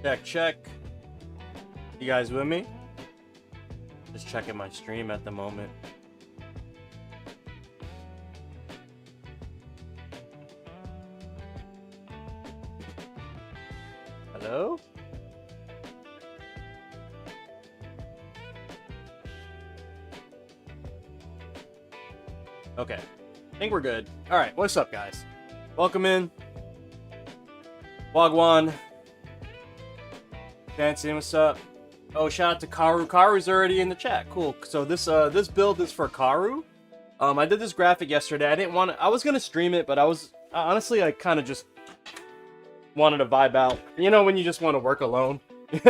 Check, check. You guys with me? Just checking my stream at the moment. Hello? Okay. I think we're good. Alright, what's up, guys? Welcome in. Wagwan. Fancy, what's up? Oh, shout out to Karu. Karu's already in the chat. Cool. So this build is for Karu. I did this graphic yesterday. I was gonna stream it, but honestly I kind of just wanted to vibe out. You know when you just want to work alone? You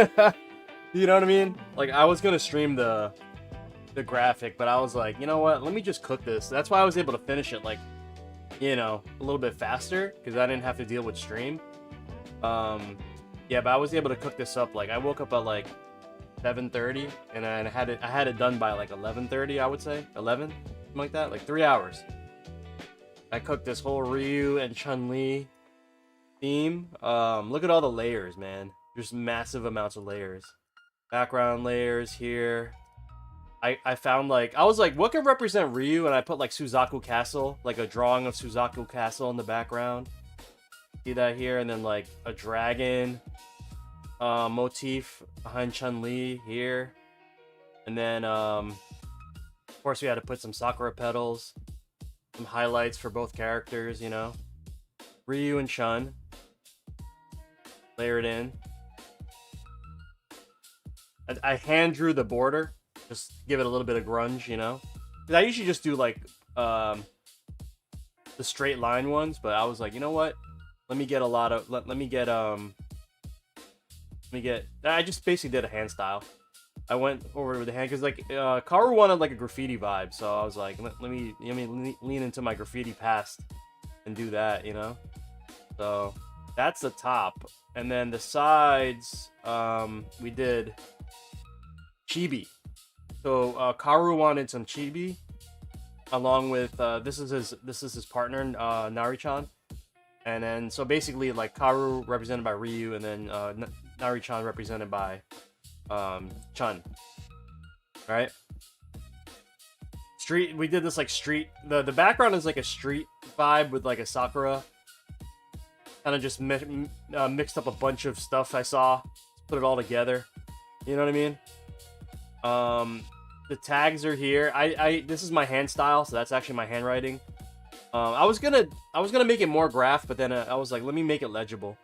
know what I mean? Like I was gonna stream the graphic, but I was like, you know what? Let me just cook this. That's why I was able to finish it like, you know, a little bit faster because I didn't have to deal with stream. Yeah, but I was able to cook this up. Like I woke up at like 7:30 and I had it done by like 11:30, I would say 11, something like that, like 3 hours. I cooked this whole Ryu and Chun-Li theme. Look at all the layers, man. There's massive amounts of layers. Background layers here. I found like I was like, what can represent Ryu? And I put like Suzaku Castle, like a drawing of Suzaku Castle in the background. See that here, and then like a dragon motif behind Chun-Li here, and then of course we had to put some Sakura petals, some highlights for both characters, you know, Ryu and Chun, layered in. I hand drew the border, just give it a little bit of grunge, you know, because I usually just do like the straight line ones, but I was like, you know what, let me get a lot of I just basically did a hand style. I went over with the hand because like Karu wanted like a graffiti vibe, so I was like, let me lean into my graffiti past and do that, you know. So that's the top, and then the sides we did chibi. So Karu wanted some chibi along with this is his partner Nari-chan. And then, so basically, like, Karu represented by Ryu, and then Nari-chan represented by Chun. Right? Street, we did this, like, street, the background is, like, a street vibe with, like, a Sakura. Kind of just mixed up a bunch of stuff I saw, put it all together. You know what I mean? The tags are here. This is my hand style, so that's actually my handwriting. I was gonna make it more graph, but then I was like, let me make it legible,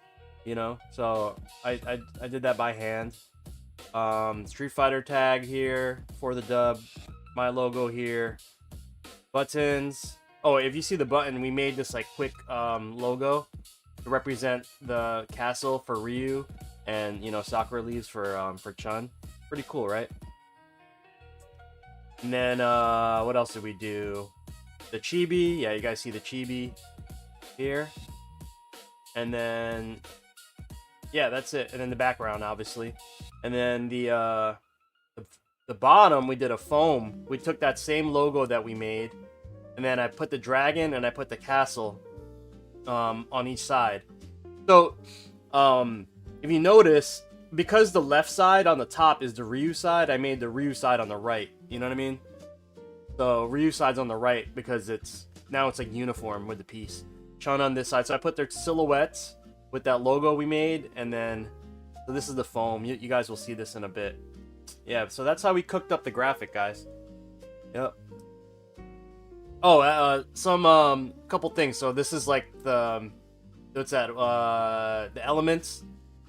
you know. So I did that by hand. Street Fighter tag here for the dub. My logo here. Buttons. Oh, if you see the button, we made this like quick logo to represent the castle for Ryu, and you know Sakura leaves for Chun. Pretty cool, right? And then what else did we do? The chibi, yeah, you guys see the chibi here, and then yeah, that's it. And then the background, obviously, and then the bottom we did a foam. We took that same logo that we made, and then I put the dragon and I put the castle on each side. So if you notice, because the left side on the top is the Ryu side, I made the Ryu side on the right. You know what I mean? So Ryu side's on the right because it's like uniform with the piece. Chun on this side. So I put their silhouettes with that logo we made, and then so this is the foam. You guys will see this in a bit. Yeah, so that's how we cooked up the graphic, guys. Yep. Oh, some couple things. So this is like the what's that? The elements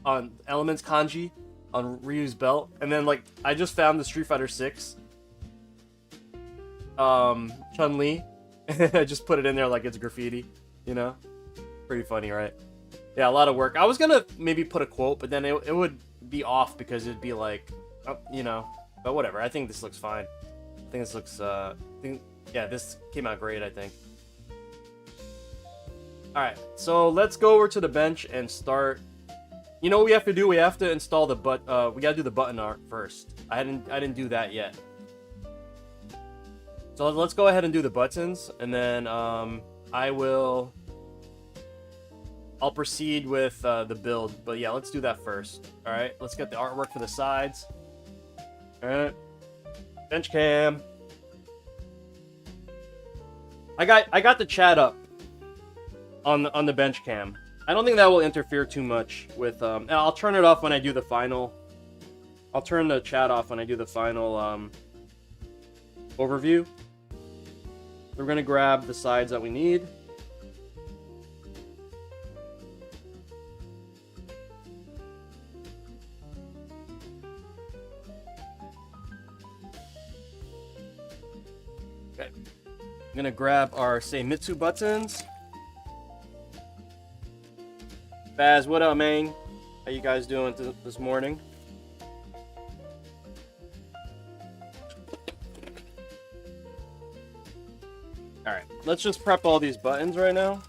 kanji on Ryu's belt, and then like I just found the Street Fighter 6. Chun-Li. I just put it in there like it's graffiti, you know? Pretty funny, right? Yeah, a lot of work. I was gonna maybe put a quote, but then it would be off because it'd be like, you know, but whatever. I think this looks fine. I think this looks, yeah, this came out great, I think. Alright, so let's go over to the bench and start. You know what we have to do? We have to install the we gotta do the button art first. I didn't do that yet. So let's go ahead and do the buttons, and then I'll I'll proceed with the build. But yeah, let's do that first. All right, let's get the artwork for the sides. All right, bench cam. I got the chat up on the bench cam. I don't think that will interfere too much with. And I'll turn it off when I do the final. I'll turn the chat off when I do the final overview. We're gonna grab the sides that we need. Okay. I'm gonna grab our Seimitsu buttons. Baz, what up, man? How you guys doing this morning? Alright, let's just prep all these buttons right now.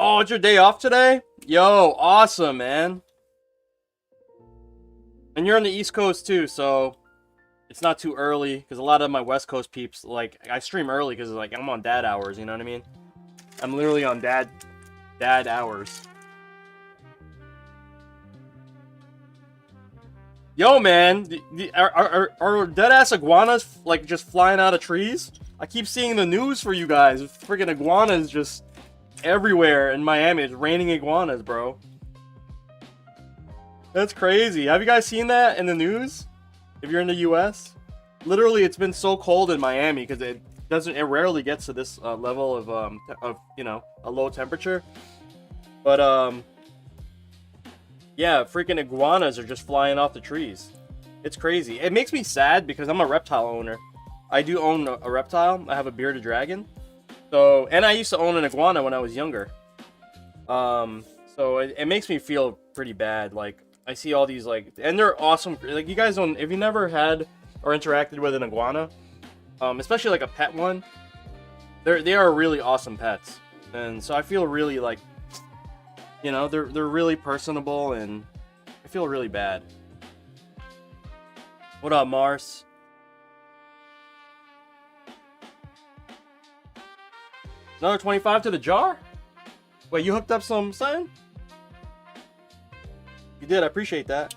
Oh, it's your day off today? Yo, awesome, man. And you're on the East Coast too, so it's not too early, because a lot of my West Coast peeps, like, I stream early because like I'm on dad hours, you know what I mean? I'm literally on dad hours. Yo, man, are dead-ass iguanas, like, just flying out of trees? I keep seeing the news for you guys. Freaking iguanas just everywhere in Miami. It's raining iguanas, bro. That's crazy. Have you guys seen that in the news? If you're in the US? Literally, it's been so cold in Miami because it rarely gets to this level of, you know, a low temperature. But, yeah, freaking iguanas are just flying off the trees. It's crazy. It makes me sad because I'm a reptile owner. I do own a reptile. I have a bearded dragon. So, and I used to own an iguana when I was younger. So it makes me feel pretty bad. Like, I see all these, like, and they're awesome. Like, you guys don't, if you never had or interacted with an iguana, especially like a pet one, they are really awesome pets. And so I feel really, like, you know, they're really personable, and I feel really bad. What up, Mars? Another 25 to the jar? Wait, you hooked up something? You did, I appreciate that.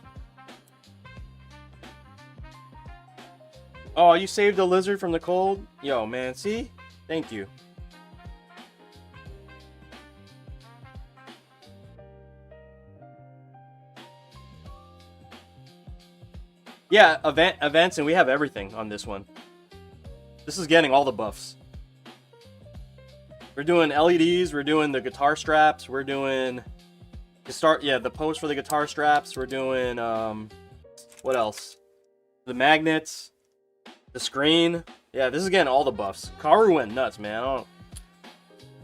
Oh, you saved the lizard from the cold? Yo, man, see? Thank you. Yeah, events, and we have everything on this one. This is getting all the buffs. We're doing LEDs, we're doing the guitar straps, we're doing the post for the guitar straps, we're doing what else? The magnets, the screen. Yeah, this is getting all the buffs. Karu went nuts, man. I don't,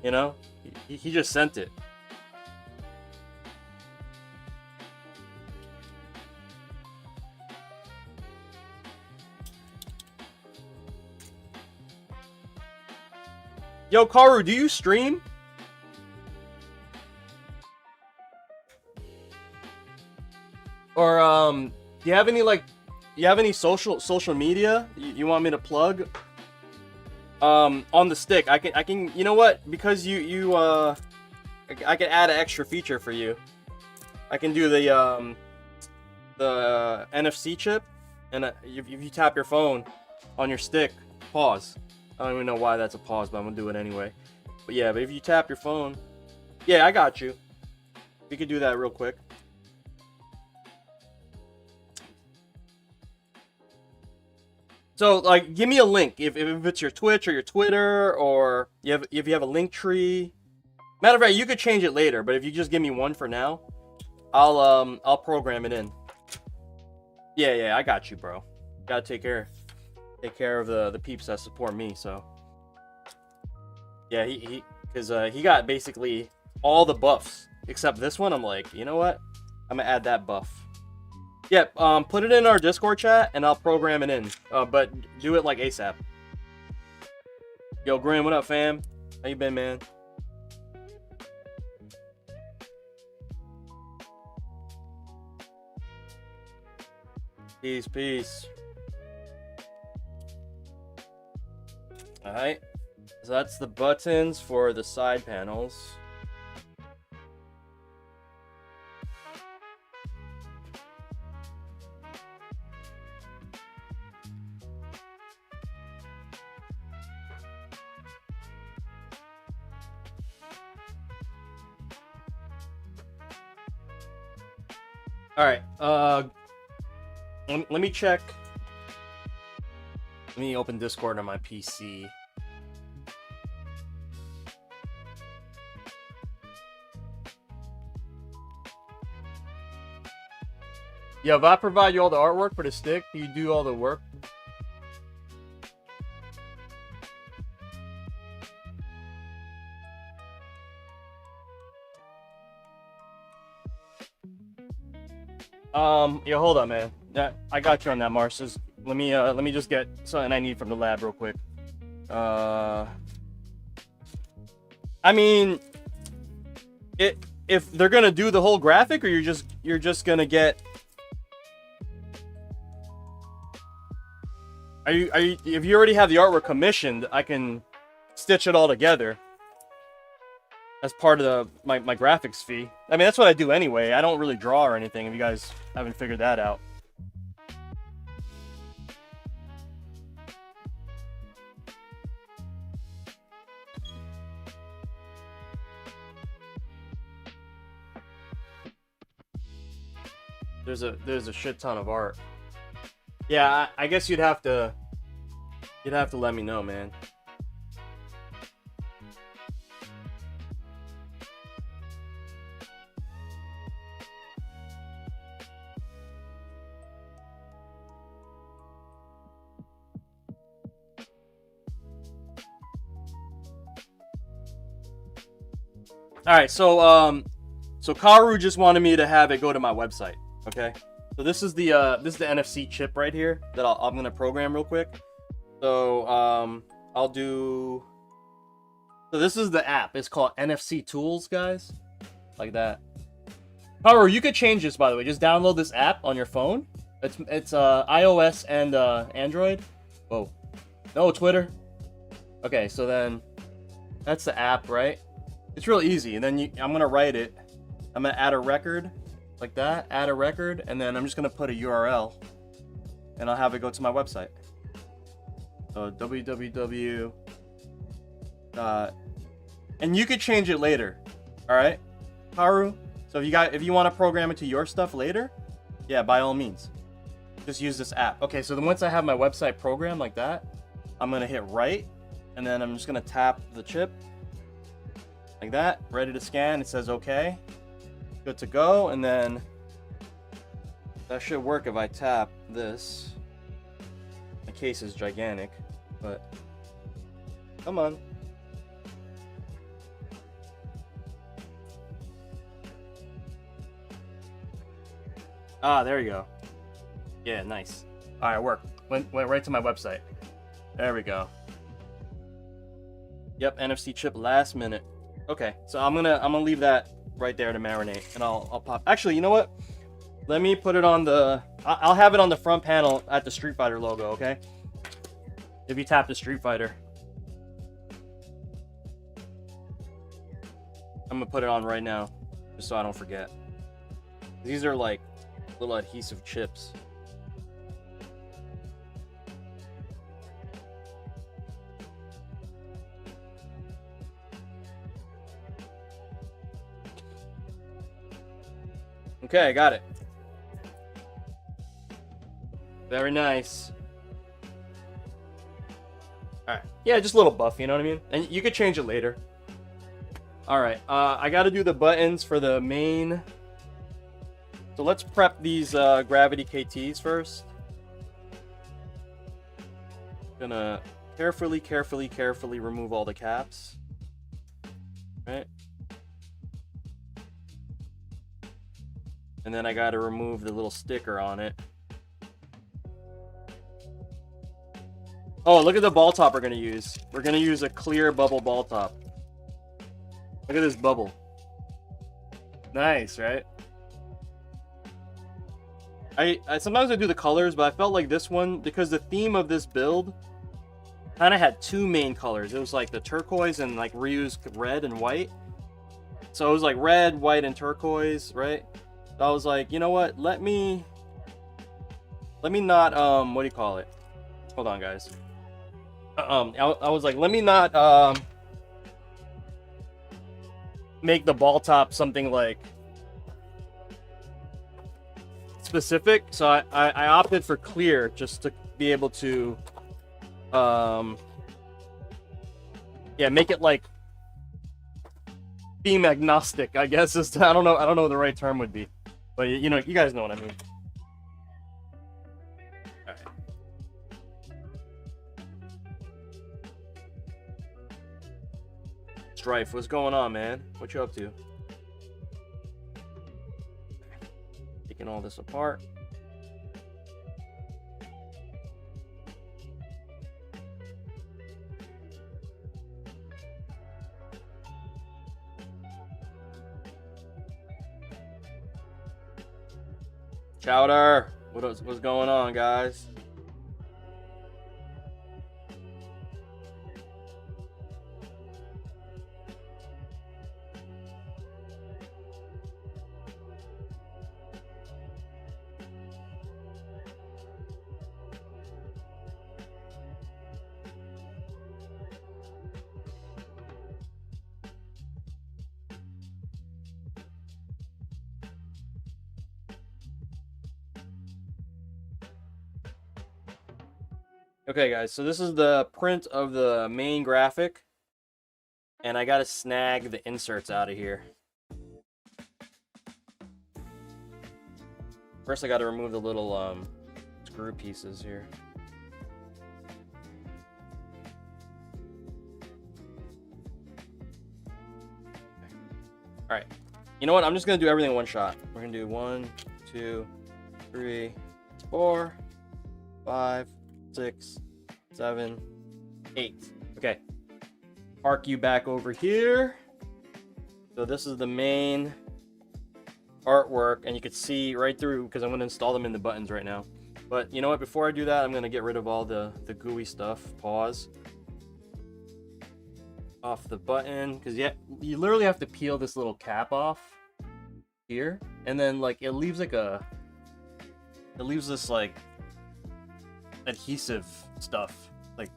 you know, he just sent it. Yo, Karu, do you stream? Or do you have any, like, social media you want me to plug? On the stick, I can, you know what? Because I can add an extra feature for you. I can do the NFC chip, and if you tap your phone on your stick, pause. I don't even know why that's a pause, but I'm gonna do it anyway. But yeah, but if you tap your phone, yeah, I got you. We could do that real quick. So, like, give me a link if it's your Twitch or your Twitter, or if you have a link tree. Matter of fact, you could change it later, but if you just give me one for now, I'll program it in. Yeah, I got you, bro. Gotta take care of the peeps that support me. So yeah, he got basically all the buffs except this one. I'm like, you know what? I'm gonna add that buff. Yep. Put it in our Discord chat and I'll program it in. But do it like ASAP. Yo, Graham, what up, fam? How you been, man? Peace, peace. Alright. So that's the buttons for the side panels. Alright, let me check. Let me open Discord on my PC. Yeah, if I provide you all the artwork for the stick, do you do all the work? Yeah, hold on, man. Yeah, I got you on that, Mars. Let me just get something I need from the lab real quick. I mean, if they're gonna do the whole graphic, or you're just gonna get. If you already have the artwork commissioned, I can stitch it all together as part of my graphics fee. I mean, that's what I do anyway. I don't really draw or anything, if you guys haven't figured that out. There's a shit ton of art. Yeah, I guess you'd have to let me know, man. All right, so Karu just wanted me to have it go to my website. Okay, so this is the NFC chip right here that I'm gonna program real quick. So I'll do. So this is the app. It's called NFC Tools, guys. Like that. Karu, you could change this, by the way. Just download this app on your phone. It's iOS and Android. Whoa, no, Twitter. Okay, so then that's the app, right? It's real easy. And then I'm gonna write it. I'm gonna add a record. Like that, add a record, and then I'm just gonna put a URL, and I'll have it go to my website. So www. And you could change it later. All right, Haru. So if you want to program it to your stuff later, yeah, by all means, just use this app. Okay, so then once I have my website programmed like that, I'm gonna hit write, and then I'm just gonna tap the chip like that, ready to scan. It says okay. Good to go, and then that should work if I tap this. My case is gigantic, but come on. Ah, there you go. Yeah, nice. All right, work. Went right to my website. There we go. Yep, NFC chip last minute. Okay, so I'm gonna leave that right there to marinate, and I'll pop. Actually, you know what? Let me put it on the. I'll have it on the front panel at the Street Fighter logo. Okay. If you tap the Street Fighter, I'm gonna put it on right now, just so I don't forget. These are like little adhesive chips. Okay, I got it. Very nice. Alright. Yeah, just a little buff, you know what I mean? And you could change it later. Alright, I gotta do the buttons for the main. So let's prep these gravity KTs first. Gonna carefully remove all the caps. Right? And then I gotta remove the little sticker on it. Oh, look at the ball top we're gonna use. We're gonna use a clear bubble ball top. Look at this bubble. Nice, right? I sometimes I do the colors, but I felt like this one, because the theme of this build kind of had two main colors. It was like the turquoise and like reused red and white. So it was like red, white, and turquoise, right? So I was like, you know what? Let me not what do you call it? Hold on, guys. I was like, let me not make the ball top something like specific. So I opted for clear just to be able to yeah, make it like theme agnostic, I guess. I don't know what the right term would be, but you know, you guys know what I mean. All right. Strife, what's going on, man? What you up to? Taking all this apart. Chowder, what's going on, guys? Okay, guys, so this is the print of the main graphic, and I gotta snag the inserts out of here. First, I gotta remove the little screw pieces here. All right, you know what? I'm just gonna do everything in one shot. We're gonna do 1, 2, 3, 4, 5, 6, 7, 8. Okay. Arc you back over here. So this is the main artwork, and you can see right through because I'm going to install them in the buttons right now. But you know what? Before I do that, I'm going to get rid of all the gooey stuff. Pause. Off the button, because you literally have to peel this little cap off here, and then like it leaves this like adhesive stuff, like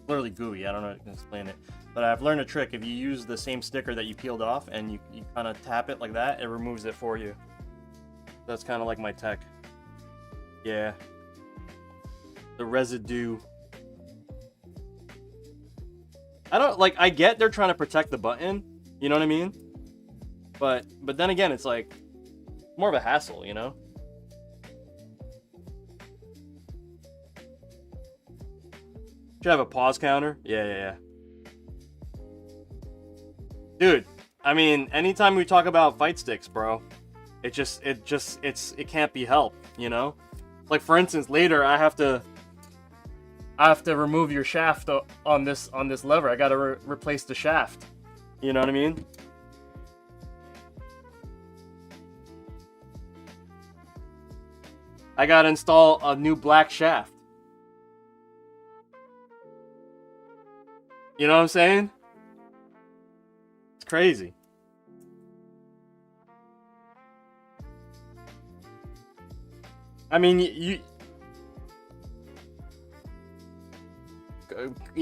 literally gooey. I don't know how to explain it, but I've learned a trick. If you use the same sticker that you peeled off and you kind of tap it like that, it removes it for you. That's kind of like my tech. Yeah, the residue. I don't like. I get they're trying to protect the button. You know what I mean? But then again, it's like more of a hassle. You know? Should have a pause counter. Yeah. Dude, I mean, anytime we talk about Fightsticks, bro, it can't be helped. You know? Like for instance, later I have to remove your shaft on this lever. I gotta replace the shaft. You know what I mean? I gotta install a new black shaft. You know what I'm saying? It's crazy. I mean, you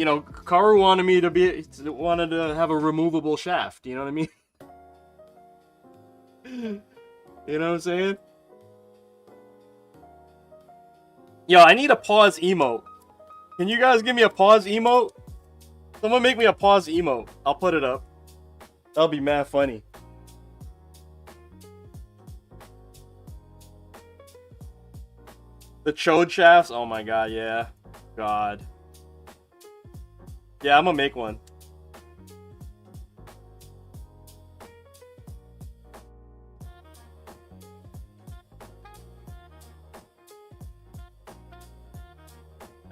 know, Karu wanted to have a removable shaft. You know what I mean? You know what I'm saying? Yo, I need a pause emote. Can you guys give me a pause emote? Someone make me a pause emote. I'll put it up. That'll be mad funny. The chode shafts? Oh my god, yeah. God. Yeah, I'm gonna make one.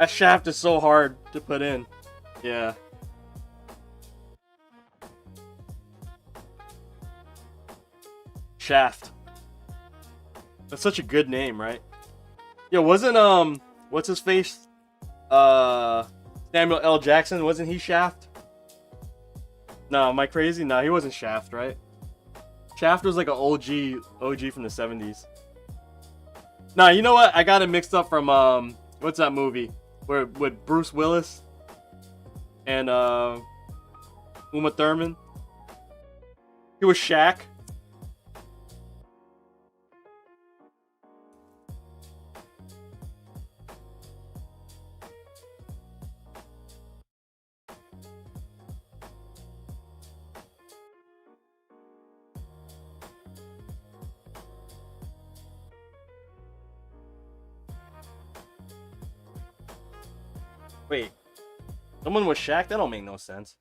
That shaft is so hard to put in. Yeah. Shaft. That's such a good name, right? Yeah, wasn't what's his face? Samuel L. Jackson, wasn't he Shaft? No, am I crazy? No, he wasn't Shaft, right? Shaft was like an OG from the 70s. Nah, you know what? I got it mixed up from what's that movie? Where with Bruce Willis and Uma Thurman. He was Shaq. Wait, someone was Shaq? That don't make no sense.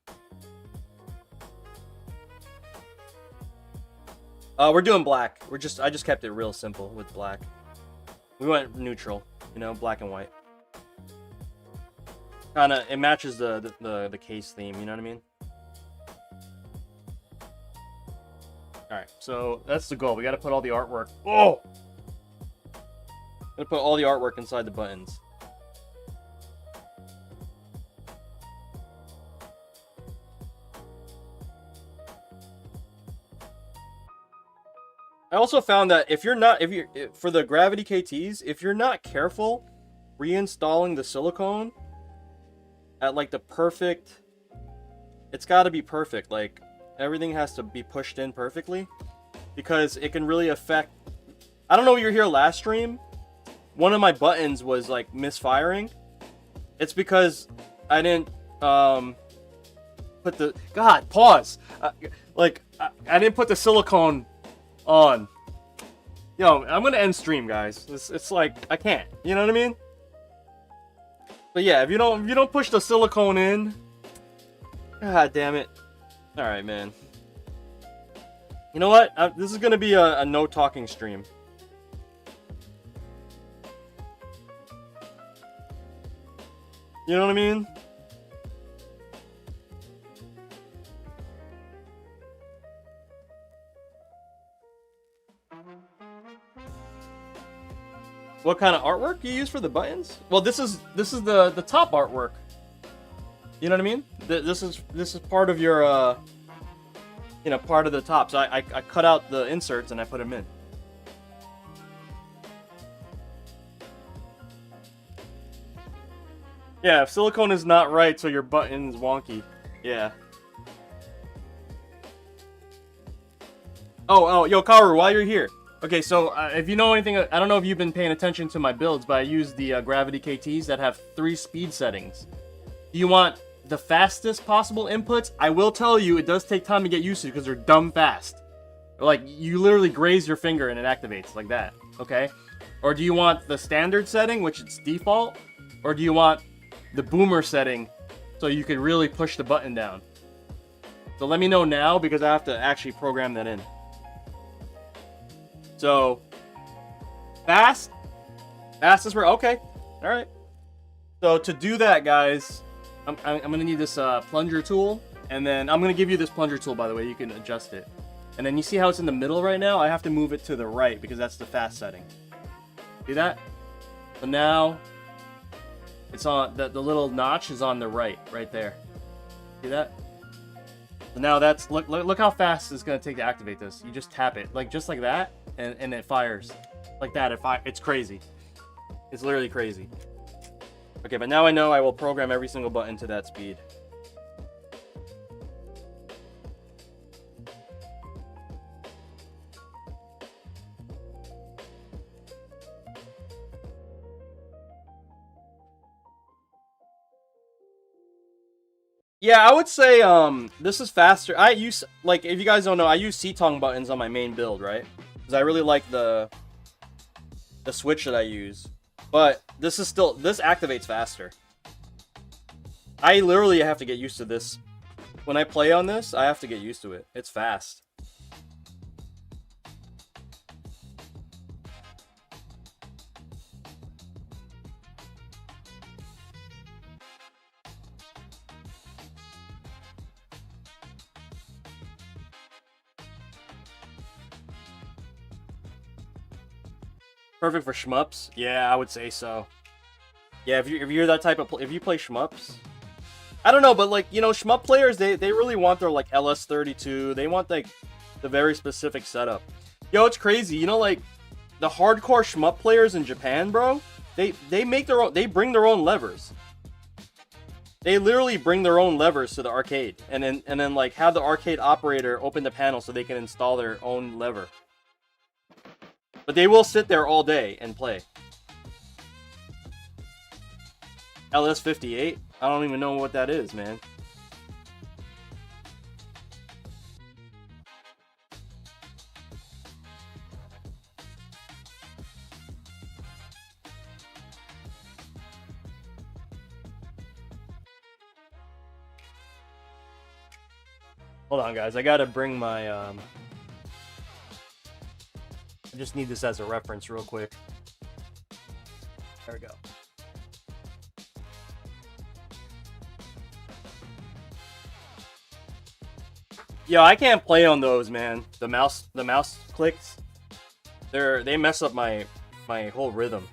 We're doing black. I just kept it real simple with black. We went neutral, you know, black and white. Kinda, it matches the case theme, you know what I mean? Alright, so that's the goal. We gotta put all the artwork. Oh! Gotta put all the artwork inside the buttons. I also found that for the gravity KTs, if you're not careful reinstalling the silicone at like the perfect, it's got to be perfect. Like everything has to be pushed in perfectly because it can really affect. I don't know if you were here last stream. One of my buttons was like misfiring. It's because I didn't put the pause. I didn't put the silicone on. Yo, I'm gonna end stream, guys. It's like I can't. You know what I mean? But yeah, if you don't push the silicone in, god damn it. All right, man. You know what? This is gonna be a no talking stream. You know what I mean? What kind of artwork you use for the buttons? Well, this is the top artwork. You know what I mean? This is part of your part of the top. So I cut out the inserts and I put them in. Yeah, if silicone is not right, so your button's wonky. Yeah. Oh, yo, Karu, while you're here. Okay, so if you know anything, I don't know if you've been paying attention to my builds, but I use the Gravity KTs that have 3 speed settings. Do you want the fastest possible inputs? I will tell you, it does take time to get used to because they're dumb fast. Like, you literally graze your finger and it activates like that, okay? Or do you want the standard setting, which is default? Or do you want the boomer setting so you can really push the button down? So let me know now because I have to actually program that in. So, fast is where, okay, all right. So to do that, guys, I'm gonna need this plunger tool, and then I'm gonna give you this plunger tool, by the way, you can adjust it. And then you see how it's in the middle right now? I have to move it to the right because that's the fast setting. See that? So now, it's on, the little notch is on the right there. See that? So now that's, look how fast it's gonna take to activate this. You just tap it, like just like that. And it fires like that. It's crazy. It's literally crazy. Okay, but now I know I will program every single button to that speed. Yeah, I would say this is faster. I use, like, if you guys don't know, I use C-Tong buttons on my main build, right? Because I really like the switch that I use. But this activates faster. I literally have to get used to this. When I play on this, I have to get used to it. It's fast. Perfect for shmups. Yeah, I would say so. Yeah, if you're that type of if you play shmups, I don't know, but like you know, shmup players they really want their like LS32. They want like the very specific setup. Yo, it's crazy. You know, like the hardcore shmup players in Japan, bro. They make their own. They bring their own levers. They literally bring their own levers to the arcade, and then like have the arcade operator open the panel so they can install their own lever. But they will sit there all day and play. LS58? I don't even know what that is, man. Hold on, guys. I gotta bring my, I just need this as a reference real quick. There we go. Yo, I can't play on those, man. The mouse clicks. They mess up my whole rhythm.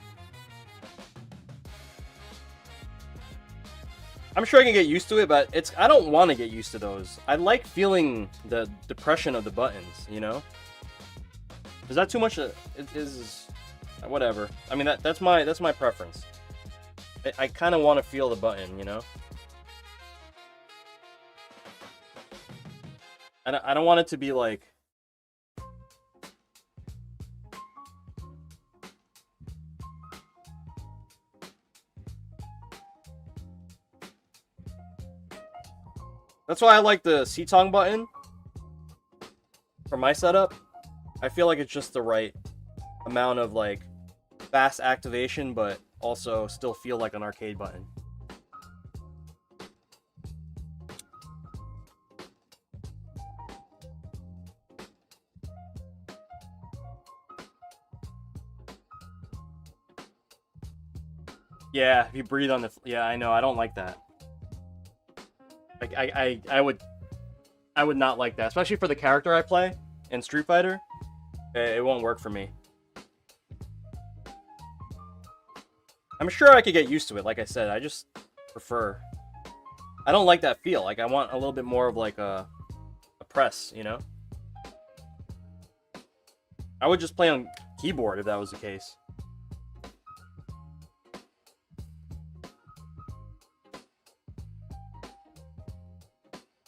I'm sure I can get used to it, but I don't want to get used to those. I like feeling the depression of the buttons, you know? Is that too much? It is whatever. I mean that's my preference. I kind of want to feel the button, you know? I don't want it to be like that's why I like the C-Tong button for my setup. I feel like it's just the right amount of like fast activation, but also still feel like an arcade button. Yeah, if you breathe on the... Yeah, I know. I don't like that. Like, I would not like that. Especially for the character I play in Street Fighter. It won't work for me. I'm sure I could get used to it. Like I said, I just prefer... I don't like that feel. Like, I want a little bit more of like a press, you know? I would just play on keyboard if that was the case.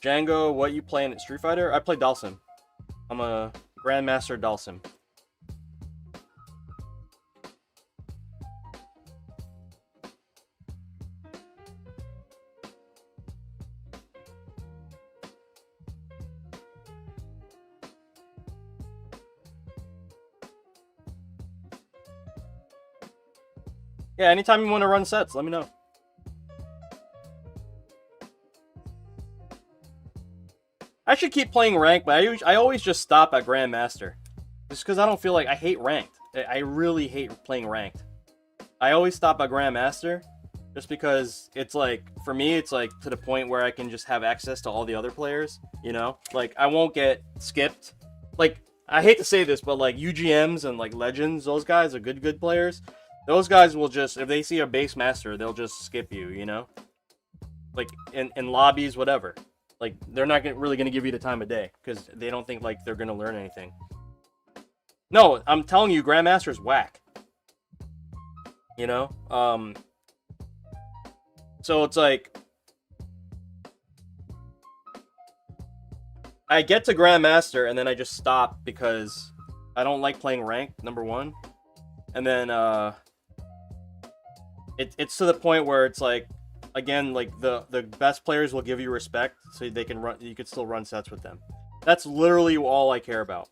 Django, what you playing at Street Fighter? I play Dalsim. I'm a Grandmaster Dalsim. Yeah, anytime you want to run sets, let me know. I should keep playing ranked, but I always just stop at Grandmaster. Just because I don't feel like... I hate ranked. I really hate playing ranked. I always stop at Grandmaster. Just because it's like... For me, it's like to the point where I can just have access to all the other players. You know? Like, I won't get skipped. Like, I hate to say this, but like UGMs and like Legends, those guys are good players. Those guys will just... If they see a base master, they'll just skip you, you know? Like, in lobbies, whatever. Like, they're not really going to give you the time of day, because they don't think, like, they're going to learn anything. No, I'm telling you, Grandmaster's whack. You know? So it's like... I get to Grandmaster, and then I just stop, because I don't like playing ranked, number one. And then, it's to the point where it's like... Again, like the best players will give you respect, so they can run. You could still run sets with them. That's literally all I care about.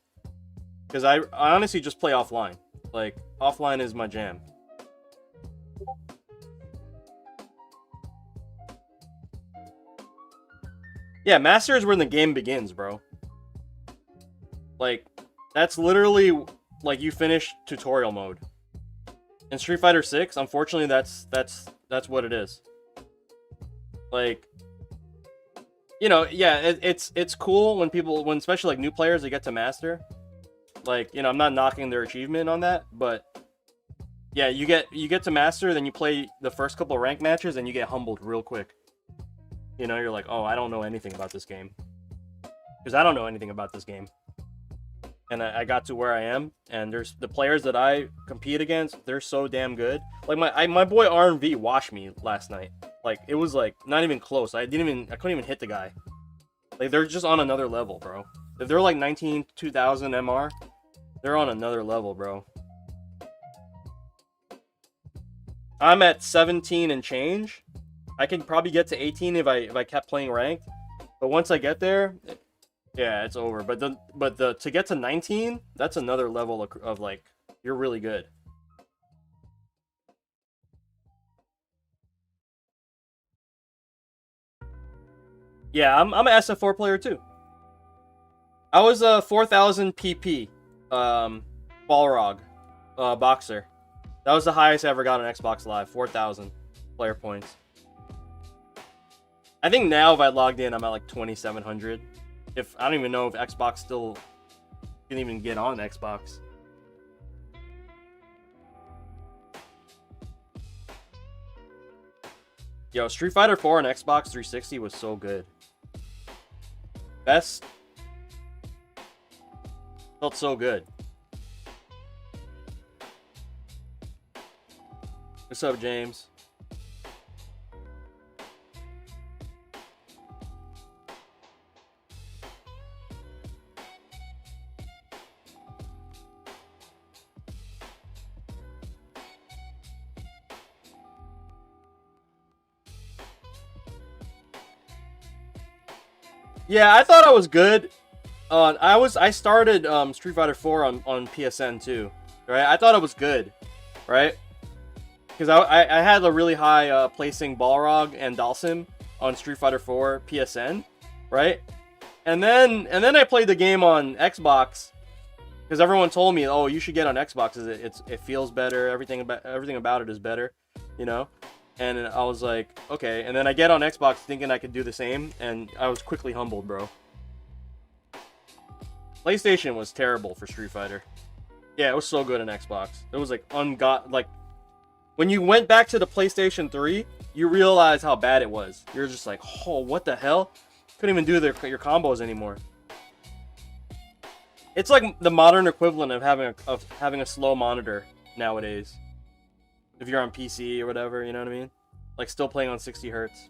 Because I honestly just play offline. Like offline is my jam. Yeah, Master is where the game begins, bro. Like that's literally like you finish tutorial mode. In Street Fighter 6, unfortunately, that's what it is. Like, you know, yeah, it's cool when especially like new players, they get to master. Like, you know, I'm not knocking their achievement on that, but Yeah, you get to master, then you play the first couple of rank matches, and you get humbled real quick. You know, you're like, oh, I don't know anything about this game. Because I don't know anything about this game. And I got to where I am, and there's the players that I compete against, they're so damn good. Like my boy RMV washed me last night. Like, it was like not even close. I couldn't even hit the guy. Like, they're just on another level, bro. If they're like 2000 MR, they're on another level, bro. I'm at 17 and change. I can probably get to 18 if I kept playing ranked. But once I get there, yeah, it's over. But to get to 19, that's another level of like, you're really good. Yeah, I'm an SF4 player too. I was a 4000 PP Balrog boxer. That was the highest I ever got on Xbox Live, 4,000 player points. I think now if I logged in, I'm at like 2,700. If I don't even know if Xbox still can even get on Xbox. Yo, Street Fighter 4 on Xbox 360 was so good. Best. Felt so good. What's up, James? Yeah, I thought I was good. I started Street Fighter 4 on PSN too, right? I thought it was good, right? Because I had a really high placing Balrog and Dalsim on Street Fighter 4 PSN, right? And then I played the game on Xbox because everyone told me, oh, you should get on Xbox. It feels better. Everything about it is better, you know. And I was like, okay. And then I get on Xbox thinking I could do the same, and I was quickly humbled, bro. PlayStation was terrible for Street Fighter. Yeah, it was so good on Xbox. It was like when you went back to the PlayStation 3, you realize how bad it was. You're just like, oh, what the hell? Couldn't even do your combos anymore. It's like the modern equivalent of having a slow monitor nowadays. If you're on PC or whatever, you know what I mean? Like still playing on 60 hertz.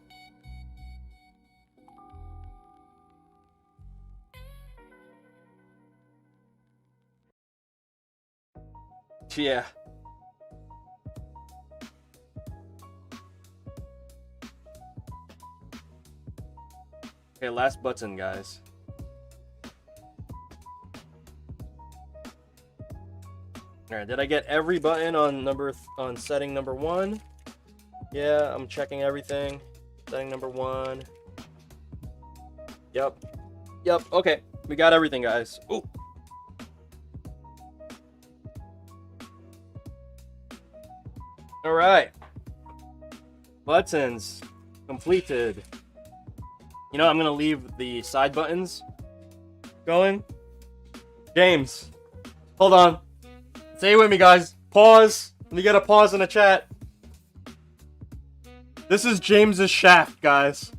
Yeah. Okay, last button, guys. Alright, did I get every button on setting number 1? Yeah, I'm checking everything. Setting number 1. Yep. Okay, we got everything, guys. Ooh. Alright. Buttons completed. You know, I'm gonna leave the side buttons going. James, hold on. Stay with me, guys. Pause. Let me get a pause in the chat. This is James's shaft, guys.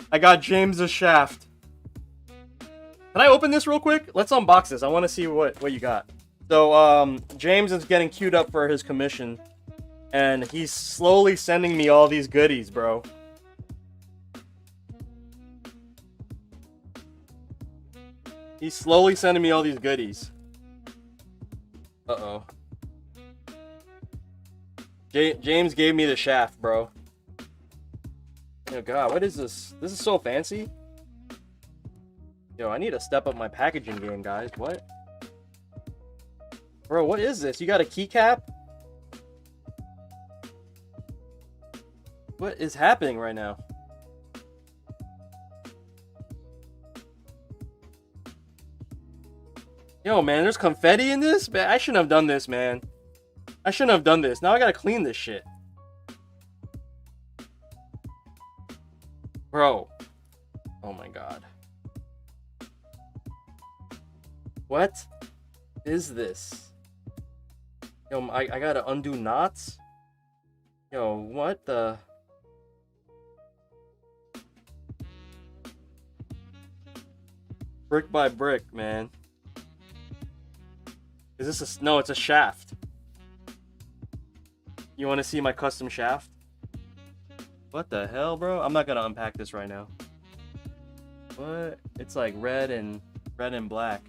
I got James's shaft. Can I open this real quick? Let's unbox this. I want to see what you got. So, James is getting queued up for his commission. And he's slowly sending me all these goodies, bro. He's slowly sending me all these goodies. Uh-oh. James gave me the shaft, bro. Oh god, what is this? This is so fancy. Yo, I need to step up my packaging game, guys. What? Bro, what is this? You got a keycap? What is happening right now? Yo, man, there's confetti in this? Man, I shouldn't have done this, man. I shouldn't have done this. Now I gotta clean this shit. Bro. Oh my god. What is this? Yo, I gotta undo knots? Yo, what the... Brick by brick, man. Is this a... No, it's a shaft. You want to see my custom shaft? What the hell, bro? I'm not gonna unpack this right now. What? It's like red and black.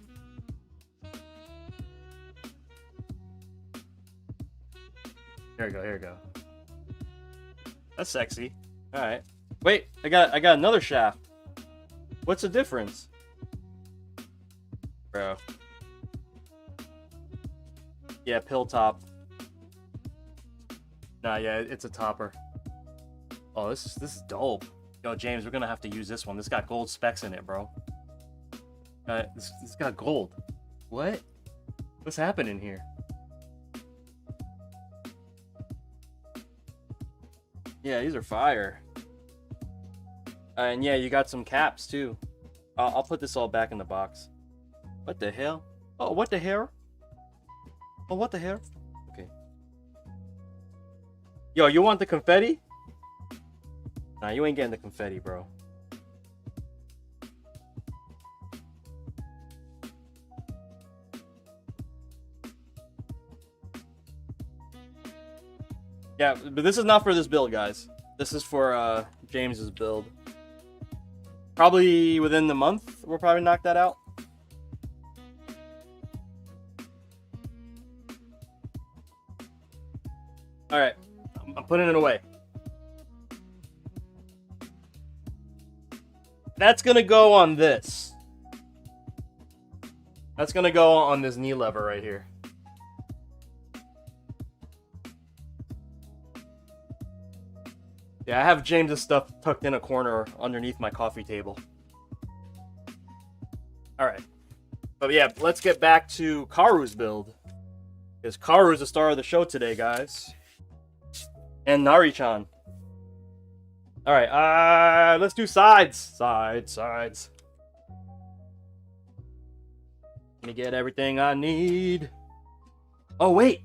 Here we go, here we go. That's sexy. Alright. Wait, I got another shaft. What's the difference? Bro. Yeah, pill top. Nah, yeah, it's a topper. Oh, this is dope. Yo, James, we're gonna have to use this one. This got gold specs in it, bro. This got gold. What? What's happening here? Yeah, these are fire. And yeah, you got some caps too. I'll put this all back in the box. What the hell? Oh, what the hell? Oh, what the hell? Okay. Yo, you want the confetti? Nah, you ain't getting the confetti, bro. Yeah, but this is not for this build, guys. This is for James's build. Probably within the month, we'll probably knock that out. Alright, I'm putting it away. That's gonna go on this. That's gonna go on this knee lever right here. Yeah, I have James's stuff tucked in a corner underneath my coffee table. Alright. But yeah, let's get back to Karu's build. Because Karu's the star of the show today, guys. And Nari-chan. Alright, let's do sides. Sides. Let me get everything I need. Oh, wait.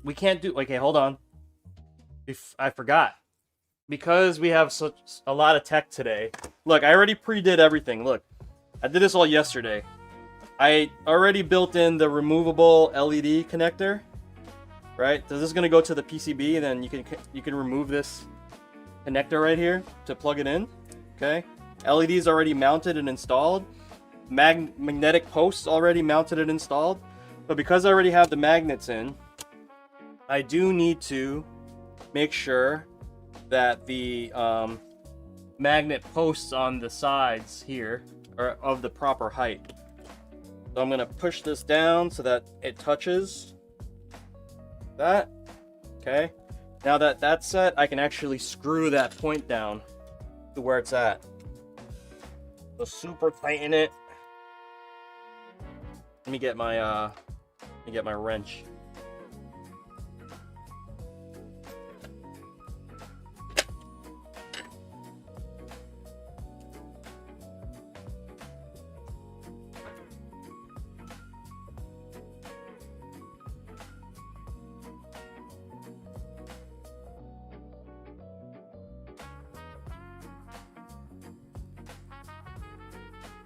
We can't do... Okay, hold on. I forgot. Because we have such a lot of tech today. Look, I already pre-did everything. Look, I did this all yesterday. I already built in the removable LED connector. Right? So this is going to go to the PCB, and then you can remove this connector right here to plug it in. Okay? LEDs already mounted and installed. Magnetic posts already mounted and installed. But because I already have the magnets in, I do need to make sure that the magnet posts on the sides here are of the proper height. So I'm going to push this down so that it touches that. Okay. Now that that's set, I can actually screw that point down to where it's at. So super tighten it. Let me get my wrench.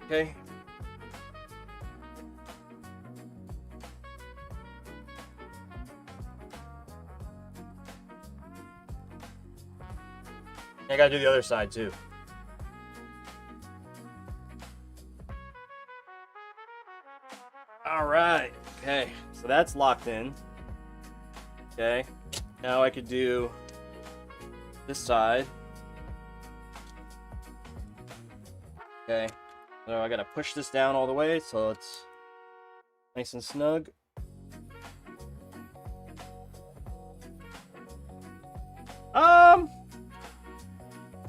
Okay. I gotta do the other side too. All right. Okay. So that's locked in. Okay. Now I could do this side. Okay. So I gotta push this down all the way so it's nice and snug.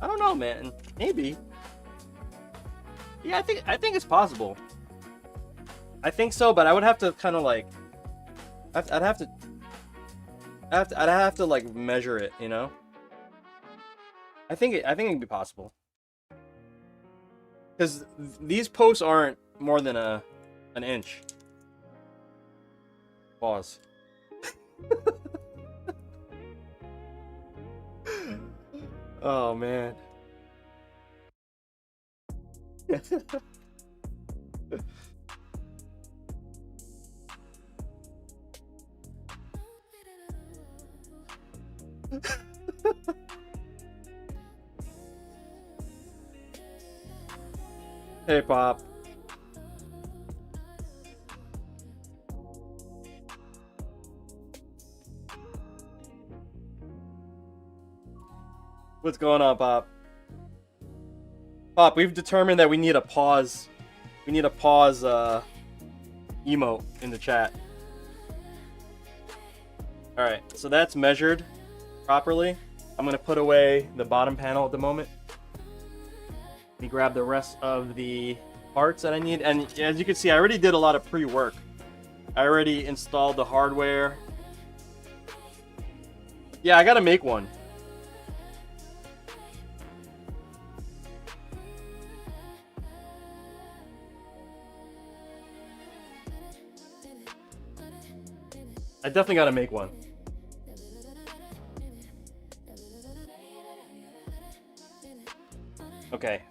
I don't know, man. Maybe. Yeah, I think it's possible. I think so, but I would have to kind of like, I'd have to like measure it, you know. I think it'd be possible. Because these posts aren't more than an inch. Pause. Oh man. Hey, Pop. What's going on, Pop? Pop, we've determined that we need a pause. We need a pause emote in the chat. Alright, so that's measured properly. I'm going to put away the bottom panel at the moment. Let me grab the rest of the parts that I need. And as you can see, I already did a lot of pre-work. I already installed the hardware. Yeah, I gotta make one. I definitely gotta make one. Okay,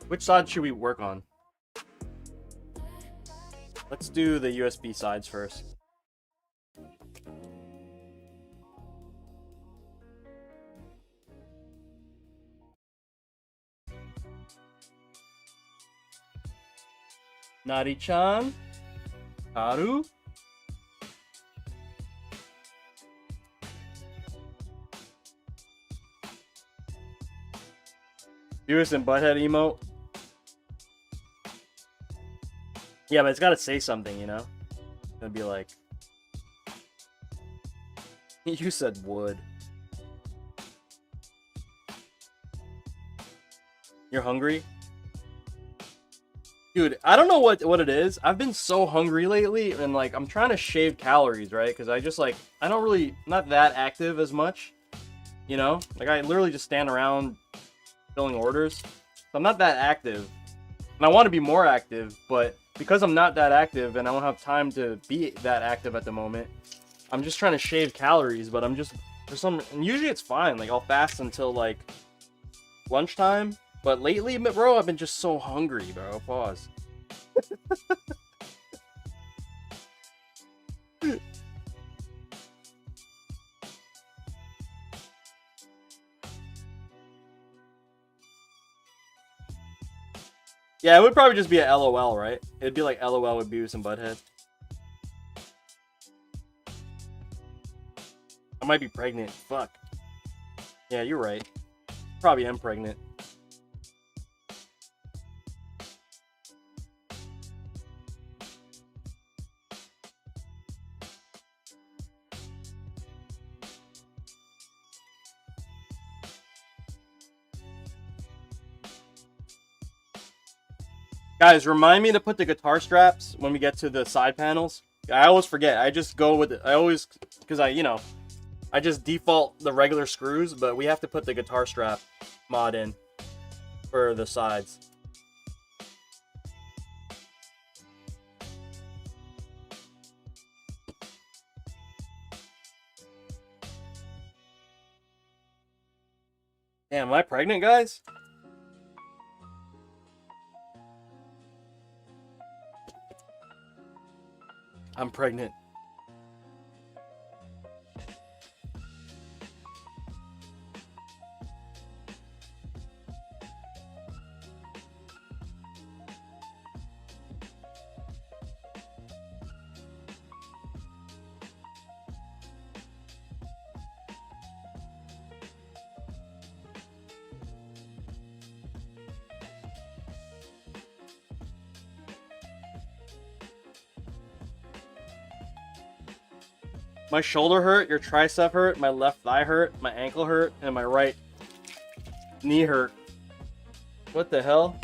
which side should we work on? Let's do the USB sides first. Nari-chan? Haru? Beavis and Butthead emote? Yeah, but it's gotta say something, you know? It's gonna be like... You said wood. You're hungry? Dude, I don't know what it is. I've been so hungry lately, and like I'm trying to shave calories, right? Because I just like I don't really not that active as much, you know. Like I literally just stand around filling orders. So I'm not that active, and I want to be more active, but because I'm not that active and I don't have time to be that active at the moment, I'm just trying to shave calories. But I'm just and usually it's fine. Like I'll fast until like lunchtime. But lately, bro, I've been just so hungry, bro. Pause. Yeah, it would probably just be a LOL, right? It'd be like LOL with Beavis and Butthead. I might be pregnant. Fuck. Yeah, you're right. Probably am pregnant. Guys, remind me to put the guitar straps when we get to the side panels. I always forget. I just go with it. I always, because I just default the regular screws, but we have to put the guitar strap mod in for the sides. Damn, am I pregnant, guys? I'm pregnant. My shoulder hurt, your tricep hurt, my left thigh hurt, my ankle hurt, and my right knee hurt. What the hell?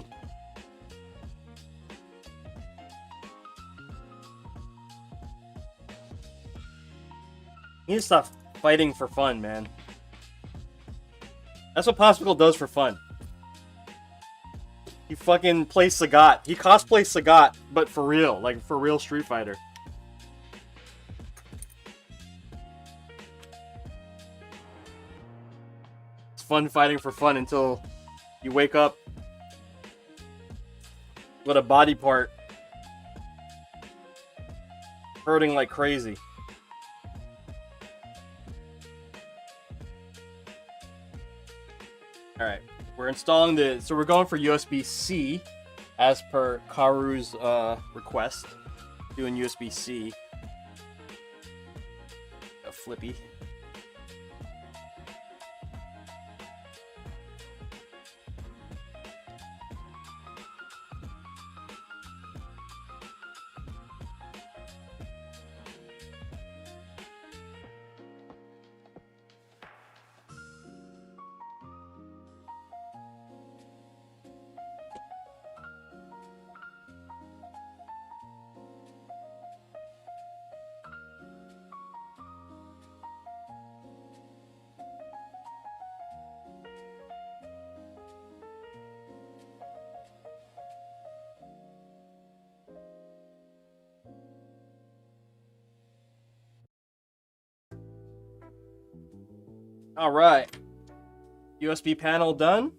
You need to stop fighting for fun, man. That's what Popsicle does for fun. He fucking plays Sagat. He cosplays Sagat, but for real. Like, for real Street Fighter. It's fun fighting for fun until you wake up with a body part hurting like crazy. Alright, we're installing the... So we're going for USB-C as per Karu's request. Doing USB-C. A flippy. Alright. USB panel done.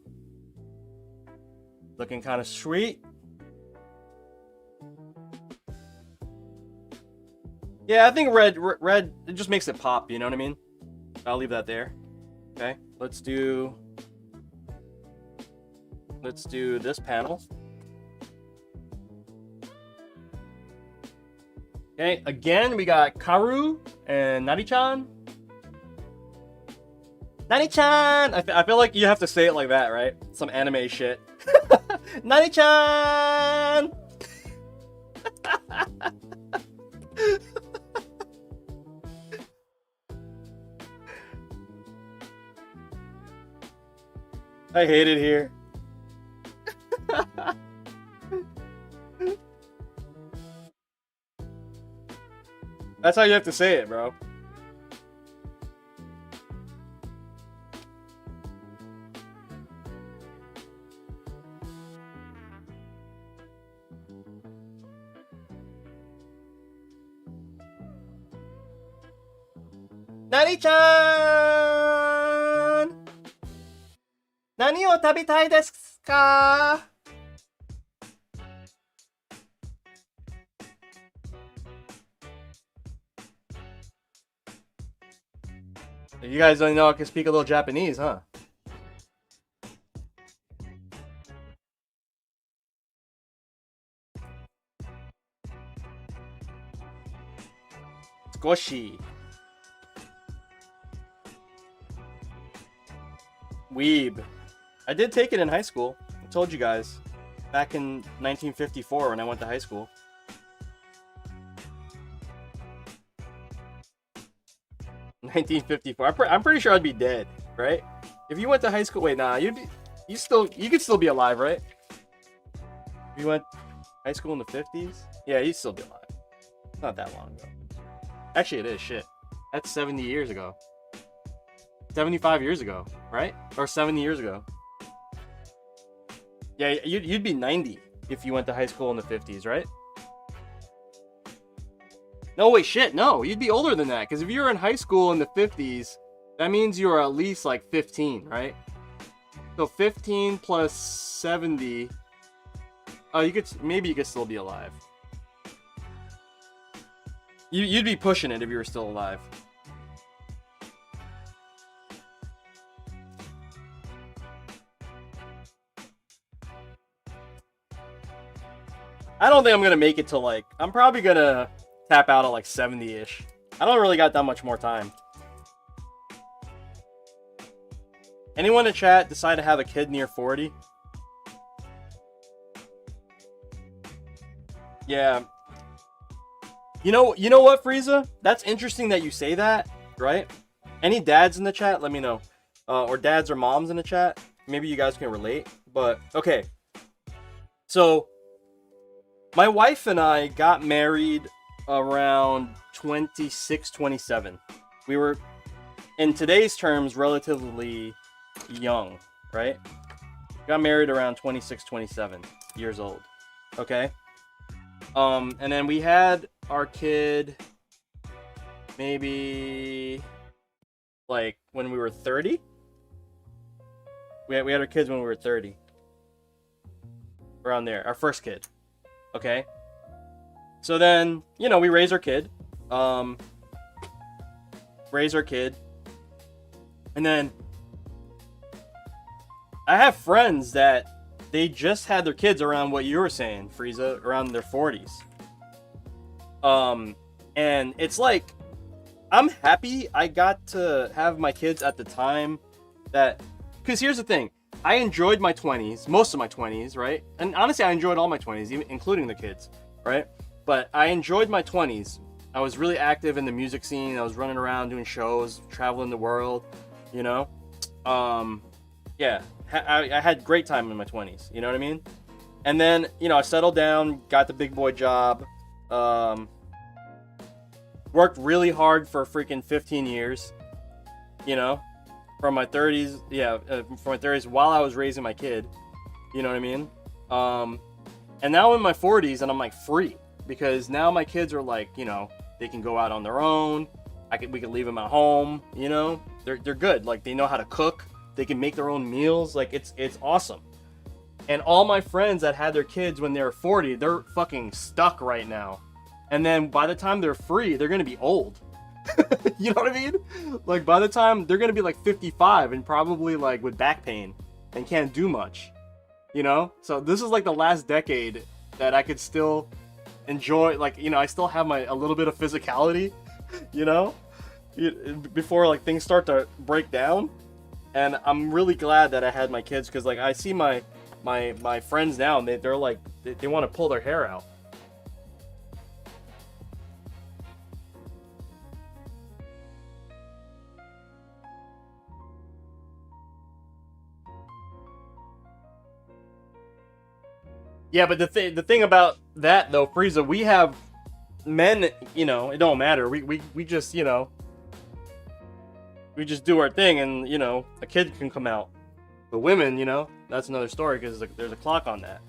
Looking kind of sweet. Yeah, I think red, it just makes it pop, you know what I mean? I'll leave that there. Okay, let's do this panel. Okay, again, we got Karu and Nari-chan. Nani-chan! I feel like you have to say it like that, right? Some anime shit. Nani-chan! I hate it here. That's how you have to say it, bro. Nani-chan! Nani o tabitai desu ka? You guys don't know I can speak a little Japanese, huh? Squishy. Weeb. I did take it in high school. I told you guys. Back in 1954 when I went to high school. $1954. I'm pretty sure I'd be dead, right? If you went to high school, wait, nah, you could still be alive, right? If you went high school in the 50s, yeah, you'd still be alive. It's not that long ago. Actually, it is. Shit, that's 70 years ago. 75 years ago, right? Or 70 years ago. Yeah, you'd be 90 if you went to high school in the 50s, right? No, wait, shit, no. You'd be older than that, because if you were in high school in the 50s, that means you were at least, like, 15, right? So 15 plus 70... Oh, maybe you could still be alive. You'd be pushing it if you were still alive. I don't think I'm gonna make it to, like... I'm probably gonna tap out at like 70-ish. I don't really got that much more time. Anyone in chat decide to have a kid near 40? Yeah. You know what, Frieza? That's interesting that you say that, right? Any dads in the chat? Let me know. Or dads or moms in the chat. Maybe you guys can relate. But, okay. So, my wife and I got married around 26, 27. We were, in today's terms, relatively young, right? Got married around 26, 27 years old. Okay. And then we had our kid maybe like when we were 30. We had our kids when we were 30. Around there. Our first kid. Okay. So then, you know, we raise our kid. And then I have friends that they just had their kids around what you were saying, Frieza, around their 40s. And it's like, I'm happy I got to have my kids at the time that, because here's the thing, I enjoyed my 20s, most of my 20s, right? And honestly, I enjoyed all my 20s, even including the kids, right? But I enjoyed my 20s. I was really active in the music scene. I was running around doing shows, traveling the world, you know? Yeah, I had great time in my 20s, you know what I mean? And then, you know, I settled down, got the big boy job, worked really hard for freaking 15 years, you know? From my 30s, from my 30s while I was raising my kid, you know what I mean? And now I'm in my 40s and I'm like free because now my kids are like, you know, they can go out on their own. We can leave them at home, you know? They're good. Like they know how to cook. They can make their own meals. Like it's awesome. And all my friends that had their kids when they were 40, they're fucking stuck right now. And then by the time they're free, they're going to be old. You know what I mean? Like by the time they're gonna be like 55 and probably like with back pain and can't do much, you know? So this is like the last decade that I could still enjoy, like, you know, I still have a little bit of physicality, you know, before like things start to break down. And I'm really glad that I had my kids because like I see my friends now and they're like they want to pull their hair out. Yeah, but the thing about that though, Frieza, we have men, you know, it don't matter. We just, you know, we just do our thing and, you know, a kid can come out. But women, you know, that's another story because there's a clock on that.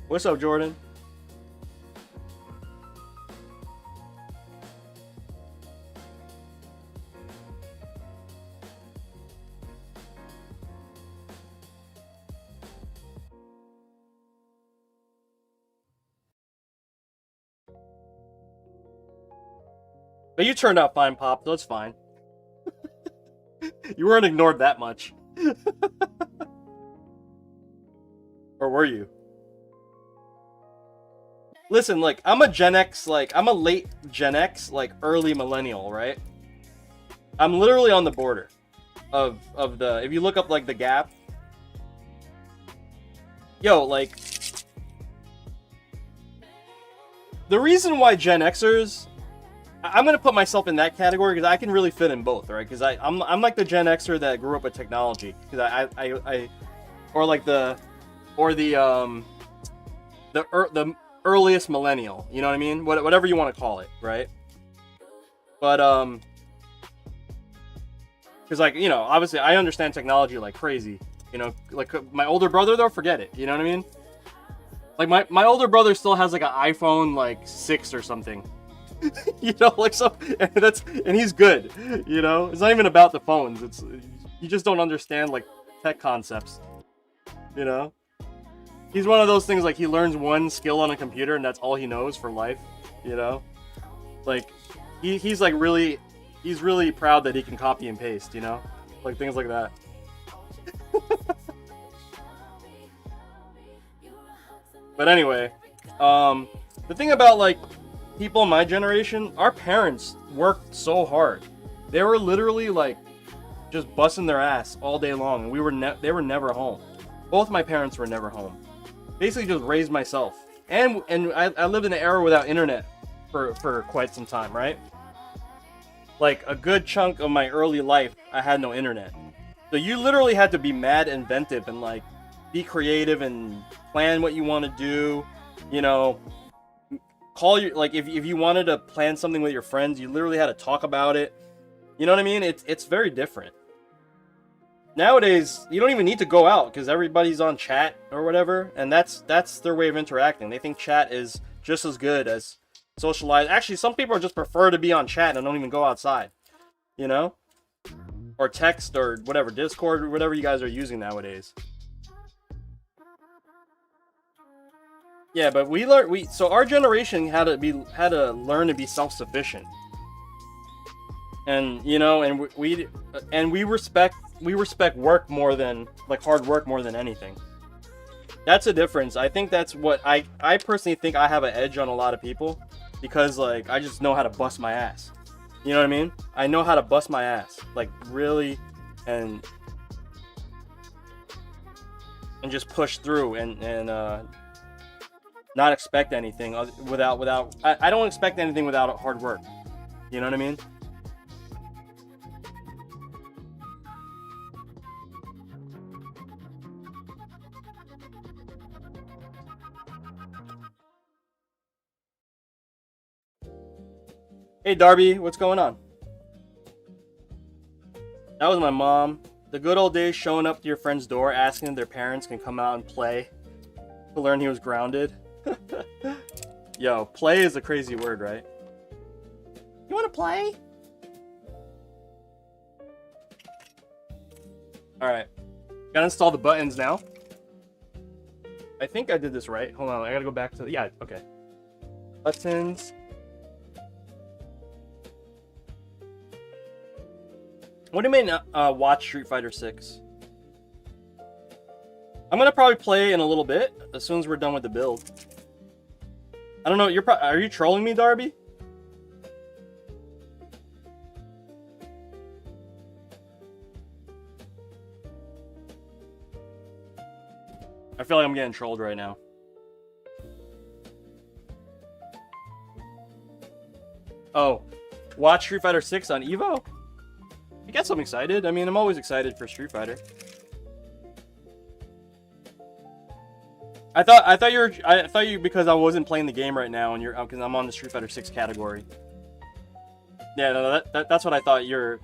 What's up, Jordan? But you turned out fine, Pop. That's fine. You weren't ignored that much. Or were you? Listen, like, I'm a Gen X, like, I'm a late Gen X, like, early millennial, right? I'm literally on the border of the, if you look up, like, the gap. Yo, like, the reason why Gen Xers, I'm gonna put myself in that category because I can really fit in both, right? Because I'm like the Gen Xer that grew up with technology, because I or like the earliest millennial, you know what I mean? Whatever you want to call it, right? But because like, you know, obviously I understand technology like crazy, you know, like my older brother though, forget it, you know what I mean? Like my older brother still has like an iPhone like 6 or something. You know, like, so, and he's good, you know? It's not even about the phones. It's, you just don't understand like tech concepts, you know? He's one of those things, like, he learns one skill on a computer and that's all he knows for life, you know? Like, he's like really, he's really proud that he can copy and paste, you know? Like, things like that. But anyway, the thing about, like, people in my generation, our parents worked so hard. They were literally, like, just busting their ass all day long, and they were never home. Both my parents were never home. Basically just raised myself. And I lived in an era without internet for quite some time, right? Like, a good chunk of my early life, I had no internet. So you literally had to be mad inventive and, like, be creative and plan what you want to do, you know, call your, like, if you wanted to plan something with your friends, you literally had to talk about it, You know what I mean? It's very different. Nowadays, you don't even need to go out because everybody's on chat or whatever, and that's their way of interacting. They think chat is just as good as socialize. Actually, some people just prefer to be on chat and don't even go outside, you know? Or text or whatever, Discord or whatever you guys are using nowadays. Yeah, but so our generation had to learn to be self-sufficient. And you know, and we respect work more than, like, hard work more than anything. That's a difference. I think that's what I personally think I have an edge on a lot of people, because like I just know how to bust my ass. You know what I mean? I know how to bust my ass, like, really, and just push through and not expect anything without I don't expect anything without hard work. You know what I mean? Hey Darby, what's going on? That was my mom. The good old days, showing up to your friend's door, asking if their parents can come out and play to learn he was grounded. Yo, play is a crazy word, right? You want to play? Alright. Gotta install the buttons now. I think I did this right. Hold on, I gotta go back to... Yeah, okay. Buttons. What do you mean, watch Street Fighter 6? I'm gonna probably play in a little bit, as soon as we're done with the build. I don't know, are you trolling me, Darby? I feel like I'm getting trolled right now. Oh, watch Street Fighter 6 on Evo? I guess I'm excited. I mean, I'm always excited for Street Fighter. I thought you because I wasn't playing the game right now, and because I'm on the Street Fighter 6 category. Yeah, no, that's what I thought. You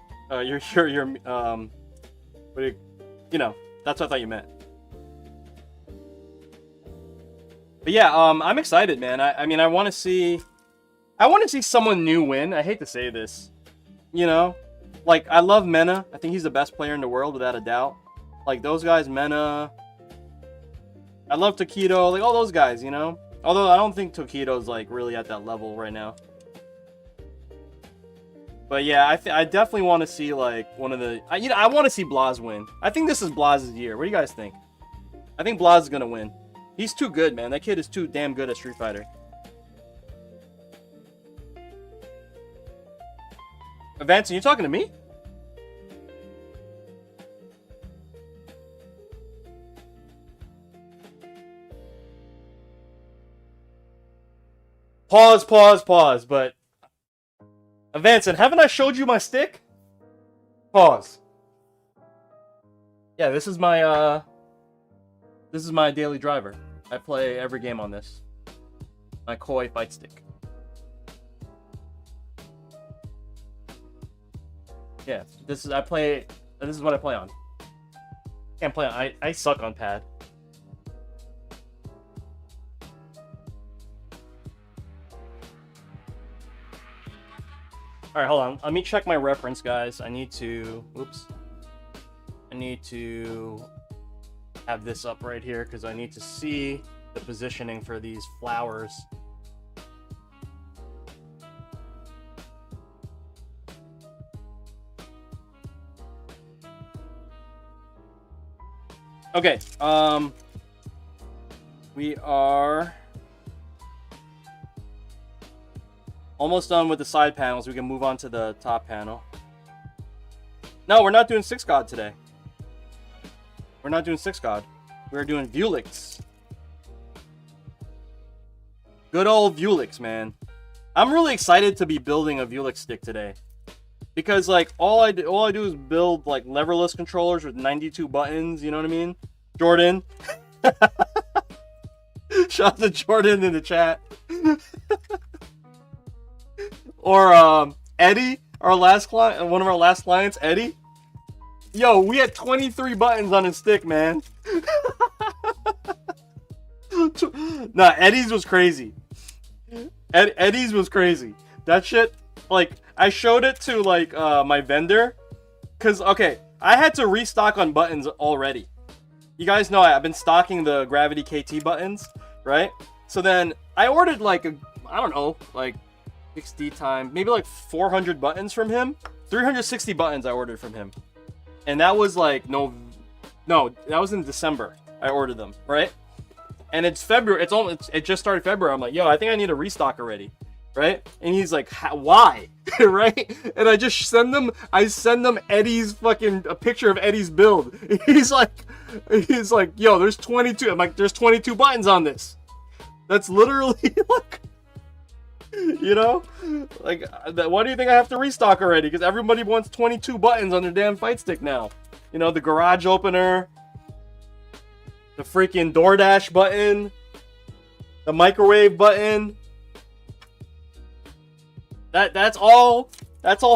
know, that's what I thought you meant. But yeah, I'm excited, man. I mean, I want to see someone new win. I hate to say this, you know. Like, I love Mena. I think he's the best player in the world, without a doubt. Like, those guys, Mena. I love Takedo. Like, all those guys, you know? Although, I don't think Takedo's, like, really at that level right now. But, yeah, I definitely want to see, like, one of the... I want to see Blas win. I think this is Blas' year. What do you guys think? I think Blas is going to win. He's too good, man. That kid is too damn good at Street Fighter. Vance, are you talking to me? Pause, but... Vincent, haven't I showed you my stick? Pause. Yeah, this is my daily driver. I play every game on this. My Koi Fightstick. Yeah, this is what I play on. Can't play on, I suck on pad. Alright, hold on. Let me check my reference, guys. I need to have this up right here because I need to see the positioning for these flowers. Okay, we are almost done with the side panels. We can move on to the top panel. No, we're not doing 6 God today. We're not doing 6 God. We're doing Vuelix. Good old Vuelix, man. I'm really excited to be building a Vuelix stick today. Because, like, all I do is build, like, leverless controllers with 92 buttons, you know what I mean? Jordan. Shout out to Jordan in the chat. Or, Eddie. our last client, one of our last clients, Eddie. Yo, we had 23 buttons on his stick, man. Nah, Eddie's was crazy. Eddie's was crazy. That shit, like, I showed it to, like, my vendor. Because, okay, I had to restock on buttons already. You guys know I've been stocking the Gravity KT buttons, right? So then I ordered, like, I don't know, like, 60 times, maybe like 400 buttons from him. 360 buttons I ordered from him. And that was, like, no, that was in December. I ordered them, right? And it's February. It just started February. I'm like, yo, I think I need a restock already, right? And he's like, why, right? And I just send them. I send them Eddie's fucking a picture of Eddie's build. He's like, yo, there's 22. I'm like, there's 22 buttons on this. That's literally like, you know, like, why do you think I have to restock already? Because everybody wants 22 buttons on their damn fight stick now. You know, the garage opener. The freaking DoorDash button. The microwave button. That's all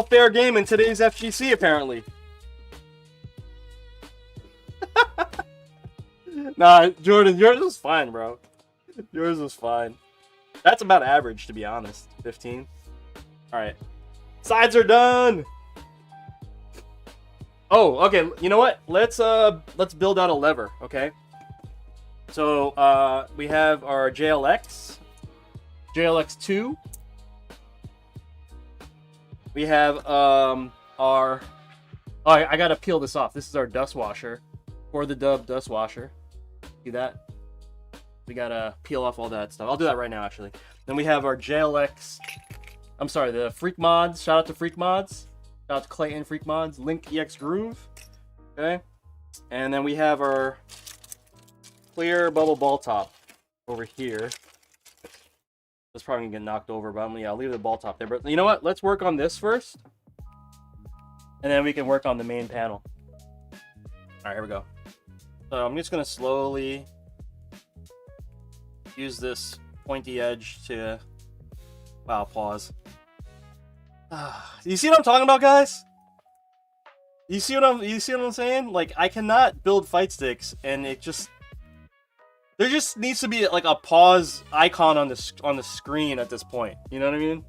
fair game in today's FGC, apparently. Nah, Jordan, yours was fine, bro. Yours was fine. That's about average, to be honest. 15. Alright. Sides are done! Oh, okay, you know what? Let's build out a lever, okay? So, we have our JLX, JLX2. We have, our... Oh, I gotta peel this off. This is our dust washer. For the dub dust washer. See that? We gotta peel off all that stuff. I'll do that right now, actually. Then we have our JLX... I'm sorry, the Freak Mods. Shout out to Freak Mods. Shout out to Clayton Freak Mods. Link EX Groove. Okay? And then we have our... clear bubble ball top over here. That's probably gonna get knocked over, but I'll leave the ball top there. But you know what? Let's work on this first, and then we can work on the main panel. All right, here we go. So I'm just gonna slowly use this pointy edge to. Wow, pause. You see what I'm talking about, guys? You see what I'm saying? Like, I cannot build fight sticks, and it just. There just needs to be like a pause icon on the screen at this point. You know what I mean?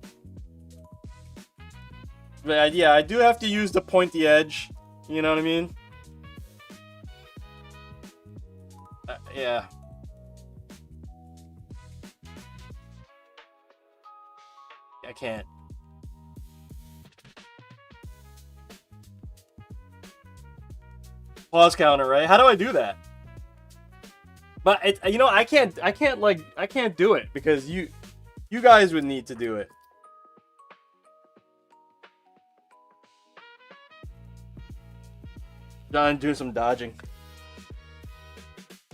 But yeah, I do have to use the pointy edge. You know what I mean? Yeah. I can't. Pause counter, right? How do I do that? But you know, I can't do it because you guys would need to do it. John doing some dodging.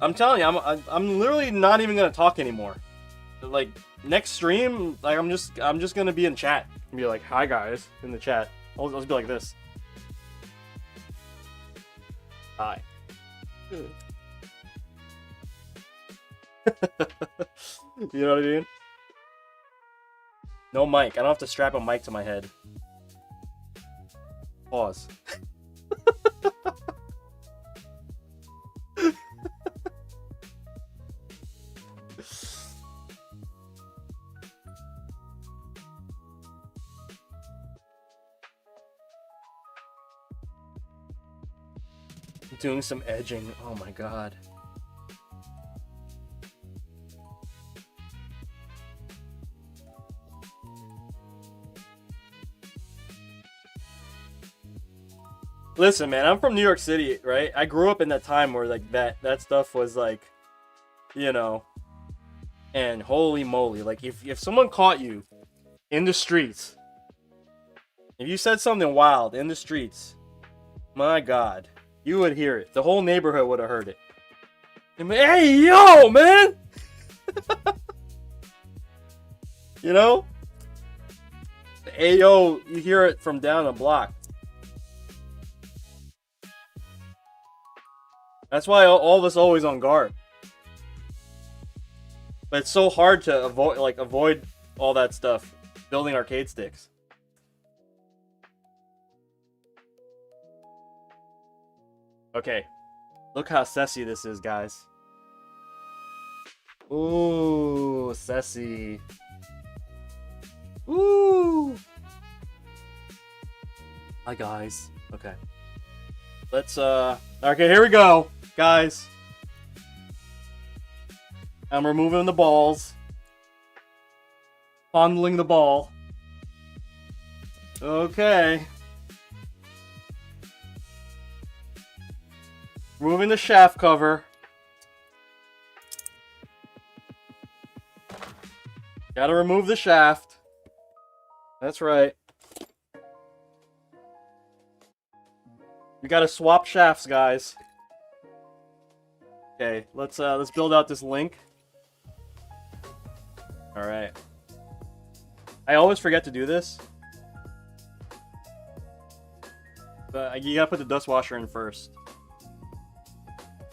I'm telling you, I'm literally not even gonna talk anymore. Like next stream, like I'm just gonna be in chat and be like, "Hi guys," in the chat. I'll just be like this. Hi. You know what I mean? No mic. I don't have to strap a mic to my head. Pause. Doing some edging. Oh my god. Listen, man, I'm from New York City, right? I grew up in that time where like that stuff was like, you know, and holy moly, like if someone caught you in the streets, if you said something wild in the streets, my god, you would hear it. The whole neighborhood would have heard it. Hey, yo, man! You know? Ayo, you hear it from down the block. That's why all of us always on guard. But it's so hard to avoid all that stuff building arcade sticks. Okay. Look how sassy this is, guys. Ooh, sassy. Ooh. Hi, guys. Okay. Let's, okay, here we go, guys. I'm removing the balls. Fondling the ball. Okay. Removing the shaft cover. Gotta remove the shaft. That's right. We gotta swap shafts, guys. Okay, let's build out this link. All right. I always forget to do this, but you gotta put the dust washer in first.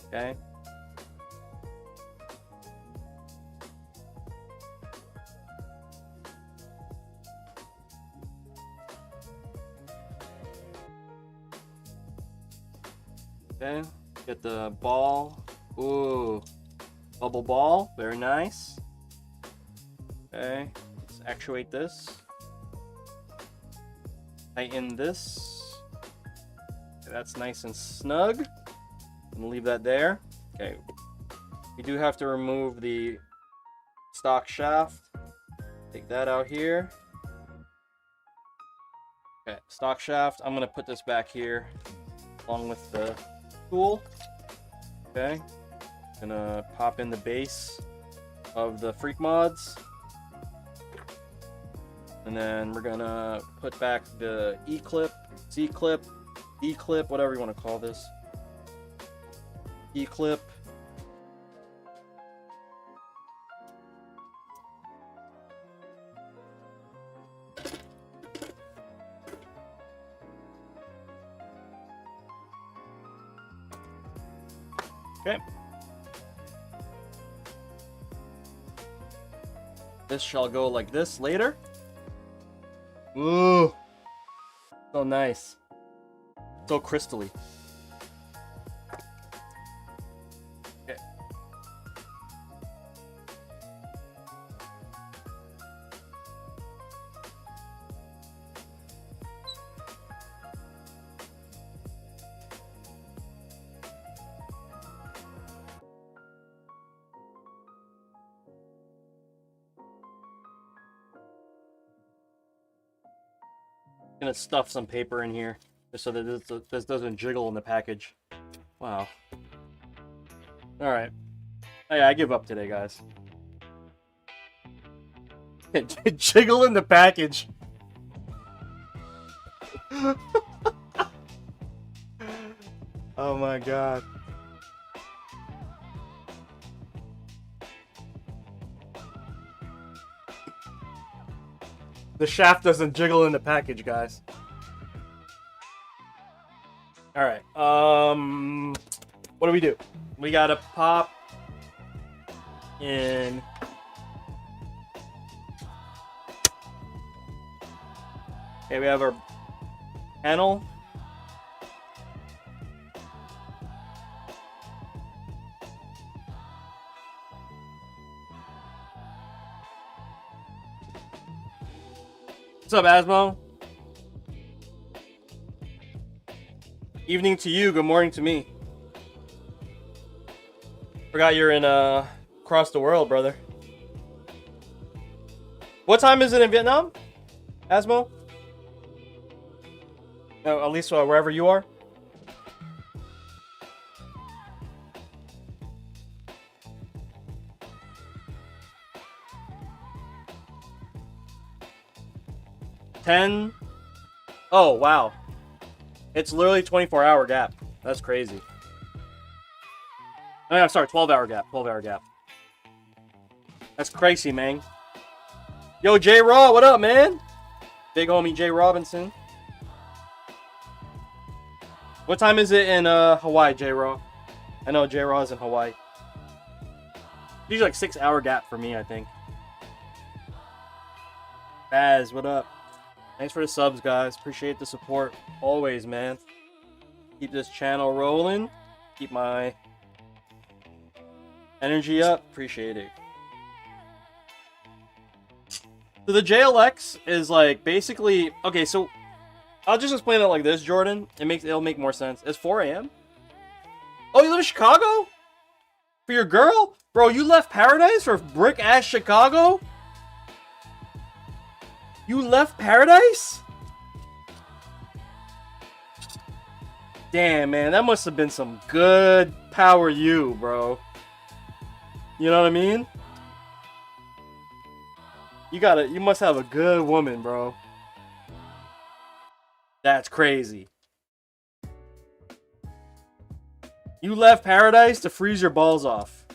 Okay. Okay. Get the ball. Ooh. Bubble ball. Very nice. Okay. Let's actuate this. Tighten this. Okay, that's nice and snug. And leave that there. Okay. We do have to remove the stock shaft. Take that out here. Okay, stock shaft. I'm gonna put this back here along with the tool. Okay. Gonna pop in the base of the Freak Mods. And then we're gonna put back the E-clip, C-clip, E-clip, whatever you want to call this. E-clip. Okay. This shall go like this later. Ooh. So nice. So crystally. Okay. Gonna stuff some paper in here just so that this doesn't jiggle in the package. Wow. All right. Oh, yeah, I give up today, guys. Jiggle in the package. Oh my god. The shaft doesn't jiggle in the package, guys. All right. What do we do? We gotta pop in. Okay, we have our panel. What's up, Asmo? Evening to you, good morning to me. Forgot you're in across the world, brother. What time is it in Vietnam, Asmo? At least wherever you are. $10. Oh, wow. It's literally 24-hour gap. That's crazy. Oh, yeah, sorry, 12-hour gap. 12-hour gap. That's crazy, man. Yo, J Raw, what up, man? Big homie Jay Robinson. What time is it in Hawaii, J Raw? I know J Raw is in Hawaii. Usually like 6-hour gap for me, I think. Baz, what up? Thanks for the subs, guys. Appreciate the support. Always, man. Keep this channel rolling. Keep my energy up. Appreciate it. So the JLX is like basically okay. So I'll just explain it like this, Jordan. It'll make more sense. It's 4 a.m. Oh, you live in Chicago? For your girl, bro? You left paradise for brick ass Chicago? You left paradise? Damn, man, that must have been some good power you, bro. You know what I mean? You must have a good woman, bro. That's crazy. You left paradise to freeze your balls off.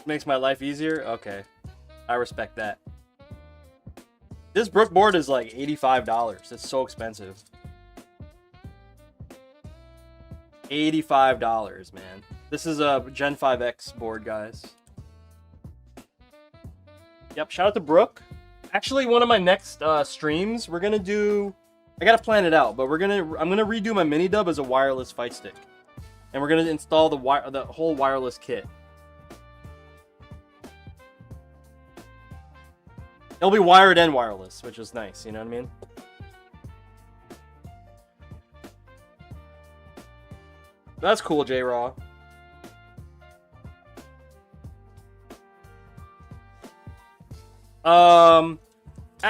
Makes my life easier? Okay. I respect that. This Brook board is like $85. It's so expensive. $85, man. This is a Gen 5X board, guys. Yep, shout out to Brook. Actually, one of my next streams, we're gonna do... I gotta plan it out, but I'm gonna redo my mini dub as a wireless fight stick. And we're gonna install the whole wireless kit. It'll be wired and wireless, which is nice, you know what I mean? That's cool, J-Raw.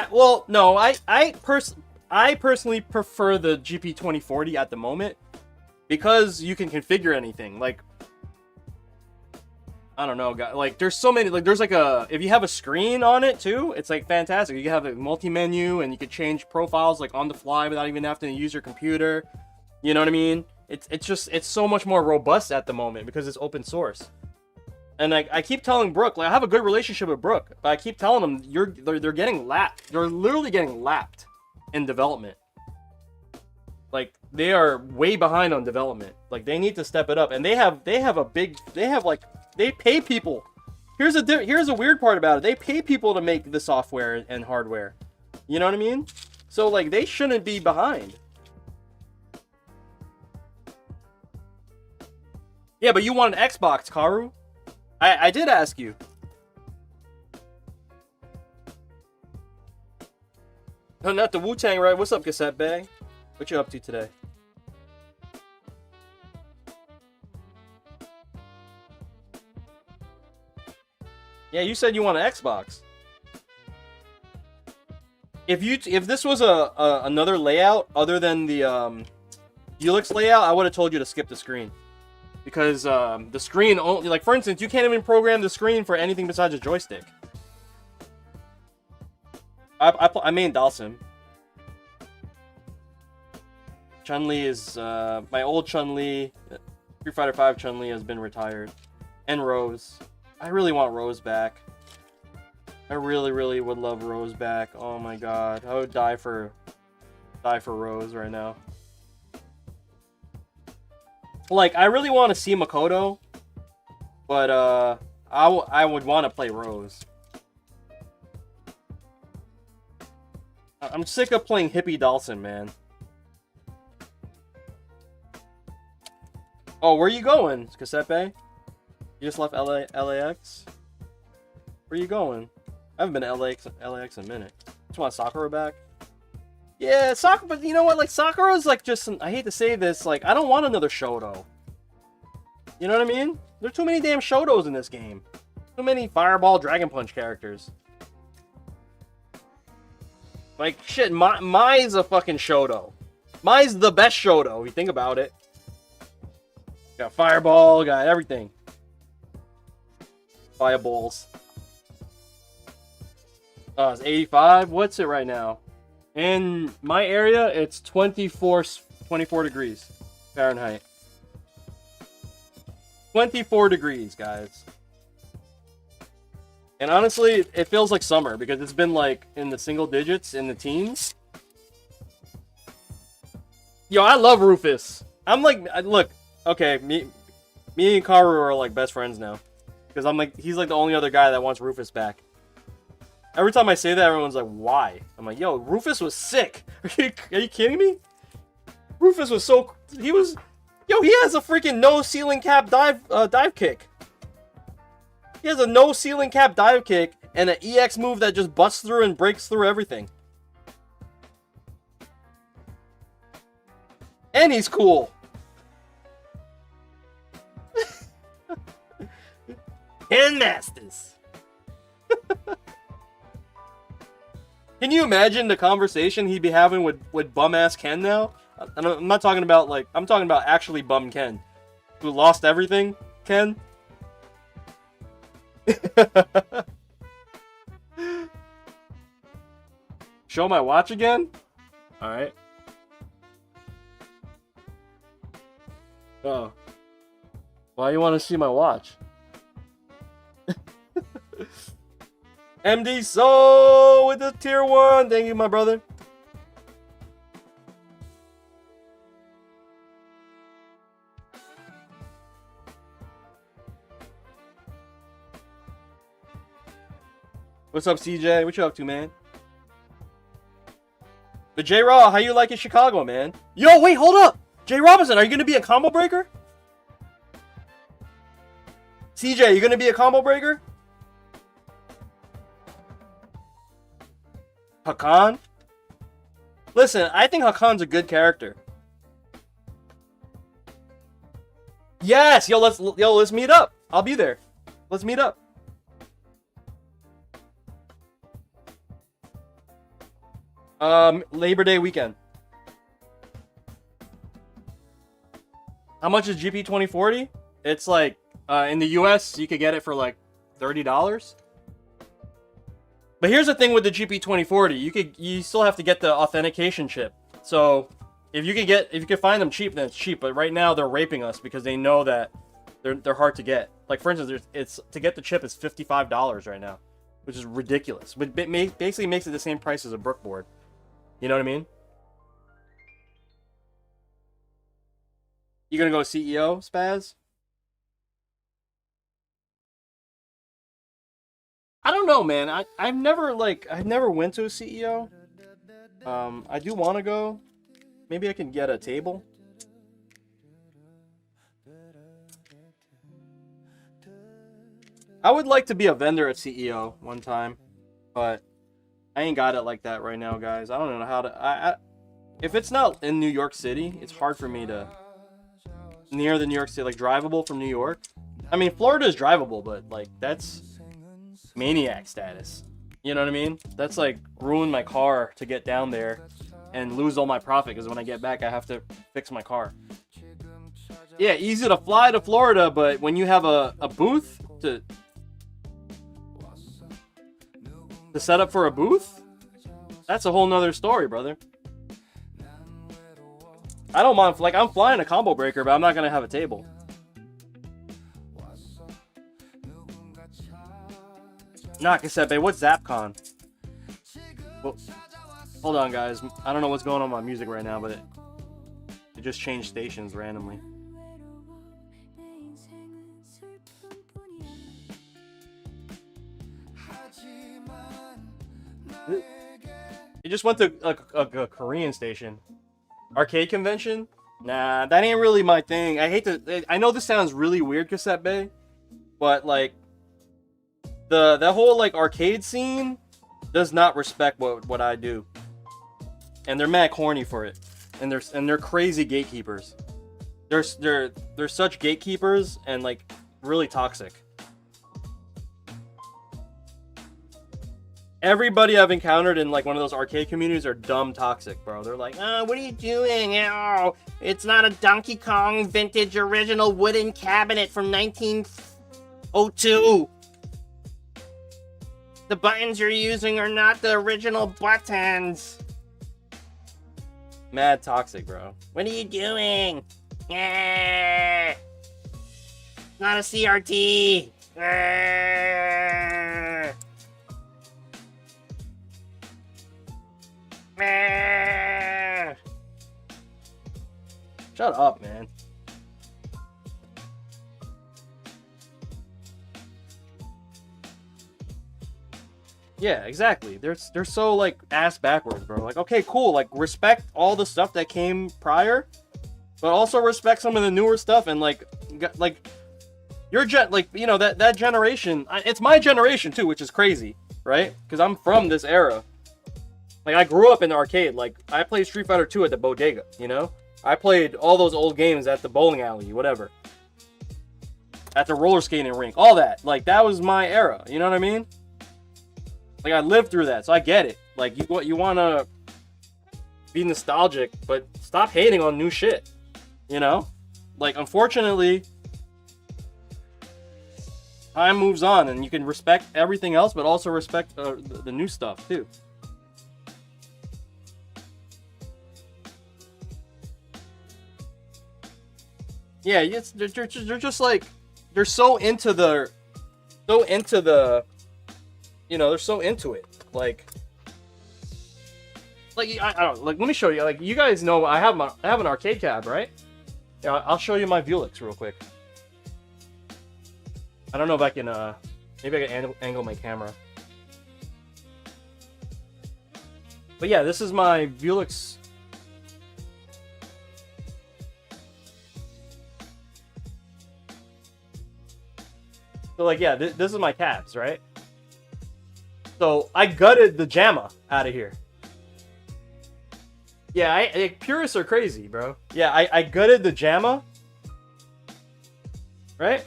Well, no, I personally prefer the GP2040 at the moment because you can configure anything. Like, I don't know, guys. Like, there's so many. Like, there's like if you have a screen on it too, it's like fantastic. You can have a multi-menu and you can change profiles like on the fly without even having to use your computer. You know what I mean? It's so much more robust at the moment because it's open source. And I keep telling Brook, like, I have a good relationship with Brook, but I keep telling them they're getting lapped. They're literally getting lapped in development. Like, they are way behind on development. Like, they need to step it up. And they pay people. Here's a weird part about it. They pay people to make the software and hardware. You know what I mean? So, like, they shouldn't be behind. Yeah, but you want an Xbox, Karu? I did ask you. No, not the Wu-Tang, right? What's up, Cassette Bag? What you up to today? Yeah, you said you want an Xbox. If this was another layout other than the Helix layout, I would have told you to skip the screen. Because the screen only, like, for instance, you can't even program the screen for anything besides a joystick. I main Dalsim. Chun-Li is my old Chun-Li. Street Fighter V Chun-Li has been retired, and Rose. I really want Rose back. I really, really would love Rose back. Oh my god, I would die for Rose right now. Like, I really want to see Makoto, but I would want to play Rose. I'm sick of playing hippie Dawson, man. Oh, where are you going, Casepe? You just left LAX? Where are you going? I haven't been to LAX in a minute. Just want Sakura back? Yeah, Sakura, but you know what? Like, Sakura's like just, I hate to say this, like, I don't want another Shoto. You know what I mean? There are too many damn Shotos in this game. Too many Fireball, Dragon Punch characters. Like, shit, Mai's a fucking Shoto. Mai's the best Shoto, if you think about it. Got Fireball, got everything. Fireballs. Oh, it's 85? What's it right now? In my area, it's 24 degrees Fahrenheit. 24 degrees, guys. And honestly, it feels like summer because it's been like in the single digits, in the teens. Yo, I love Rufus. I'm like, look, okay, me and Karu are like best friends now. Because I'm like, he's like the only other guy that wants Rufus back. Every time I say that, everyone's like, why? I'm like, yo, Rufus was sick. Are you kidding me? Rufus was so... He was... Yo, he has a freaking no ceiling cap dive kick. He has a no ceiling cap dive kick and an EX move that just busts through and breaks through everything. And he's cool. And Masters. Can you imagine the conversation he'd be having with bum-ass Ken now? And I'm not talking about, like, I'm talking about actually bum Ken. Who lost everything, Ken? Show my watch again? Alright. Oh. Why you want to see my watch? MD Soul with the tier 1. Thank you, my brother. What's up, CJ? What you up to, man? But J-Raw, how you like in Chicago, man? Yo, wait, hold up! Jay Robinson, are you gonna be a combo breaker? CJ, you gonna be a combo breaker? Hakan? Listen, I think Hakan's a good character. Yes, yo, let's meet up. I'll be there. Let's meet up. Labor Day weekend. How much is GP 2040? It's like, in the US, you could get it for like $30. But here's the thing with the GP 2040, you still have to get the authentication chip. So if you can find them cheap, then it's cheap. But right now they're raping us because they know that they're hard to get. Like for instance, it's to get the chip is $55 right now, which is ridiculous. But basically makes it the same price as a Brook board. You know what I mean? You gonna go CEO, Spaz? I don't know, man. I've never went to a CEO. I do want to go. Maybe I can get a table. I would like to be a vendor at CEO one time, but I ain't got it like that right now, guys. I don't know how to. If it's not in New York City, it's hard for me to near the New York City, like drivable from New York. I mean, Florida is drivable, but like that's maniac status. You know what I mean? That's like ruin my car to get down there and lose all my profit because when I get back, I have to fix my car. Yeah, easy to fly to Florida, but when you have a booth to set up for a booth, that's a whole nother story, brother. I don't mind, like, I'm flying a combo breaker, but I'm not gonna have a table. Nah, Cassette, what's ZapCon? Well, hold on, guys. I don't know what's going on with my music right now, but it just changed stations randomly. It just went to a Korean station. Arcade convention? Nah, that ain't really my thing. I know this sounds really weird, Cassette Bay, but like that whole like arcade scene does not respect what I do. And they're mad corny for it. And they're crazy gatekeepers. They're such gatekeepers and like really toxic. Everybody I've encountered in like one of those arcade communities are dumb toxic, bro. They're like, what are you doing? Oh, it's not a Donkey Kong vintage original wooden cabinet from 1902. The buttons you're using are not the original buttons. Mad toxic, bro. What are you doing? Not a CRT. Shut up, man. Yeah, exactly. They're so like ass backwards, bro. Like, okay, cool. Like, respect all the stuff that came prior, but also respect some of the newer stuff and like your like that generation. It's my generation too, which is crazy, right? Because I'm from this era. Like, I grew up in the arcade. Like, I played Street Fighter 2 at the bodega. I played all those old games at the bowling alley, whatever, at the roller skating rink, all that. Like, that was my era. You know what I mean? Like, I lived through that, so I get it. Like, you want to be nostalgic, but stop hating on new shit. Like, unfortunately, time moves on, and you can respect everything else, but also respect the new stuff too. Yeah, they're just like, they're so into the, they're so into it. Like I don't, like, let me show you. Like, you guys know I have an arcade cab, right? Yeah, I'll show you my Vuelix real quick. I don't know if I can maybe I can angle my camera. But yeah, this is my Vuelix. So like, yeah, this is my cabs, right? So I gutted the JAMA out of here. Yeah, purists are crazy, bro. Yeah, I gutted the JAMA, right?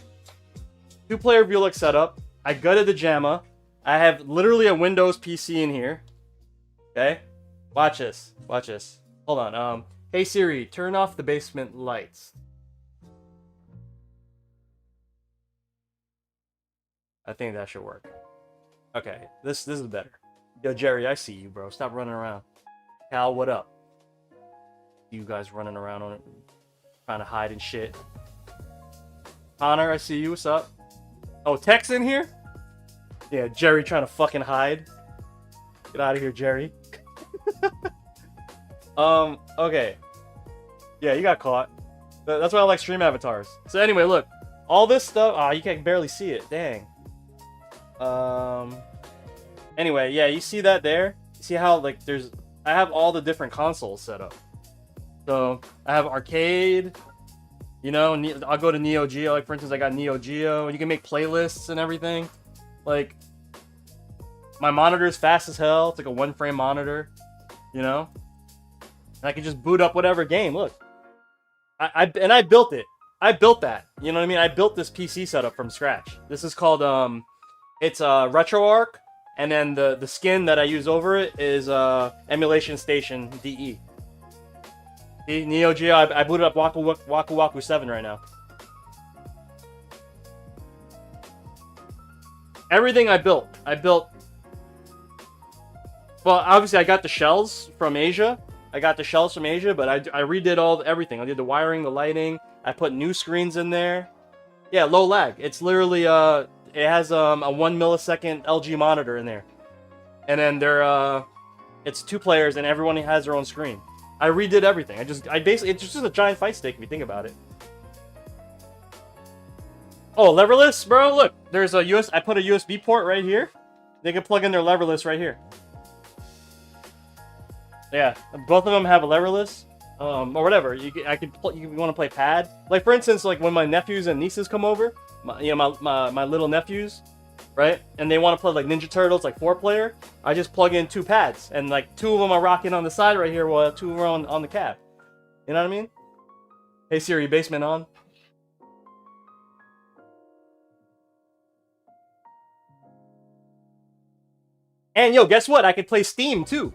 2-player Vuelix setup. I gutted the JAMA. I have literally a Windows PC in here. Okay? Watch this. Watch this. Hold on. Hey Siri, turn off the basement lights. I think that should work. Okay, this is better. Yo, Jerry, I see you, bro. Stop running around. Cal, what up? You guys running around on it, trying to hide and shit. Connor, I see you. What's up? Oh, Tech's in here? Yeah, Jerry trying to fucking hide. Get out of here, Jerry. Okay. Yeah, you got caught. That's why I like stream avatars. So anyway, look. All this stuff... Ah, you can barely see it. Dang. Anyway, yeah, you see that there? You see how, like, there's... I have all the different consoles set up. So, I have arcade... I'll go to Neo Geo. Like, for instance, I got Neo Geo. You can make playlists and everything. Like, my monitor is fast as hell. It's like a 1-frame monitor. And I can just boot up whatever game. Look. I built it. I built that. You know what I mean? I built this PC setup from scratch. This is called, it's RetroArch. And then the skin that I use over it is Emulation Station DE. See, Neo Geo, I booted up Waku Waku 7 right now. Everything I built. Well, obviously I got the shells from Asia. But I redid everything. I did the wiring, the lighting. I put new screens in there. Yeah, low lag. It's literally it has a 1 millisecond LG monitor in there. And then it's 2 players and everyone has their own screen. I redid everything. Basically, it's just a giant fight stick if you think about it. Oh, leverless, bro. Look, there's I put a USB port right here. They can plug in their leverless right here. Yeah, both of them have a leverless, or whatever. You want to play pad? Like, for instance, like when my nephews and nieces come over, my little nephews, right? And they want to play like Ninja Turtles, like 4-player. I just plug in 2 pads, and like 2 of them are rocking on the side right here, while 2 are on the cab. You know what I mean? Hey Siri, basement on. And yo, guess what? I can play Steam too.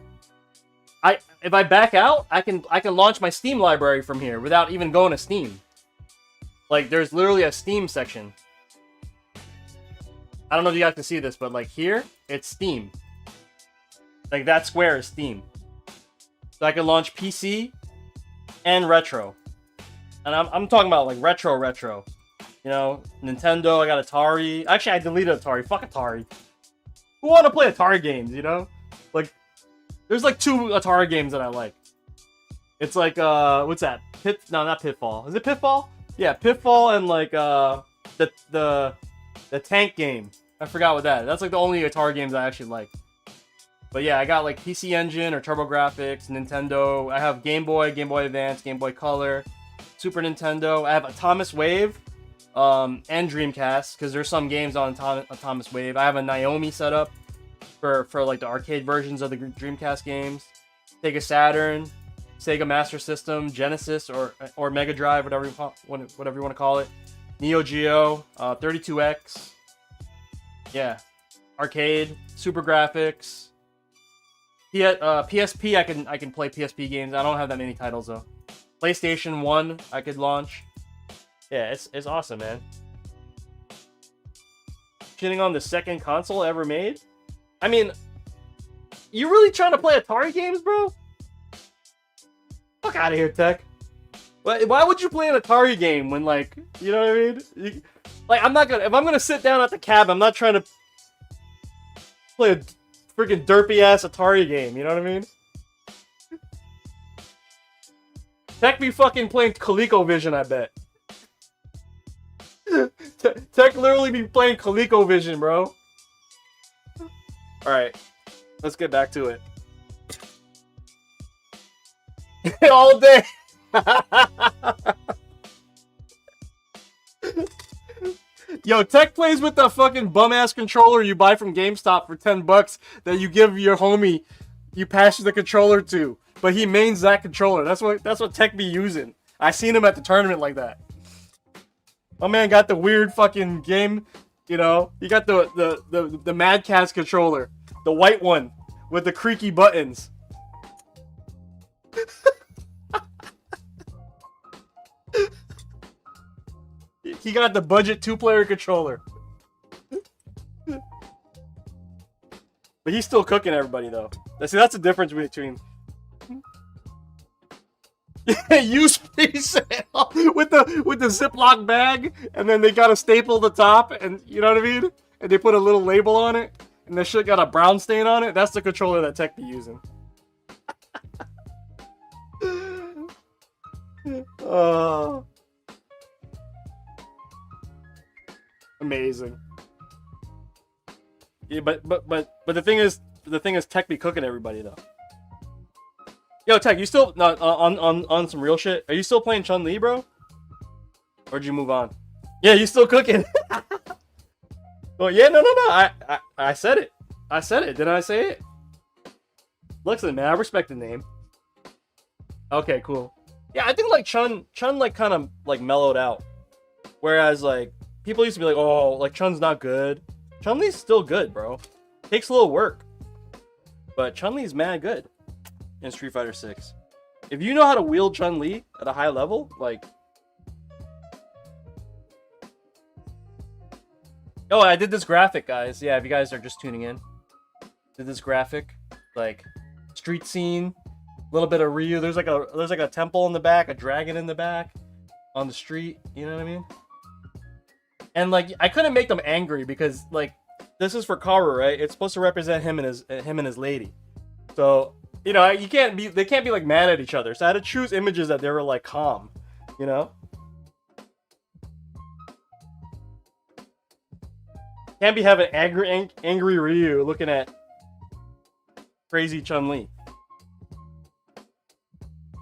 If I back out, I can launch my Steam library from here without even going to Steam. Like, there's literally a Steam section. I don't know if you guys can see this, but like here, it's Steam. Like, that square is Steam. So I can launch PC and retro. And I'm talking about like retro. Nintendo, I got Atari. Actually, I deleted Atari. Fuck Atari. Who want to play Atari games, Like, there's like 2 Atari games that I like. It's like, what's that? No, not Pitfall. Is it Pitfall? Yeah, Pitfall and like, the tank game. I forgot what that is. That's like the only Atari games I actually like. But yeah, I got like PC Engine or TurboGrafx, Nintendo. I have Game Boy, Game Boy Advance, Game Boy Color, Super Nintendo. I have Atomic Wave, and Dreamcast, because there's some games on Atomic Wave. I have a Naomi setup for like the arcade versions of the Dreamcast games. Sega Saturn, Sega Master System, Genesis or Mega Drive, whatever you want to call it. Neo Geo, 32X. Yeah, arcade, Super Graphics. PSP, I can play PSP games. I don't have that many titles though. PlayStation 1, I could launch. Yeah, it's awesome, man. Shitting on the second console ever made? I mean, you really trying to play Atari games, bro? Fuck out of here, Tech. Why would you play an Atari game when, like, you know what I mean? Like, if I'm gonna sit down at the cab, I'm not trying to play a freaking derpy ass Atari game, you know what I mean? Tech be fucking playing ColecoVision, I bet. Tech literally be playing ColecoVision, bro. Alright, let's get back to it. All day! Yo, Tech plays with the fucking bum-ass controller you buy from GameStop for $10 that you give your homie you pass the controller to. But he mains that controller. That's what Tech be using. I seen him at the tournament like that. My man got the weird fucking game, you know? He got the Mad Catz controller. The white one with the creaky buttons. He got the budget 2-player controller. But he's still cooking everybody, though. See, that's the difference between... Use free sale with the Ziploc bag, and then they got a staple the top, and you know what I mean? And they put a little label on it, and the shit got a brown stain on it. That's the controller that Tech be using. Amazing. Yeah, but the thing is Tech be cooking everybody though. Yo, Tech, you still not on some real shit? Are you still playing Chun-Li, bro? Or did you move on? Yeah, you still cooking. Oh yeah, no. I said it. I said it. Didn't I say it? Listen, man, I respect the name. Okay, cool. Yeah, I think like Chun like kind of like mellowed out. Whereas like people used to be like, oh, like Chun's not good. Chun-Li's still good, bro. Takes a little work. But Chun-Li's mad good in Street Fighter 6. If you know how to wield Chun-Li at a high level, like... Oh, I did this graphic, guys. Yeah, if you guys are just tuning in. Did this graphic. Like, street scene. A little bit of Ryu. There's like a temple in the back, a dragon in the back. On the street. You know what I mean? And like, I couldn't make them angry because like, this is for Karu, right? It's supposed to represent him and his lady. So, you know, they can't be like mad at each other. So I had to choose images that they were like calm, you know? Can't be having angry Ryu looking at crazy Chun-Li.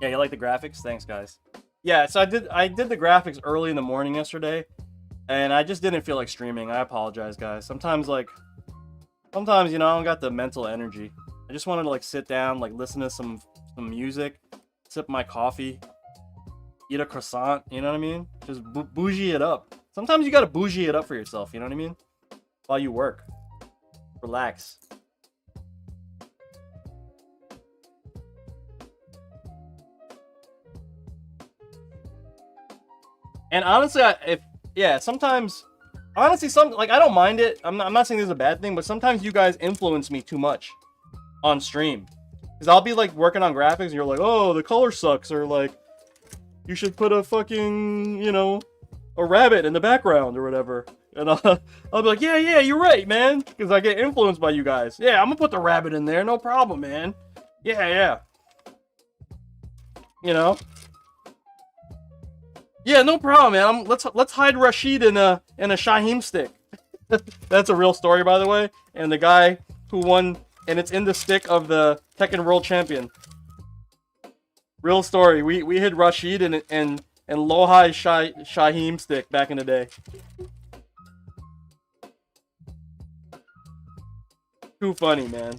Yeah, you like the graphics? Thanks, guys. Yeah, so I did the graphics early in the morning yesterday. And I just didn't feel like streaming. I apologize, guys. Sometimes, you know, I don't got the mental energy. I just wanted to, like, sit down, like, listen to some music, sip my coffee, eat a croissant, you know what I mean? Just bougie it up. Sometimes you gotta bougie it up for yourself, you know what I mean? While you work. Relax. And honestly, sometimes, honestly, I don't mind it. I'm not saying this is a bad thing, but sometimes you guys influence me too much on stream. Because I'll be, like, working on graphics, and you're like, oh, the color sucks, or, like, you should put a fucking, you know, a rabbit in the background, or whatever. And I'll be like, yeah, you're right, man. Because I get influenced by you guys. Yeah, I'm gonna put the rabbit in there, no problem, man. Yeah. You know? Yeah, no problem, man. Let's hide Rashid in a Shaheem stick. That's a real story, by the way. And the guy who won and it's in the stick of the Tekken World Champion. Real story. We hid Rashid and Lohai Shaheem stick back in the day. Too funny, man.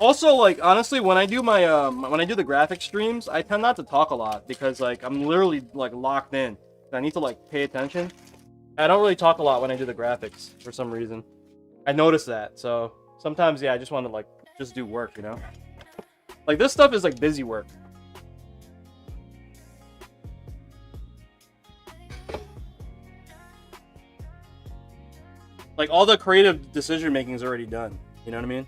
Also, like, honestly, when I do my when I do the graphic streams, I tend not to talk a lot because like I'm literally like locked in. I need to like pay attention. I don't really talk a lot when I do the graphics for some reason. I noticed that. So sometimes, yeah, I just want to like just do work, you know? Like this stuff is like busy work. Like all the creative decision making is already done. You know what I mean?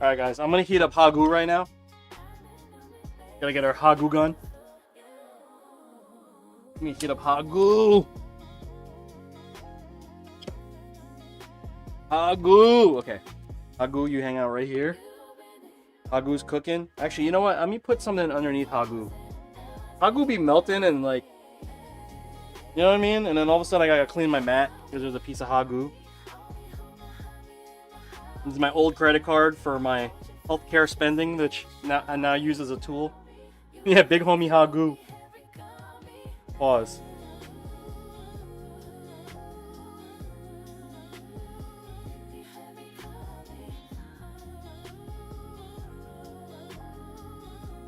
Alright guys, I'm gonna heat up Hagu right now. Gotta get our Hagu gun. Let me heat up Hagu. Hagu! Okay. Hagu, you hang out right here. Hagu's cooking. Actually, you know what? Let me put something underneath Hagu. Hagu be melting and like... You know what I mean? And then all of a sudden I gotta clean my mat because there's a piece of Hagu. This is my old credit card for my healthcare spending, which I now use as a tool. Yeah, big homie Hagu. Pause.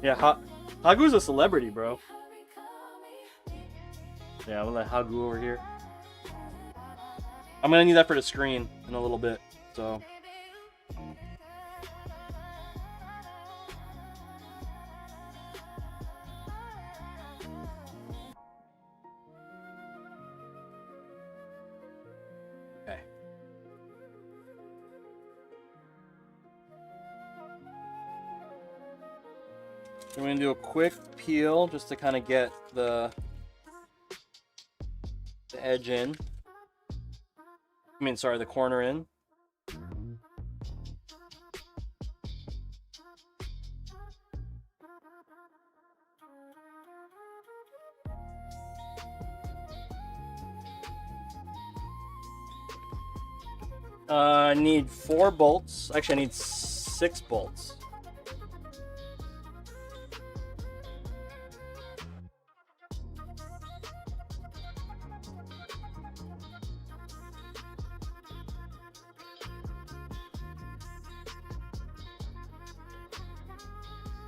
Yeah, Hagu's a celebrity, bro. Yeah, I'm gonna let Hagu over here. I'm gonna need that for the screen in a little bit, so... I'm going to do a quick peel just to kind of get the edge in. I mean, sorry, the corner in. I need 4 bolts. Actually, I need 6 bolts.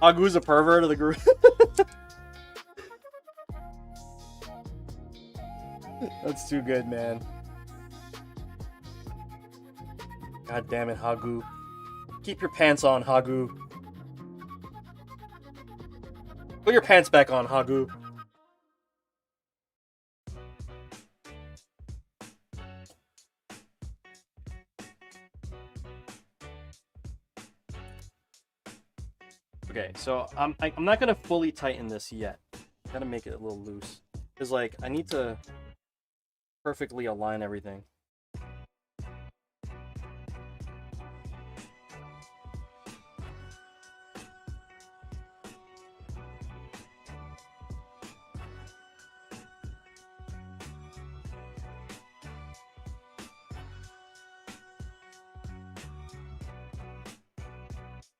Hagu's a pervert of the group. That's too good, man. God damn it, Hagu. Keep your pants on, Hagu. Put your pants back on, Hagu. Okay, so I'm not gonna fully tighten this yet. Gotta make it a little loose. Cause like I need to perfectly align everything.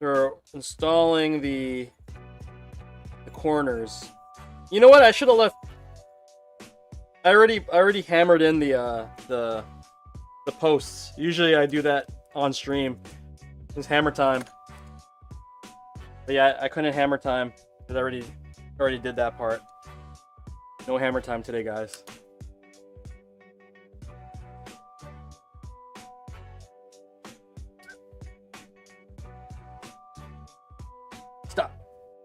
We're installing the corners. You know what? I should have left. I already hammered in the posts. Usually I do that on stream. It's hammer time. But yeah, I couldn't hammer time because I already did that part. No hammer time today, guys.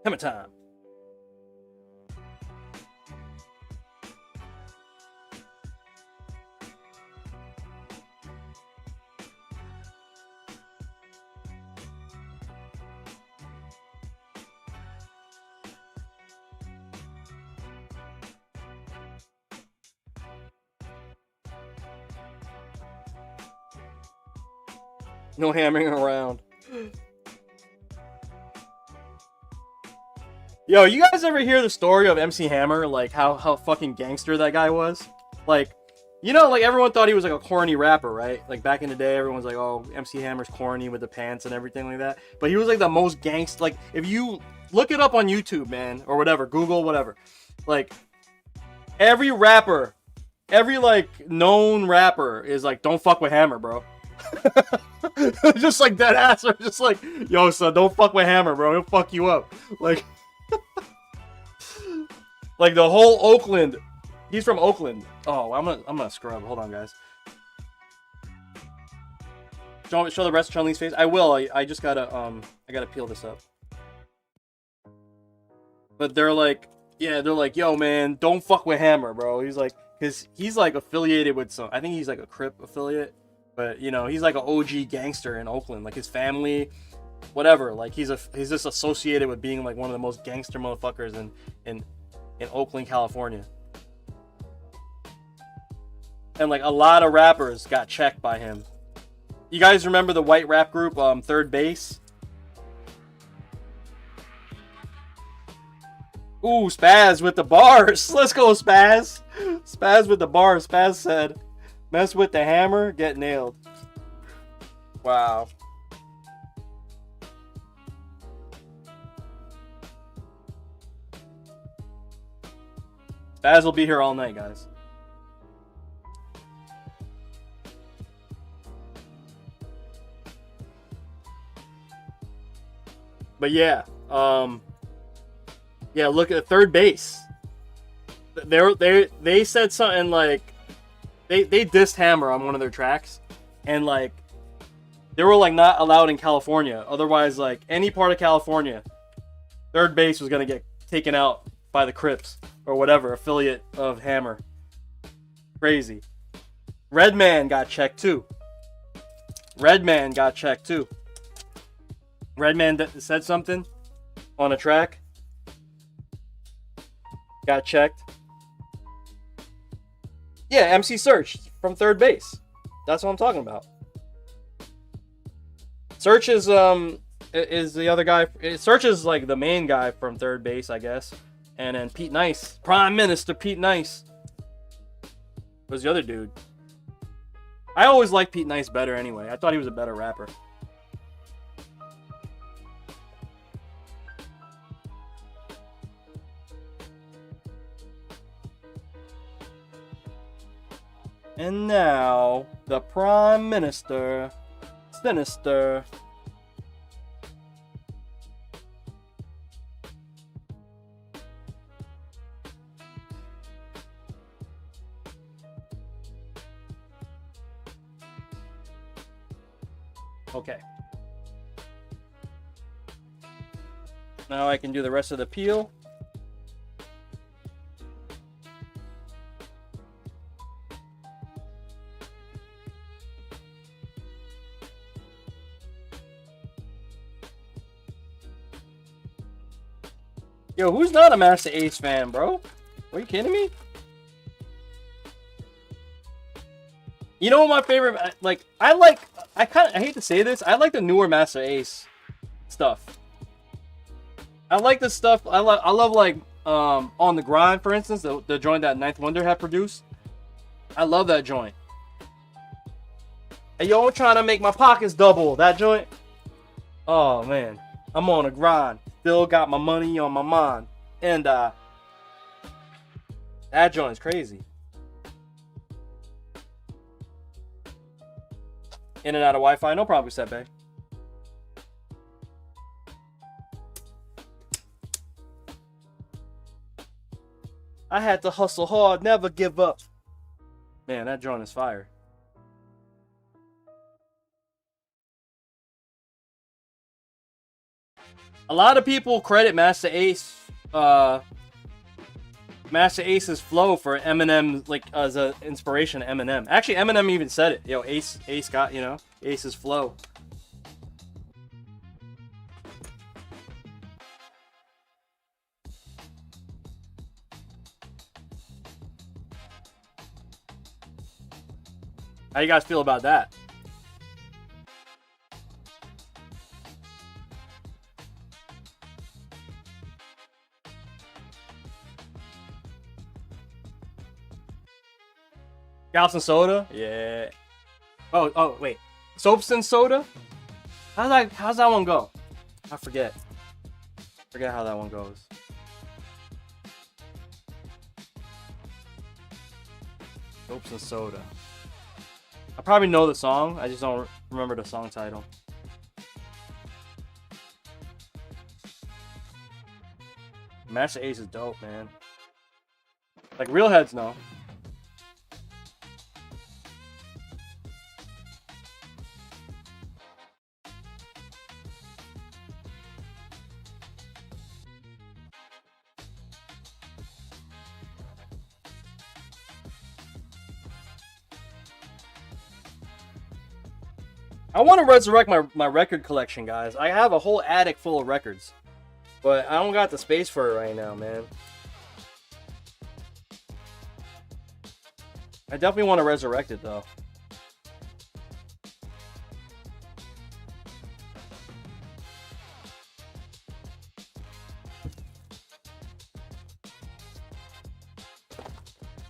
Hammer time. No hammering around. Yo, you guys ever hear the story of MC Hammer? Like, how fucking gangster that guy was? Like, you know, like, everyone thought he was, like, a corny rapper, right? Like, back in the day, everyone's like, oh, MC Hammer's corny with the pants and everything like that. But he was, like, the most gangster. Like, if you look it up on YouTube, man, or whatever, Google, whatever. Like, every rapper, every, like, known rapper is like, don't fuck with Hammer, bro. Just like that ass, or just like, yo, son, don't fuck with Hammer, bro. He'll fuck you up. Like, like the whole Oakland. He's from Oakland. Oh, I'm gonna scrub. Hold on, guys. Show the rest of Chun-Li's face. I will. I just gotta I gotta peel this up. But they're like, yeah, they're like, yo, man, don't fuck with Hammer, bro. He's like, cause he's like affiliated with some. I think he's like a Crip affiliate. But, you know, he's like an OG gangster in Oakland. Like, his family, whatever. Like, he's just associated with being, like, one of the most gangster motherfuckers in Oakland, California. And, like, a lot of rappers got checked by him. You guys remember the white rap group, Third Base? Ooh, Spaz with the bars. Let's go, Spaz. Spaz with the bars. Spaz said, mess with the hammer, get nailed. Wow. Spaz will be here all night, guys. But yeah, yeah, look at Third Base. They said something like, They dissed Hammer on one of their tracks, and like they were like not allowed in California. Otherwise, like any part of California, Third Base was gonna get taken out by the Crips or whatever affiliate of Hammer. Crazy. Redman got checked too. Redman got checked too. Redman said something on a track. Got checked. Yeah, MC Search from Third Base. That's what I'm talking about. Search is the other guy. Search is like the main guy from Third Base, I guess. And then Pete Nice, Prime Minister Pete Nice, was the other dude. I always liked Pete Nice better anyway. I thought he was a better rapper. And now, the Prime Minister, Sinister. Okay. Now I can do the rest of the peel. Yo, who's not a Master Ace fan, bro? Are you kidding me? You know what my favorite, like, I hate to say this, I like the newer Master Ace stuff. I like the stuff, I love like, On the Grind, for instance, the joint that Ninth Wonder had produced. I love that joint. Hey, yo, I'm trying to make my pockets double, that joint. Oh, man. I'm on a grind. Still got my money on my mind. And, that joint's crazy. In and out of Wi-Fi, no problem, Giuseppe. I had to hustle hard, never give up. Man, that joint is fire. A lot of people credit Master Ace's flow for Eminem, like, as an inspiration to Eminem. Actually, Eminem even said it. Yo, Ace got, you know, Ace's flow. How you guys feel about that? Scalps and soda? Yeah. Oh, wait. Soaps and soda? How's that one go? I forget. Forget how that one goes. Soaps and soda. I probably know the song. I just don't remember the song title. Master Ace is dope, man. Like, real heads know. I want to resurrect my record collection, guys. I have a whole attic full of records. But I don't got the space for it right now, man. I definitely want to resurrect it, though.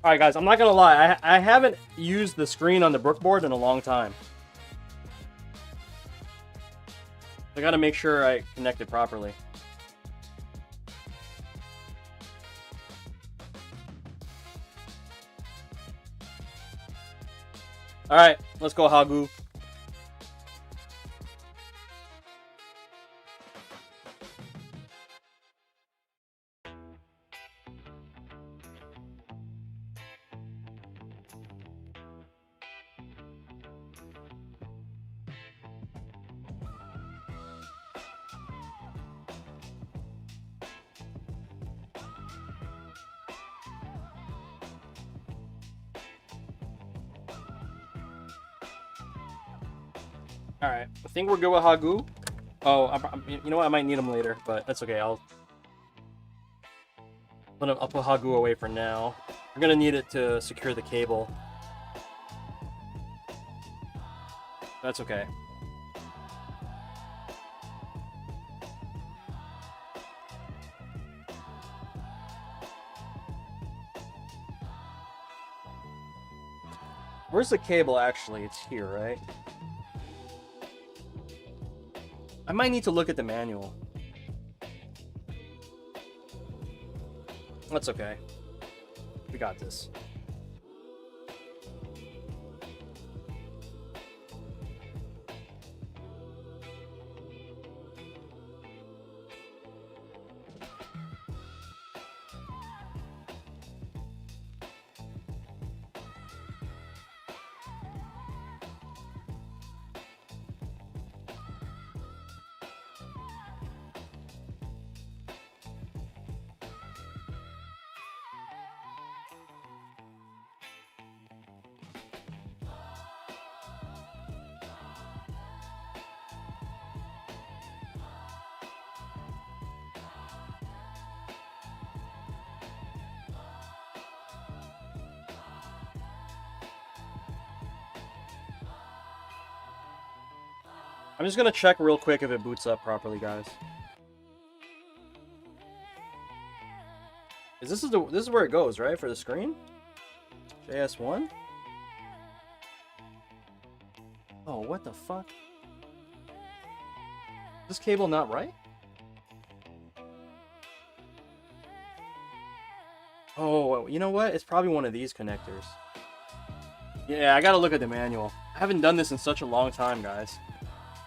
Alright, guys, I'm not gonna lie. I haven't used the screen on the Brookboard in a long time. I gotta make sure I connect it properly. Alright, let's go, Hagu. Alright, I think we're good with Hagu. Oh, you know what? I might need him later, but that's okay. I'll put Hagu away for now. We're gonna need it to secure the cable. That's okay. Where's the cable actually? It's here, right? I might need to look at the manual. That's okay. We got this. I'm just gonna check real quick if it boots up properly, guys. This is where it goes, right? For the screen? JS1? Oh, what the fuck? Is this cable not right? Oh, you know what? It's probably one of these connectors. Yeah, I gotta look at the manual. I haven't done this in such a long time, guys.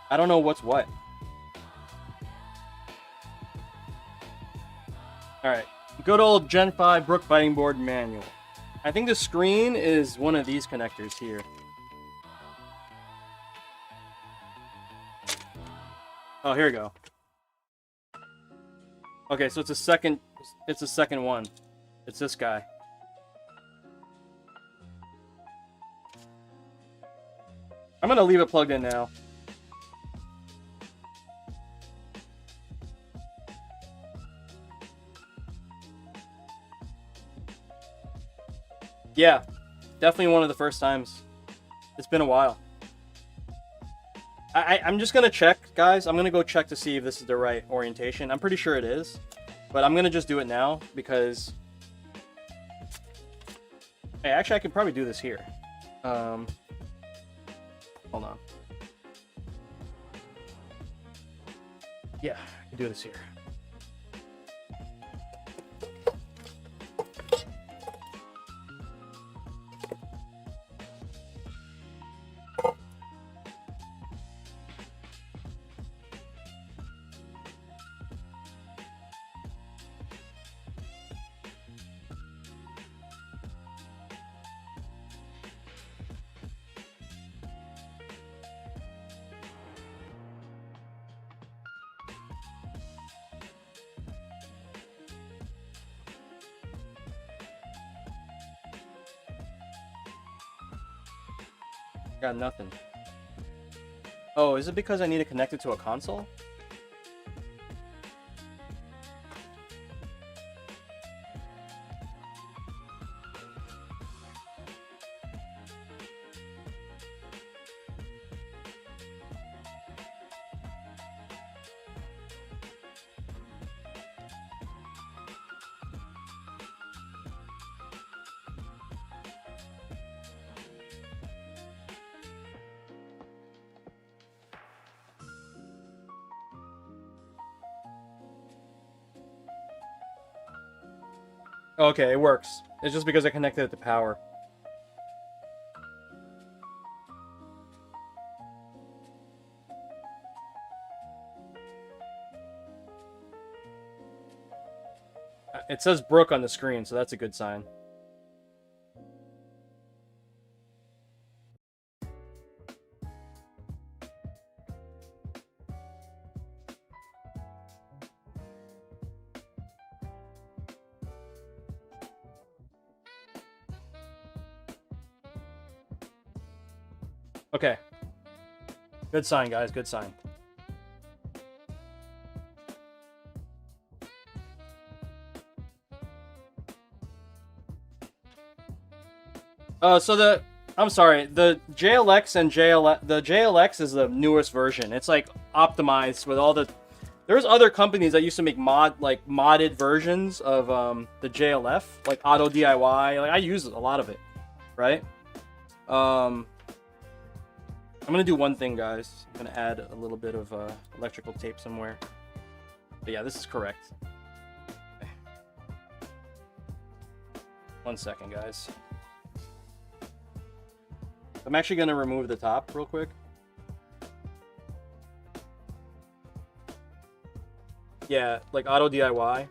I don't know what's what. Alright. Good old Gen 5 Brook Fighting Board manual. I think the screen is one of these connectors here. Oh, here we go. Okay, so it's a second. It's a second one. It's this guy. I'm gonna leave it plugged in now. Yeah, definitely one of the first times. It's been a while. I'm just gonna check, guys. I'm gonna go check to see if this is the right orientation. I'm pretty sure it is, but I'm gonna just do it now because. Hey, actually, I could probably do this here. Hold on. Yeah, I can do this here. Got nothing. Oh, is it because I need to connect it to a console? Okay, it works. It's just because I connected it to power. It says Brooke on the screen, so that's a good sign. Okay. Good sign, guys. Good sign. I'm sorry, the JLX and the JLX is the newest version. It's like optimized with all the. There's other companies that used to make modded versions of the JLF, like Auto DIY. Like I use a lot of it, right? I'm gonna do one thing, guys. I'm gonna add a little bit of electrical tape somewhere. But yeah, this is correct. Okay. 1 second, guys. I'm actually gonna remove the top real quick. Yeah, like Auto DIY.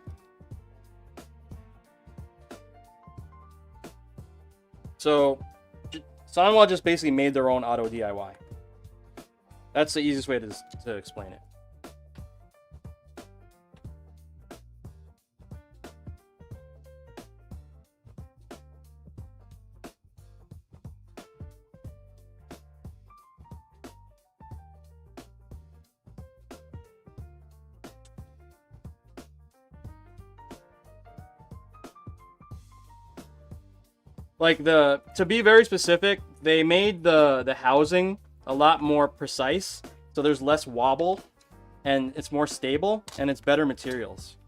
So, Sanwa just basically made their own Auto DIY. That's the easiest way to explain it. Like to be very specific, they made the housing a lot more precise, so there's less wobble, and it's more stable, and it's better materials.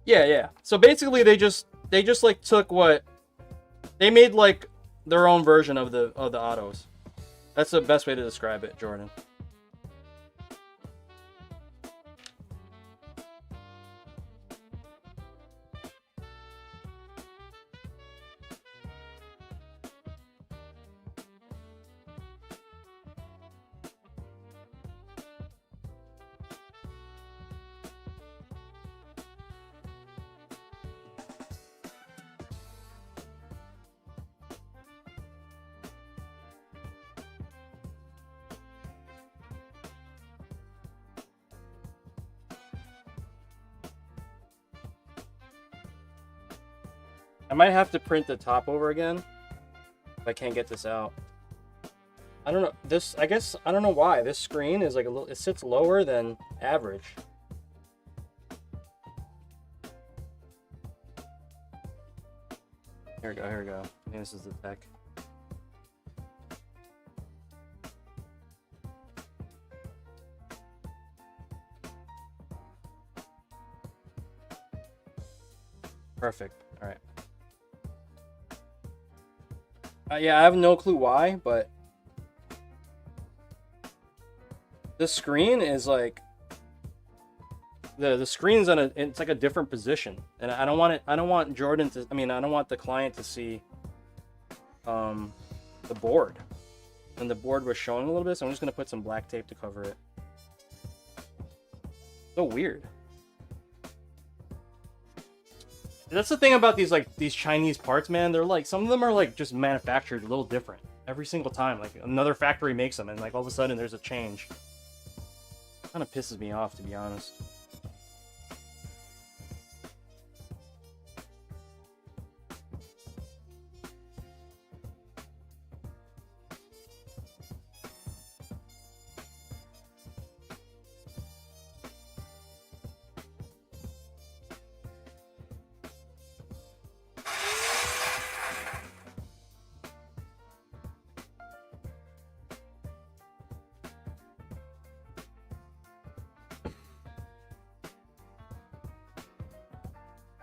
Yeah. So basically, they just like took what they made like their own version of the autos. That's the best way to describe it, Jordan. I might have to print the top over again if I can't get this out. I don't know. This, I guess, I don't know why. This screen is like a little, it sits lower than average. Here we go, here we go. I think this is the tech. Perfect. All right. Yeah, I have no clue why, but the screen is like the screen's on it's like a different position, and I don't want it. I don't want Jordan to. I mean, I don't want the client to see the board, and the board was showing a little bit. So I'm just gonna put some black tape to cover it. So weird. That's the thing about these Chinese parts, man. They're like, some of them are like just manufactured a little different every single time. Like another factory makes them, and like all of a sudden there's a change. Kind of pisses me off, to be honest.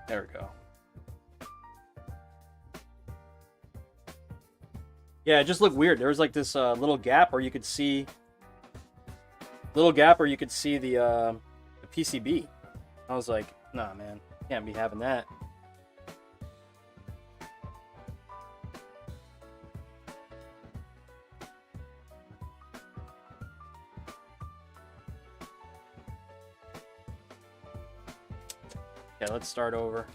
There we go. Yeah, it just looked weird. There was like this little gap where you could see the PCB. I was like, nah, man, can't be having that. Yeah, let's start over.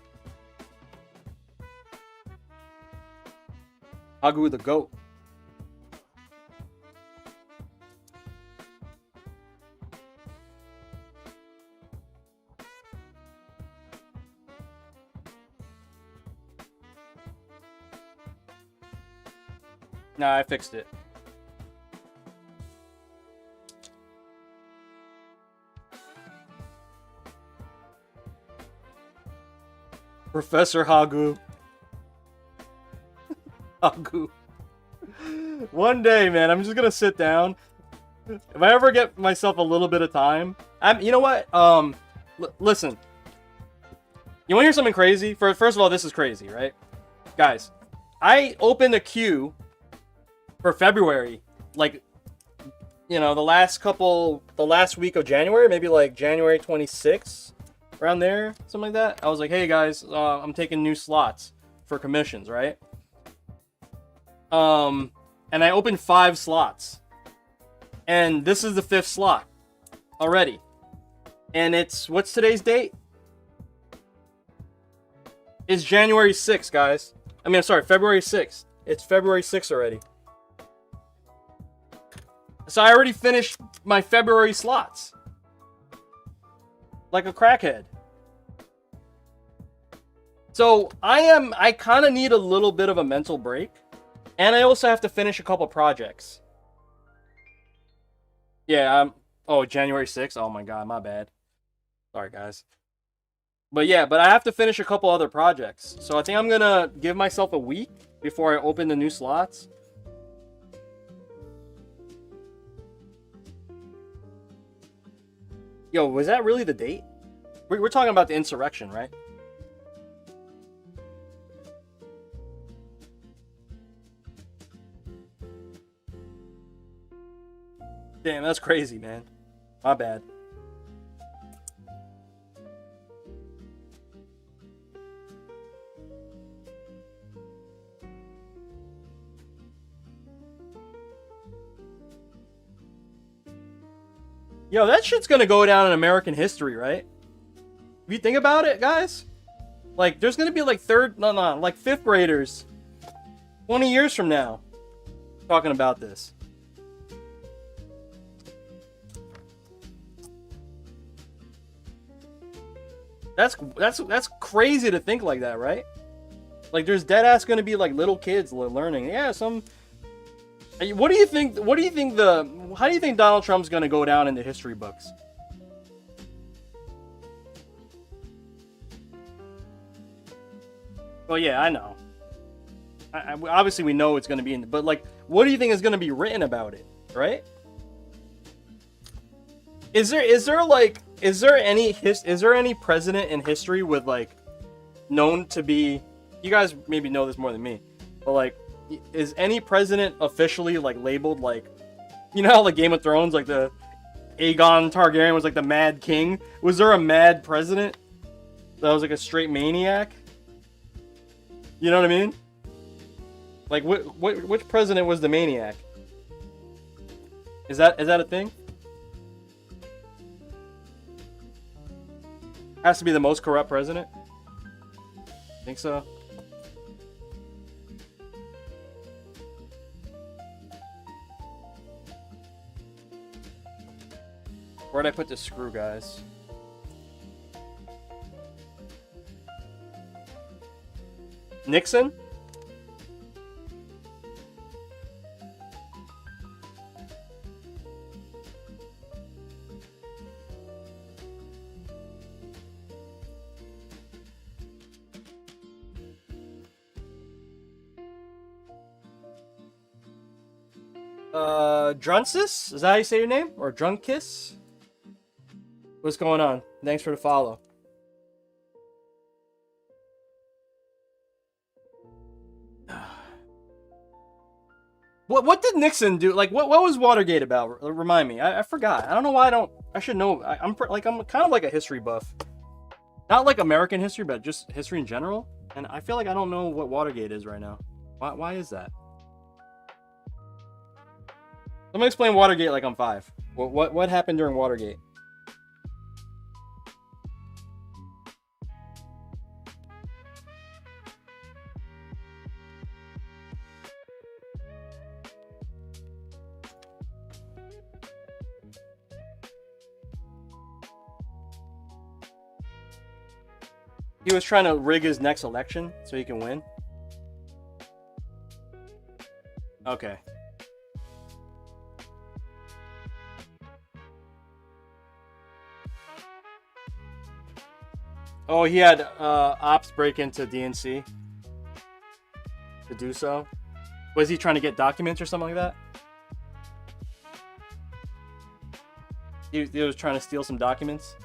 Hagu the goat. Nah, I fixed it. Professor Hagu. Hagu. One day, man, I'm just gonna sit down. If I ever get myself a little bit of time, you know what? Listen. You want to hear something crazy? First of all, this is crazy, right? Guys, I opened a queue for February, like, you know, the last week of January, maybe like January 26th. Around there, something like that. I was like, hey guys, I'm taking new slots for commissions, right? And I opened 5 slots. And this is the 5th slot already. And it's, what's today's date? It's January 6th, guys. I mean, I'm sorry, February 6th. It's February 6th already. So I already finished my February slots. Like a crackhead. So I kind of need a little bit of a mental break, and I also have to finish a couple projects. Yeah, oh, January 6th. Oh my god, my bad. Sorry, guys. But yeah, I have to finish a couple other projects. So I think I'm gonna give myself a week before I open the new slots. Yo, was that really the date? We're talking about the insurrection, right? Damn, that's crazy, man. My bad. Yo, that shit's gonna go down in American history, right? If you think about it, guys, like, there's gonna be like like 5th graders 20 years from now talking about this. That's crazy to think like that, right? Like, there's dead ass gonna be like little kids learning. Yeah, some. What do you think? What do you think How do you think Donald Trump's gonna go down in the history books? Well, yeah, I know. Obviously, we know it's gonna be in, but like, what do you think is gonna be written about it, right? Is there any president in history with like known to be? You guys maybe know this more than me, but like, is any president officially like labeled like, you know how like Game of Thrones, like the Aegon Targaryen was like the Mad King? Was there a mad president that was like a straight maniac? You know what I mean? Like, which president was the maniac? Is that a thing? Has to be the most corrupt president? Think so? Where'd I put this screw, guys? Nixon? Drunsis? Is that how you say your name? Or Drunkiss? What's going on? Thanks for the follow. What did Nixon do? Like, what was Watergate about? Remind me. I forgot. I don't know why I should know. I'm kind of like a history buff. Not like American history, but just history in general. And I feel like I don't know what Watergate is right now. Why is that? Let me explain Watergate like I'm 5. What happened during Watergate? He was trying to rig his next election so he can win. Okay. Oh, he had ops break into DNC to do so. Was he trying to get documents or something like that? He was trying to steal some documents.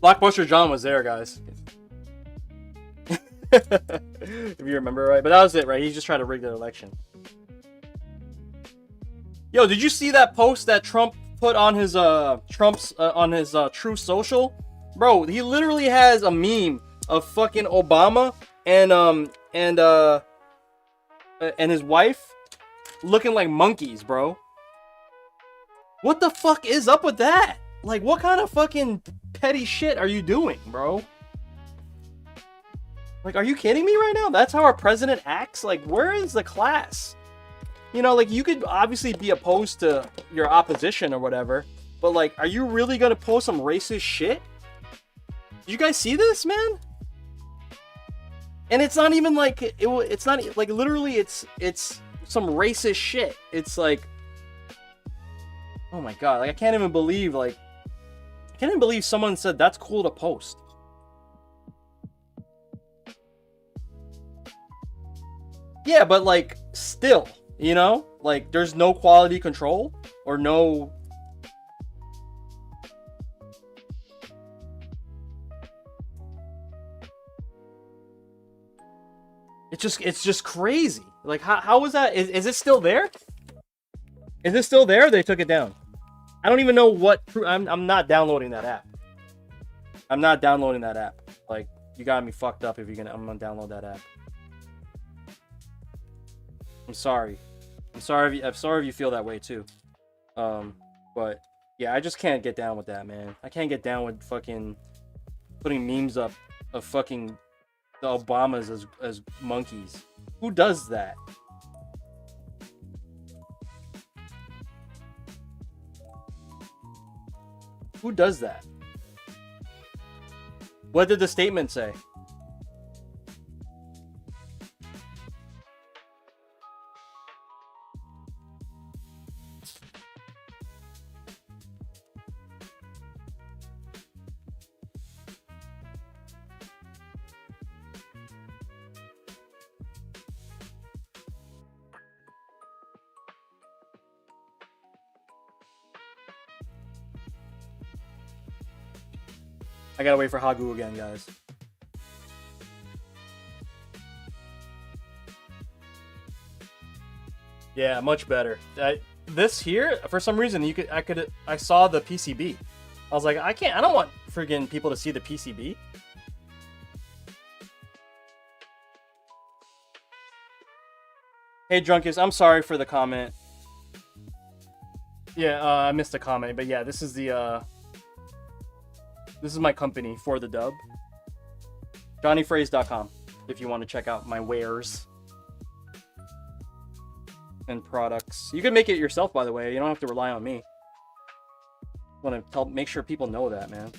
Blockbuster John was there, guys. If you remember right. But that was it, right? He just tried to rig the election. Yo, did you see that post that Trump put on his True Social? Bro, he literally has a meme of fucking Obama and his wife looking like monkeys, bro. What the fuck is up with that? Like, what kind of fucking petty shit are you doing, bro? Like, are you kidding me right now? That's how our president acts? Like, where is the class? You know, like, you could obviously be opposed to your opposition or whatever, but, like, are you really gonna post some racist shit? Did you guys see this, man? And it's not even like, it's not, like, literally, it's some racist shit. It's like, oh my god, like, I can't even believe, like, I can't even believe someone said that's cool to post. Yeah, but like, still, you know? Like, there's no quality control or no... It's just crazy. Like, how was that? Is it still there? Is it still there? They took it down. I don't even know what... I'm not downloading that app. I'm not downloading that app. Like, you got me fucked up if you're gonna. I'm gonna download that app. I'm sorry. I'm sorry if you feel that way too. But yeah, I just can't get down with that, man. I can't get down with fucking putting memes up of fucking the Obamas as monkeys. Who does that? Who does that? What did the statement say? I gotta wait for Hagu again, guys. Yeah, much better. This here, for some reason, I saw the PCB. I was like, I don't want friggin' people to see the PCB. Hey, Drunkest, I'm sorry for the comment. Yeah, I missed a comment, but yeah, this is my company for the dub. jonyfraze.com if you want to check out my wares and products. You can make it yourself, by the way. You don't have to rely on me. I want to make sure people know that, man.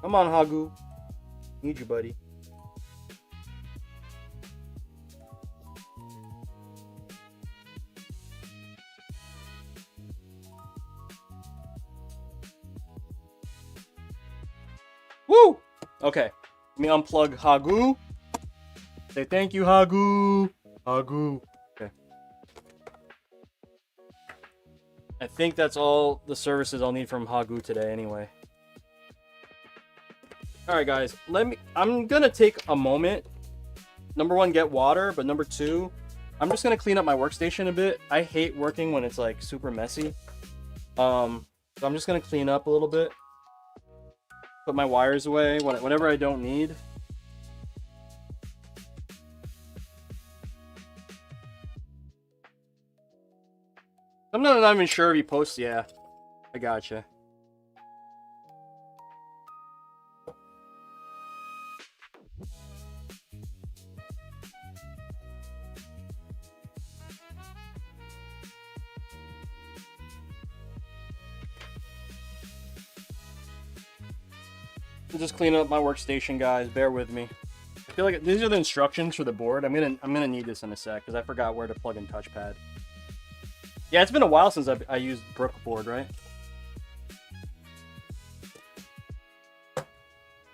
Come on, Hagu. Need you, buddy. Woo! Okay. Let me unplug Hagu. Say thank you, Hagu. Hagu. Okay. I think that's all the services I'll need from Hagu today anyway. Alright guys, I'm gonna take a moment. Number one, get water, but number two, I'm just gonna clean up my workstation a bit. I hate working when it's like super messy. So I'm just gonna clean up a little bit. Put my wires away, whatever I don't need. I'm not even sure if he posts. Yeah, I gotcha. I'm just cleaning up my workstation, guys. Bear with me. I feel like these are the instructions for the board. I'm gonna need this in a sec because I forgot where to plug in touchpad. Yeah, it's been a while since I used Brook board, right?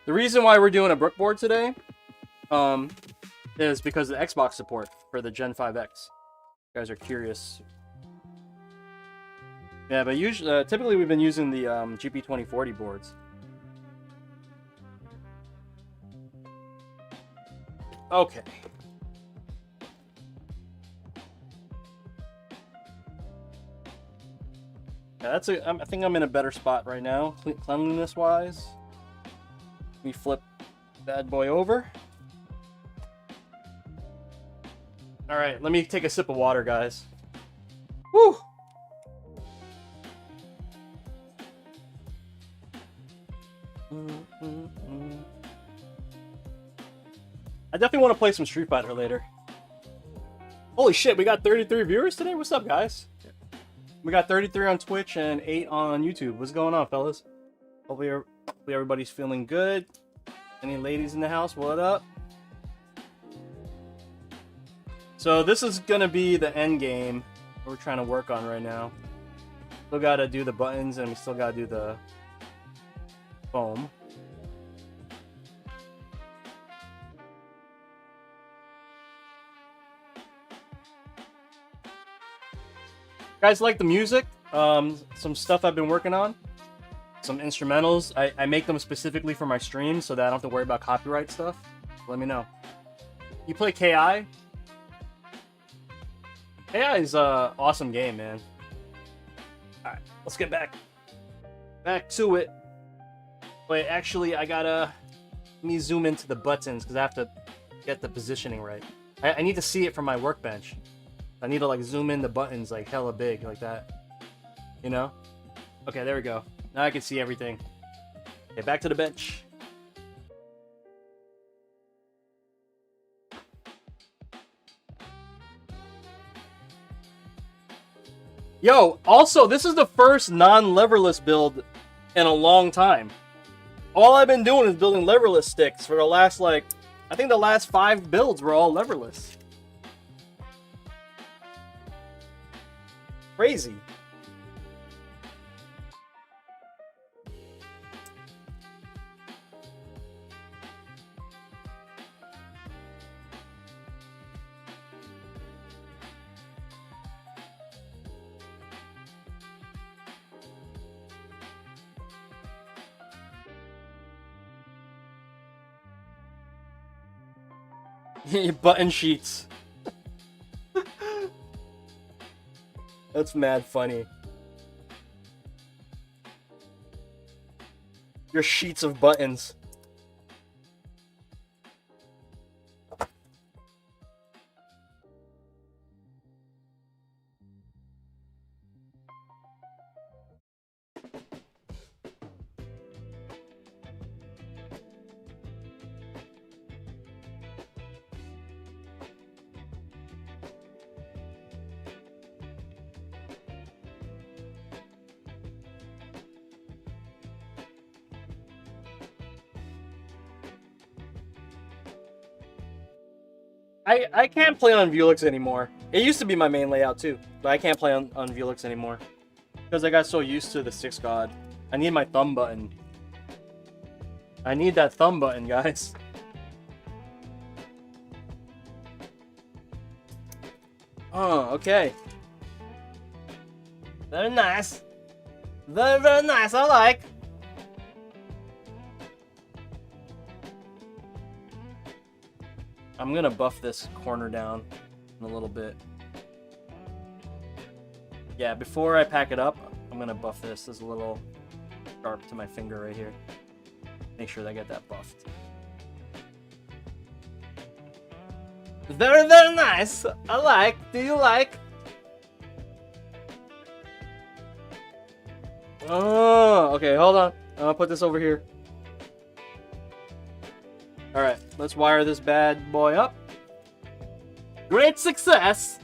The reason why we're doing a Brook board today is because of the Xbox support for the Gen 5X. You guys are curious. Yeah, but usually, typically we've been using the GP2040 boards. Okay. Yeah, I think I'm in a better spot right now, cleanliness-wise. Let me flip bad boy over. All right, let me take a sip of water, guys. Woo! I definitely want to play some Street Fighter later. Holy shit, we got 33 viewers today? What's up, guys? We got 33 on Twitch and 8 on YouTube. What's going on, fellas? Hopefully everybody's feeling good. Any ladies in the house? What up? So this is gonna be the end game we're trying to work on right now. Still gotta do the buttons and we still gotta do the foam. Guys like the music? Some stuff I've been working on. Some instrumentals. I make them specifically for my streams so that I don't have to worry about copyright stuff. Let me know. You play KI? KI is an awesome game, man. Alright, let's get back to it. Wait, actually, I gotta Let me zoom into the buttons because I have to get the positioning right. I need to see it from my workbench. I need to like zoom in the buttons like hella big like that. You know? Okay, there we go. Now I can see everything. Okay, back to the bench. Yo, also, this is the first non-leverless build in a long time. All I've been doing is building leverless sticks for the last, like, I think the last 5 builds were all leverless. Crazy. Button sheets. That's mad funny. Your sheets of buttons. I can't play on Vuelix anymore. It used to be my main layout too, but I can't play on Vuelix anymore. Because I got so used to the 6 God. I need my thumb button. I need that thumb button, guys. Oh, okay. Very nice. Very, very nice, I like. I'm gonna buff this corner down in a little bit. Yeah, before I pack it up, I'm gonna buff this. There's a little sharp to my finger right here. Make sure that I get that buffed. Very, very nice. I like. Do you like? Oh, okay, hold on. I'll put this over here. Alright, let's wire this bad boy up. Great success!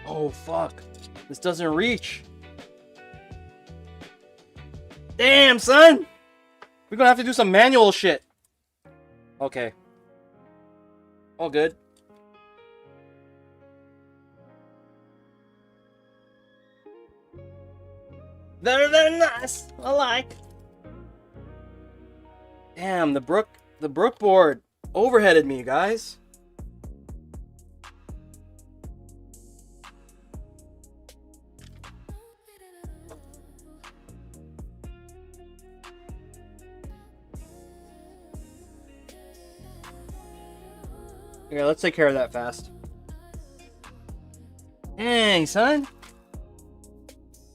Oh, fuck. This doesn't reach. Damn, son! We're gonna have to do some manual shit. Okay. All good. Very, very nice. I like. Damn, the Brook board overheaded me, guys. Okay, let's take care of that fast. Dang, son.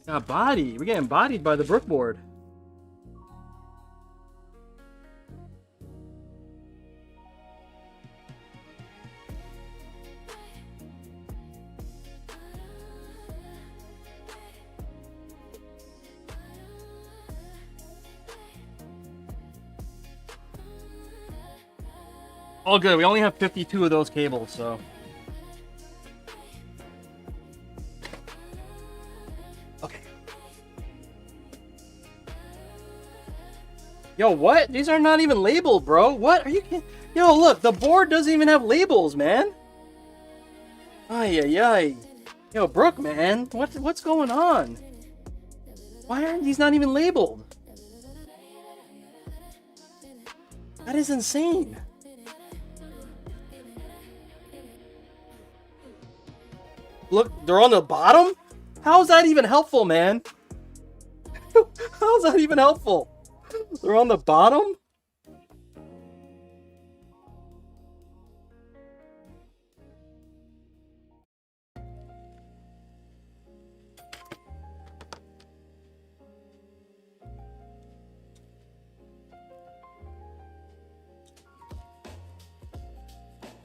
Got body. We're getting bodied by the Brook board. All good. We only have 52 of those cables, so. Okay. Yo, what? These are not even labeled, bro. What? Are you kidding? Yo, look. The board doesn't even have labels, man. Ay, ay, ay. Yo, Brook, man. What's going on? Why aren't these not even labeled? That is insane. Look, they're on the bottom? How is that even helpful, man? How is that even helpful? They're on the bottom?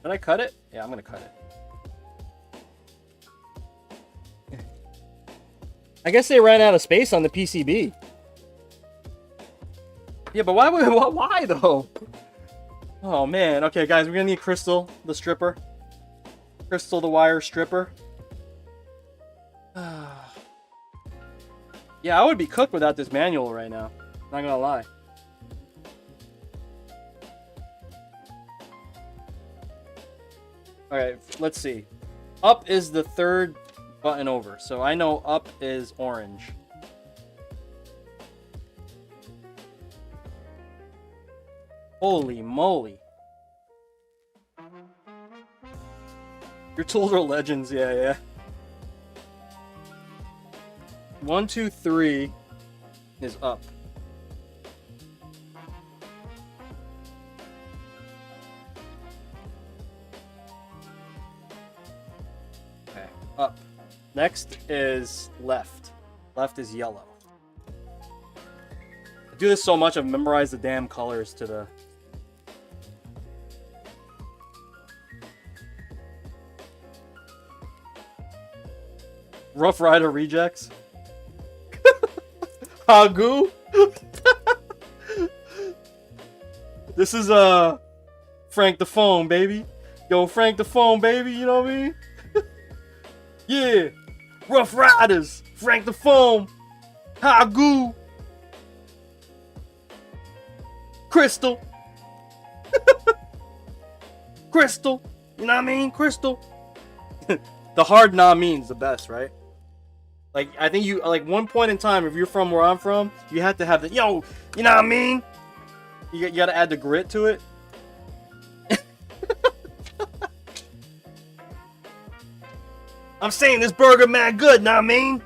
Did I cut it? Yeah, I'm gonna cut it. I guess they ran out of space on the PCB. Yeah, but why though? Oh man. Okay, guys, we're gonna need Crystal, the stripper. Crystal, the wire stripper. Yeah, I would be cooked without this manual right now. Not gonna lie. Alright, let's see. Up is the third button over, so I know up is orange. Holy moly. Your tools are legends, yeah. 1, 2, 3 is up. Okay, up. Next is left. Left is yellow. I do this so much I've memorized the damn colors to the... Rough Rider rejects. Hagu. This is Frank the Phone, baby. Yo, Frank the Phone, baby. You know what I mean? Yeah. Rough Riders. Frank the Phone. Hagu. Crystal. Crystal. You know what I mean? Crystal. The hard nah means the best, right? Like, I think you, like, one point in time, if you're from where I'm from, you have to have the, yo, you know what I mean? You gotta add the grit to it. I'm saying this burger mad good, know what I mean?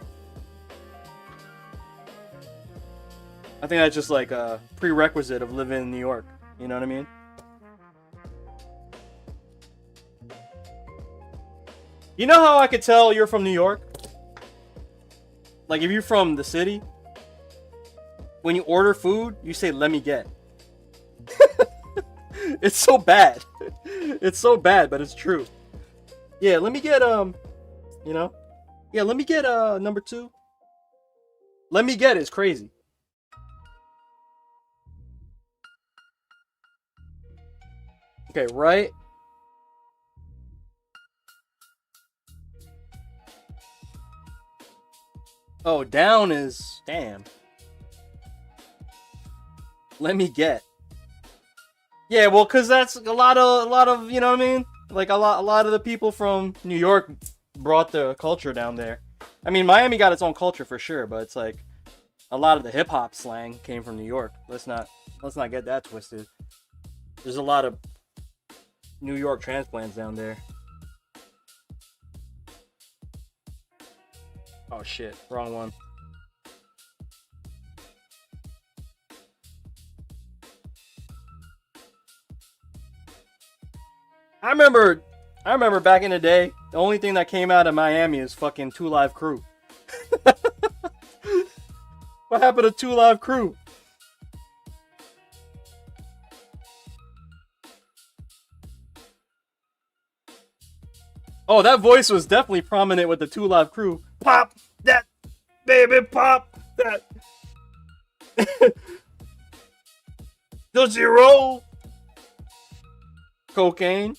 I think that's just like a prerequisite of living in New York. You know what I mean? You know how I could tell you're from New York? Like, if you're from the city, when you order food, you say, let me get. It's so bad. It's so bad, but it's true. Yeah, let me get, you know? Yeah, let me get, number 2. Let me get is crazy. Okay, right. Oh, down is, damn. Let me get. Yeah, well, cause that's a lot of, you know what I mean? Like a lot of the people from New York brought the culture down there. I mean, Miami got its own culture for sure, but it's like a lot of the hip hop slang came from New York. Let's not get that twisted. There's a lot of New York transplants down there. Oh shit, wrong one. I remember back in the day, the only thing that came out of Miami is fucking 2 Live Crew. What happened to 2 Live Crew? Oh, that voice was definitely prominent with the 2 Live Crew. Pop that, baby, pop that. Does he roll? Cocaine.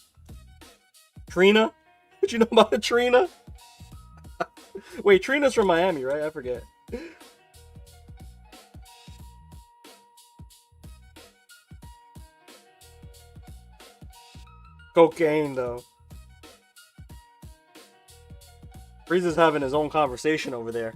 Trina. What you know about Trina? Wait, Trina's from Miami, right? I forget. Cocaine, though. Frieza's having his own conversation over there.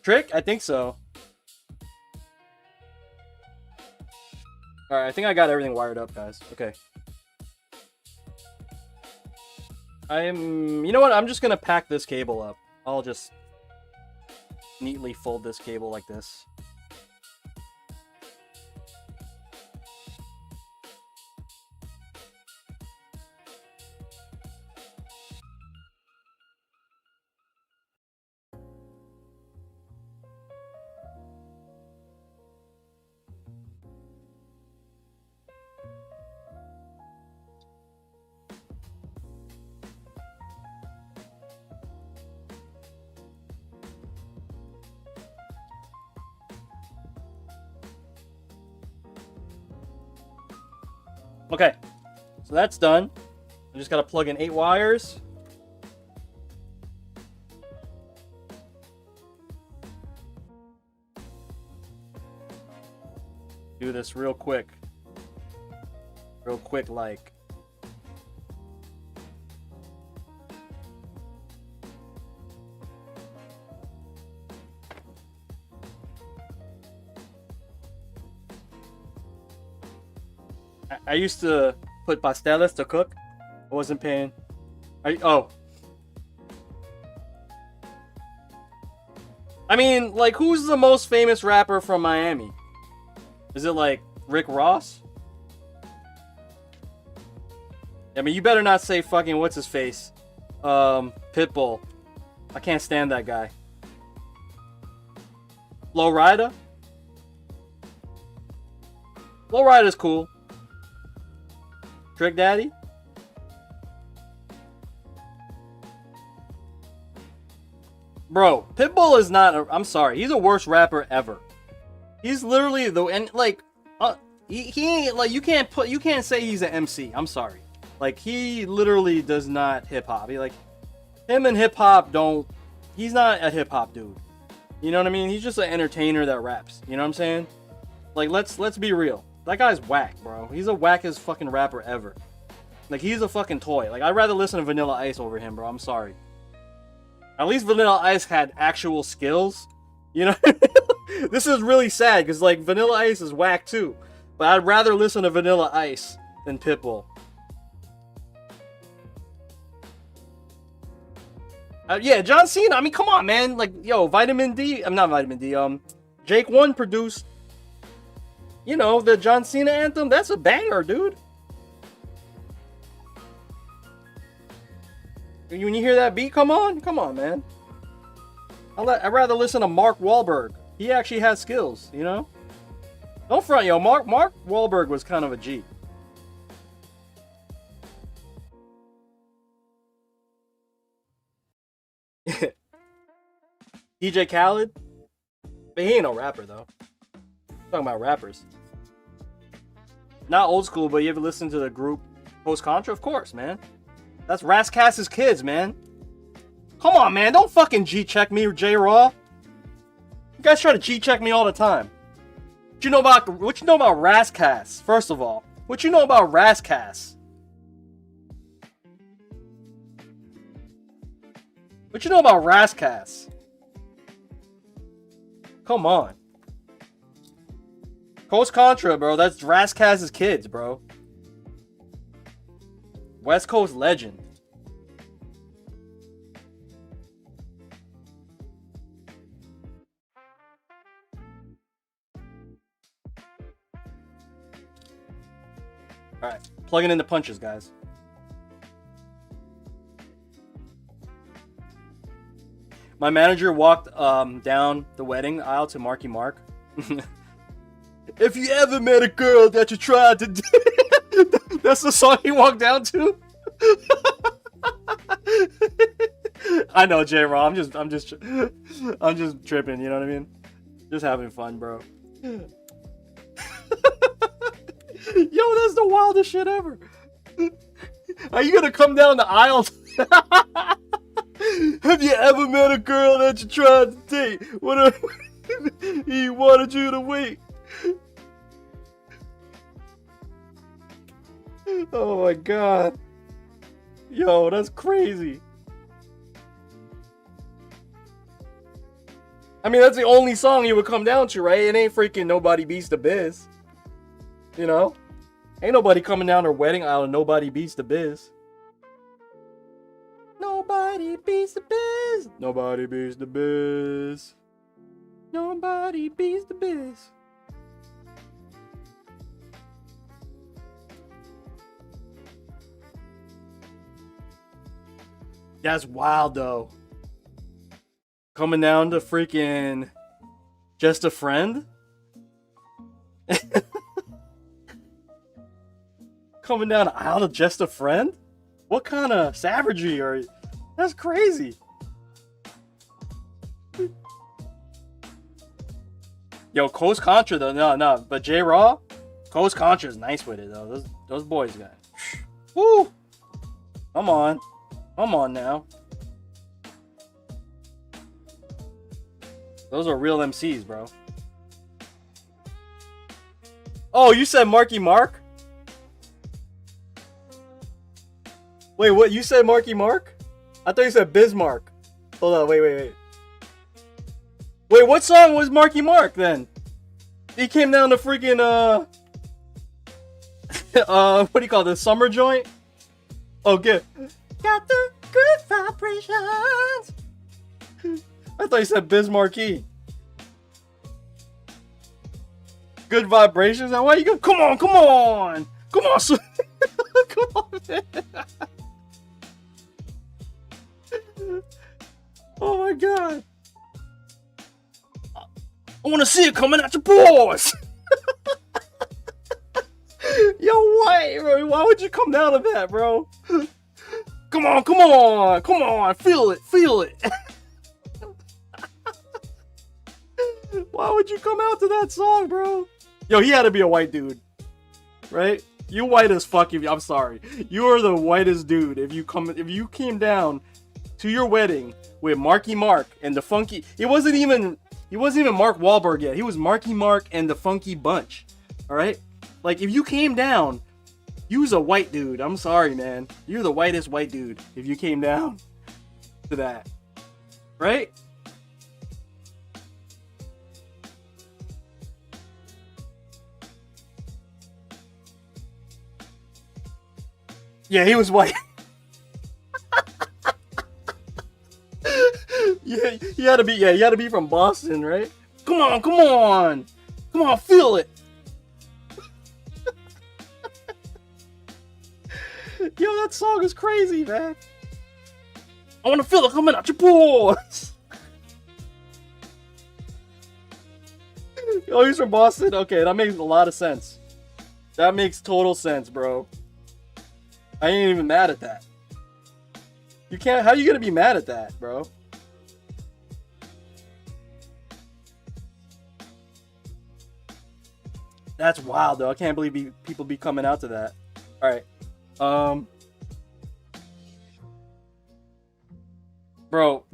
Trick? I think so. Alright, I think I got everything wired up, guys. Okay. You know what? I'm just gonna pack this cable up. I'll just neatly fold this cable like this. Okay, so that's done. I just gotta plug in 8 wires. Do this real quick. Real quick, like. I used to put pasteles to cook. I wasn't paying. Oh. I mean, like, who's the most famous rapper from Miami? Is it like Rick Ross? I mean, you better not say fucking what's his face. Pitbull. I can't stand that guy. Low Rider? Low Rider's cool. Trick Daddy? Bro, Pitbull is not I'm sorry, he's the worst rapper ever. He's literally the he ain't like you can't say he's an MC. I'm sorry. Like he literally does not hip hop. He like him and hip hop don't he's not a hip hop dude. You know what I mean? He's just an entertainer that raps. You know what I'm saying? Like let's be real. That guy's whack, bro. He's the wackest fucking rapper ever. Like, he's a fucking toy. Like, I'd rather listen to Vanilla Ice over him, bro. I'm sorry. At least Vanilla Ice had actual skills. You know? This is really sad, because, like, Vanilla Ice is whack, too. But I'd rather listen to Vanilla Ice than Pitbull. Yeah, John Cena. I mean, come on, man. Like, yo, Vitamin D. I'm not Vitamin D. Jake One produced... You know, the John Cena anthem, that's a banger, dude. When you hear that beat, come on, man. I'd rather listen to Mark Wahlberg. He actually has skills, you know? Don't front, yo. Mark Wahlberg was kind of a G. DJ Khaled? But he ain't no rapper, though. Talking about rappers. Not old school, but you ever listen to the group Post Contra? Of course, man. That's Rascass's kids, man. Come on, man. Don't fucking G-check me or J-Raw. You guys try to G-check me all the time. What you know about Rascass, first of all? What you know about Rascass? What you know about Rascass? Come on. Post Contra, bro. That's Rascass's kids, bro. West Coast legend. Alright, plugging in the punches, guys. My manager walked down the wedding aisle to Marky Mark. If you ever met a girl that you tried to that's the song he walked down to? I know, J-Raw. I'm just tripping, you know what I mean? Just having fun, bro. Yo, that's the wildest shit ever. Are you gonna come down the aisle? Have you ever met a girl that you tried to date? He wanted you to wait. Oh my god. Yo, that's crazy. I mean, that's the only song you would come down to, right? It ain't freaking Nobody Beats the Biz. You know? Ain't nobody coming down her wedding aisle and Nobody Beats the Biz. Nobody beats the biz. Nobody beats the biz. Nobody beats the biz. That's wild, though. Coming down to freaking Just a Friend? Coming down the aisle to Just a Friend? What kind of savagery are you? That's crazy. Yo, Coast Contra though, no, but J Raw, Coast Contra is nice with it though. Those boys got. Woo! Come on now. Those are real MCs, bro. Oh, you said Marky Mark? Wait, what? You said Marky Mark? I thought you said Bismarck. Hold on, wait. Wait, what song was Marky Mark then? He came down to freaking what do you call this? Summer joint? Oh, good. Got the good vibrations. I thought you said Bismarcky. Good vibrations? Now why you go? Come on, come on, man. Oh my god. I want to see it coming at your balls. Yo, why would you come down to that, bro? Come on, feel it. Why would you come out to that song, bro? Yo, he had to be a white dude, right? You white as fuck. I'm sorry, you are the whitest dude. If you came down to your wedding with Marky Mark and the Funky, he wasn't even Mark Wahlberg yet. He was Marky Mark and the Funky Bunch. All right, like if you came down, you was a white dude. I'm sorry, man. You're the whitest white dude if you came down to that, right? Yeah, he was white. Yeah, he had to be from Boston, right? Come on, feel it. Yo, that song is crazy, man. I want to feel it coming out your pores. Yo, he's from Boston? Okay, that makes a lot of sense. That makes total sense, bro. I ain't even mad at that. You can't. How you gonna be mad at that, bro? That's wild, though. I can't believe people be coming out to that. All right, bro.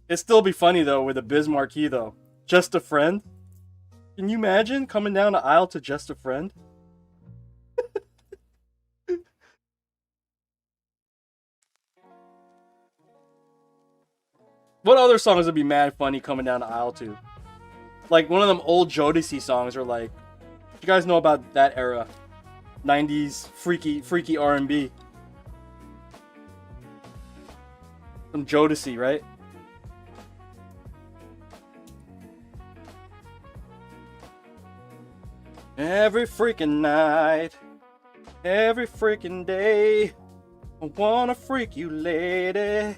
It still be funny though with the Bismarcky though. Just a Friend. Can you imagine coming down the aisle to Just a Friend? What other songs would be mad funny coming down the aisle to? Like one of them old Jodeci songs, or like, you guys know about that era, 90s freaky R&B. Some Jodeci, right? Every freaking night, every freaking day, I wanna freak you, lady.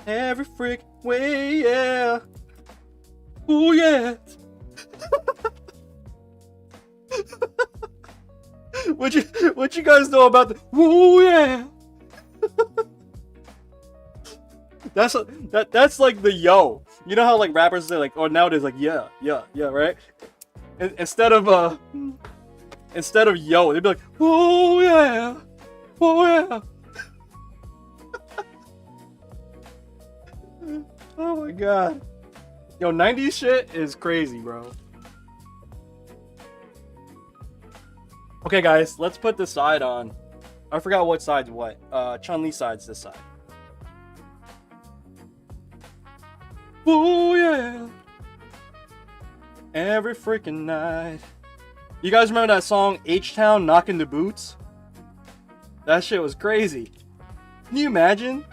Every freak way, yeah. Ooh, yeah. What you guys know about the ooh, yeah? That's like the yo. You know how like rappers say like, oh, nowadays like yeah, right? Instead of yo, they'd be like, oh yeah, oh yeah. Oh my god. Yo, 90s shit is crazy, bro. Okay, guys, let's put the side on. I forgot what side's what. Chun-Li side's this side. Oh yeah. Every freaking night. You guys remember that song H-Town Knocking the Boots? That shit was crazy. Can you imagine?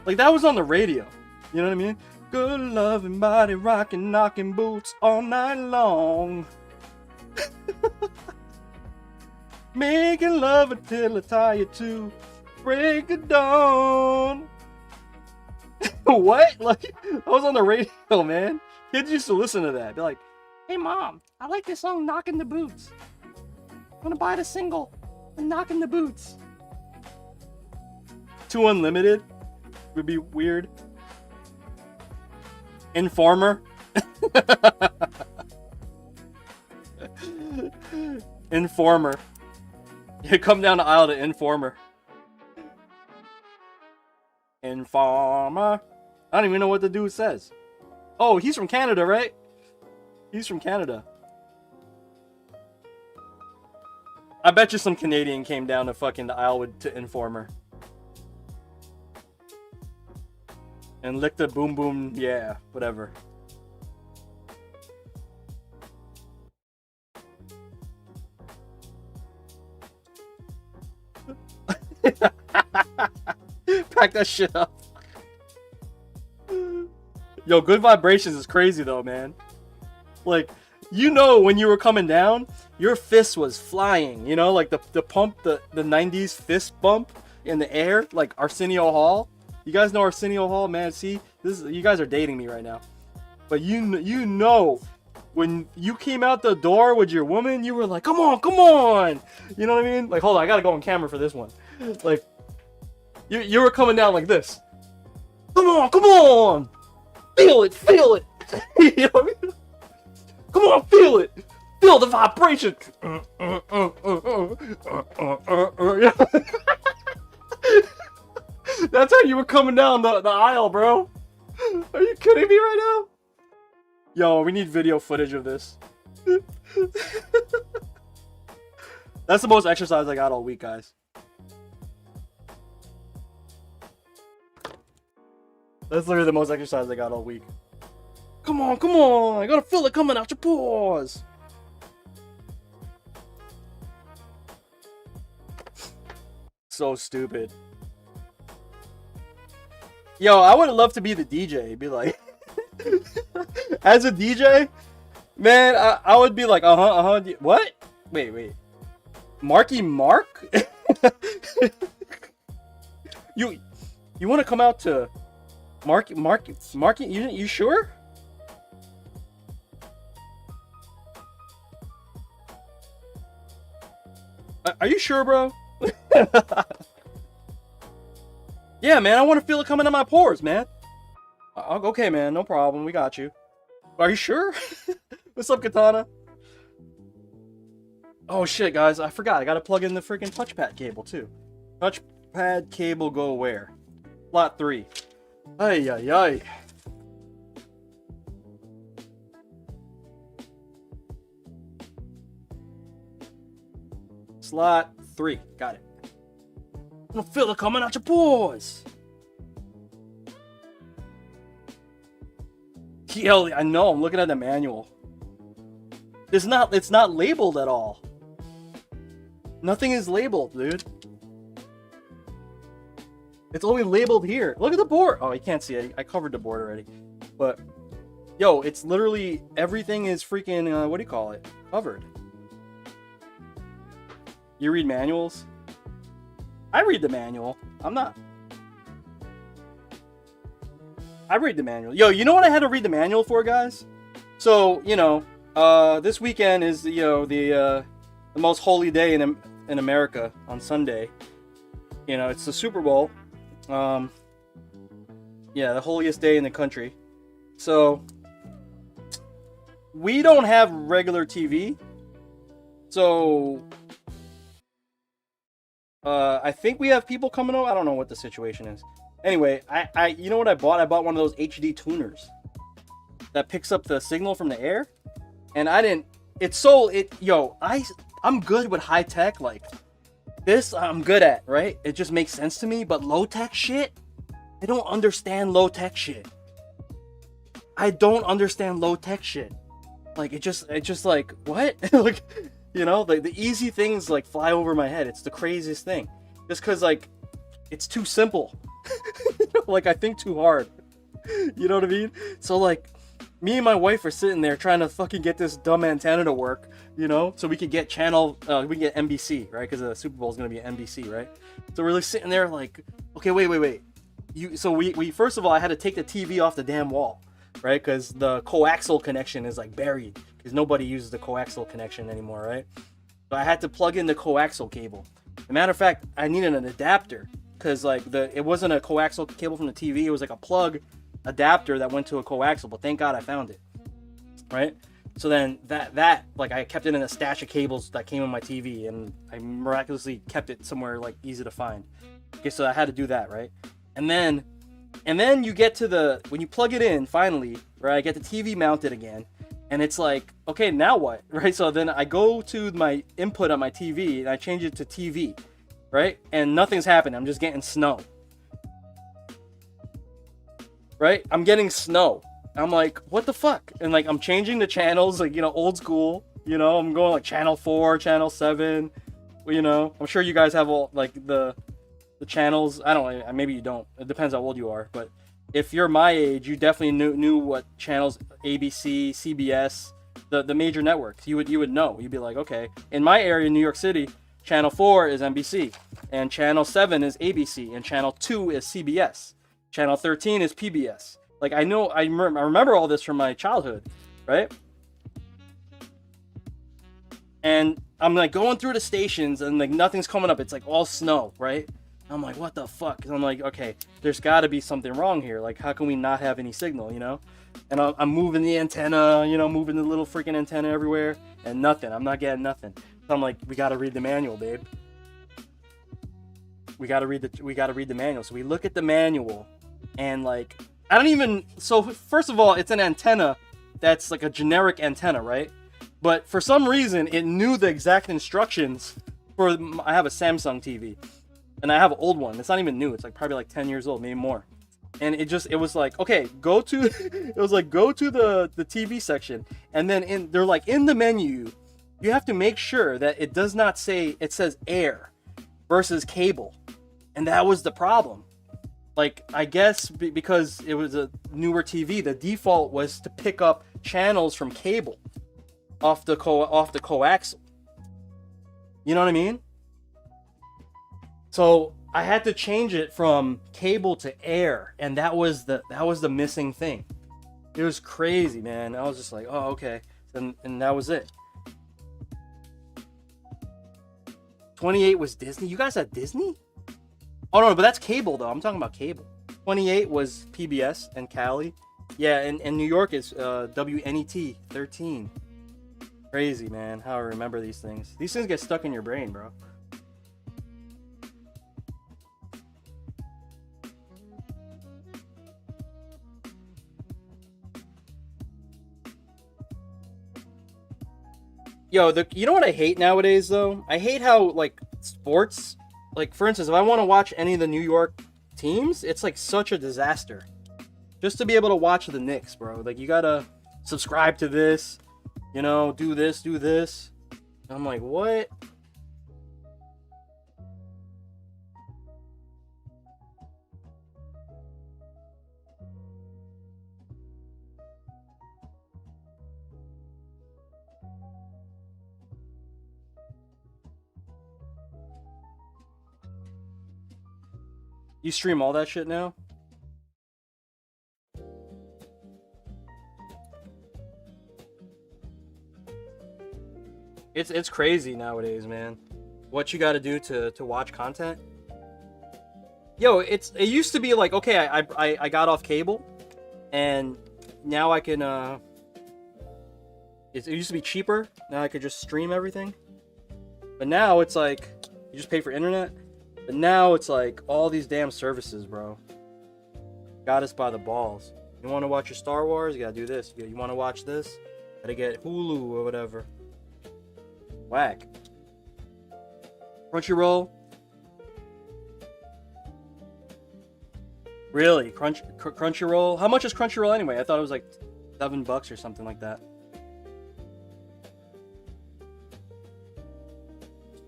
Like, that was on the radio. You know what I mean? Good loving body rocking, knocking boots all night long. Making love until I tie you to break of dawn. What? Like, I was on the radio, man. Kids used to listen to that. Be like, hey mom, I like this song Knocking the Boots. I'm gonna buy the single. Knocking the Boots. Too Unlimited would be weird. Informer. Informer. You come down the aisle to Informer. Informer. I don't even know what the dude says. Oh, he's from Canada, right? He's from Canada. I bet you some Canadian came down to fucking the aisle to Informer. And licked the boom boom, yeah, whatever. Pack that shit up. Yo, Good Vibrations is crazy though, man. Like, you know, when you were coming down, your fist was flying, you know, like the pump, the 90s fist bump in the air, like Arsenio Hall. You guys know Arsenio Hall, man. See, you guys are dating me right now. But you know, when you came out the door with your woman, you were like, come on, come on. You know what I mean? Like, hold on, I gotta go on camera for this one. Like, you were coming down like this. Come on, come on. Feel it, feel it. You know what I mean? Come on, feel it. Feel the vibration. That's how you were coming down the aisle, bro. Are you kidding me right now? Yo, we need video footage of this. That's the most exercise I got all week, guys. That's literally the most exercise I got all week. Come on, come on. I gotta feel it coming out your pores. So stupid. Yo, I would love to be the DJ. Be like, as a DJ, man, I would be like, what? Wait. Marky Mark? You want to come out to Marky? You sure? Are you sure, bro? Yeah, man, I want to feel it coming out my pores, man. Okay, man, no problem. We got you. Are you sure? What's up, Katana? Oh, shit, guys. I forgot. I got to plug in the freaking touchpad cable, too. Touchpad cable go where? Slot 3. Ay, ay, ay. Slot 3. Got it. I'm gonna feel it coming out your pores. Yo, I know. I'm looking at the manual. It's not labeled at all. Nothing is labeled, dude. It's only labeled here. Look at the board. Oh, you can't see it. I covered the board already. But, yo, it's literally everything is freaking, what do you call it? Covered. You read manuals? I read the manual. I read the manual. Yo, you know what I had to read the manual for, guys? So, you know, this weekend is, you know, the most holy day in America on Sunday. You know, it's the Super Bowl. Yeah, the holiest day in the country. So, we don't have regular TV. So, I think we have people coming over. I don't know what the situation is. Anyway, you know what I bought? I bought one of those HD tuners that picks up the signal from the air. And I'm good with high tech. Like, this I'm good at, right? It just makes sense to me. But low tech shit, I don't understand low tech shit. Like it just like what? Like, you know, like the easy things like fly over my head. It's the craziest thing. Just because like it's too simple. Like I think too hard. You know what I mean? So like me and my wife are sitting there trying to fucking get this dumb antenna to work, you know, so we could get we can get NBC, right? Because the Super Bowl is gonna be NBC, right? So we're really sitting there like, okay, wait. So we first of all, I had to take the TV off the damn wall, right? Because the coaxial connection is like buried, because nobody uses the coaxial connection anymore, right? So I had to plug in the coaxial cable. As a matter of fact, I needed an adapter because like it wasn't a coaxial cable from the TV. It was like a plug adapter that went to a coaxial. But thank God I found it, right? So then that like I kept it in a stash of cables that came on my TV, and I miraculously kept it somewhere like easy to find. Okay, so I had to do that, right? And then you get to when you plug it in finally, right? I get the TV mounted again, and it's like, okay, now what, right? So then I go to my input on my TV and I change it to TV, right? And nothing's happening. I'm just getting snow, right? I'm getting snow. I'm like, what the fuck? And like I'm changing the channels, like, you know, old school. You know, I'm going like channel 4, channel 7. You know, I'm sure you guys have all like the channels. I don't, maybe you don't, it depends how old you are, but if you're my age, you definitely knew what channels, ABC, CBS, the major networks, you would know. You'd be like, okay, in my area, New York City, channel 4 is NBC, and channel 7 is ABC, and channel 2 is CBS, channel 13 is PBS. Like I know, I remember all this from my childhood, right? And I'm like going through the stations and like nothing's coming up. It's like all snow, right? I'm like, what the fuck? And I'm like, okay, there's got to be something wrong here. Like, how can we not have any signal, you know? And I'm moving the antenna, you know, moving the little freaking antenna everywhere, and nothing. I'm not getting nothing. So I'm like, we got to read the manual, babe. We got to read the manual. So we look at the manual, and like, I don't even. So first of all, it's an antenna that's like a generic antenna, right? But for some reason, it knew the exact instructions for. I have a Samsung TV. And I have an old one. It's not even new. It's like probably like 10 years old, maybe more. And it was like, okay, go to the TV section, and then they're like in the menu, you have to make sure that it does not say, it says air versus cable. And that was the problem. Like, I guess because it was a newer TV, the default was to pick up channels from cable off the coaxial. You know what I mean? So I had to change it from cable to air, and that was the missing thing. It was crazy, man. I was just like, oh, okay. And that was it. 28 was Disney. You guys had Disney? Oh no, but that's cable though. I'm talking about cable. 28 was PBS and Cali. Yeah, and New York is WNET 13. Crazy, man. How I remember these things. These things get stuck in your brain, bro. Yo, you know what I hate nowadays though? I hate how like sports, like for instance, if I want to watch any of the New York teams, it's like such a disaster. Just to be able to watch the Knicks, bro. Like you gotta subscribe to this, you know, do this. And I'm like, what? You stream all that shit now? It's crazy nowadays, man. What you got to do to watch content. Yo, it used to be like, okay, I got off cable, and now I can it used to be cheaper. Now I could just stream everything. But now it's like you just pay for internet. But now it's like all these damn services, bro. Got us by the balls. You want to watch your Star Wars? You gotta do this. You want to watch this? Gotta get Hulu or whatever. Whack. Crunchyroll. Really? Crunchyroll? How much is Crunchyroll anyway? I thought it was like $7 or something like that.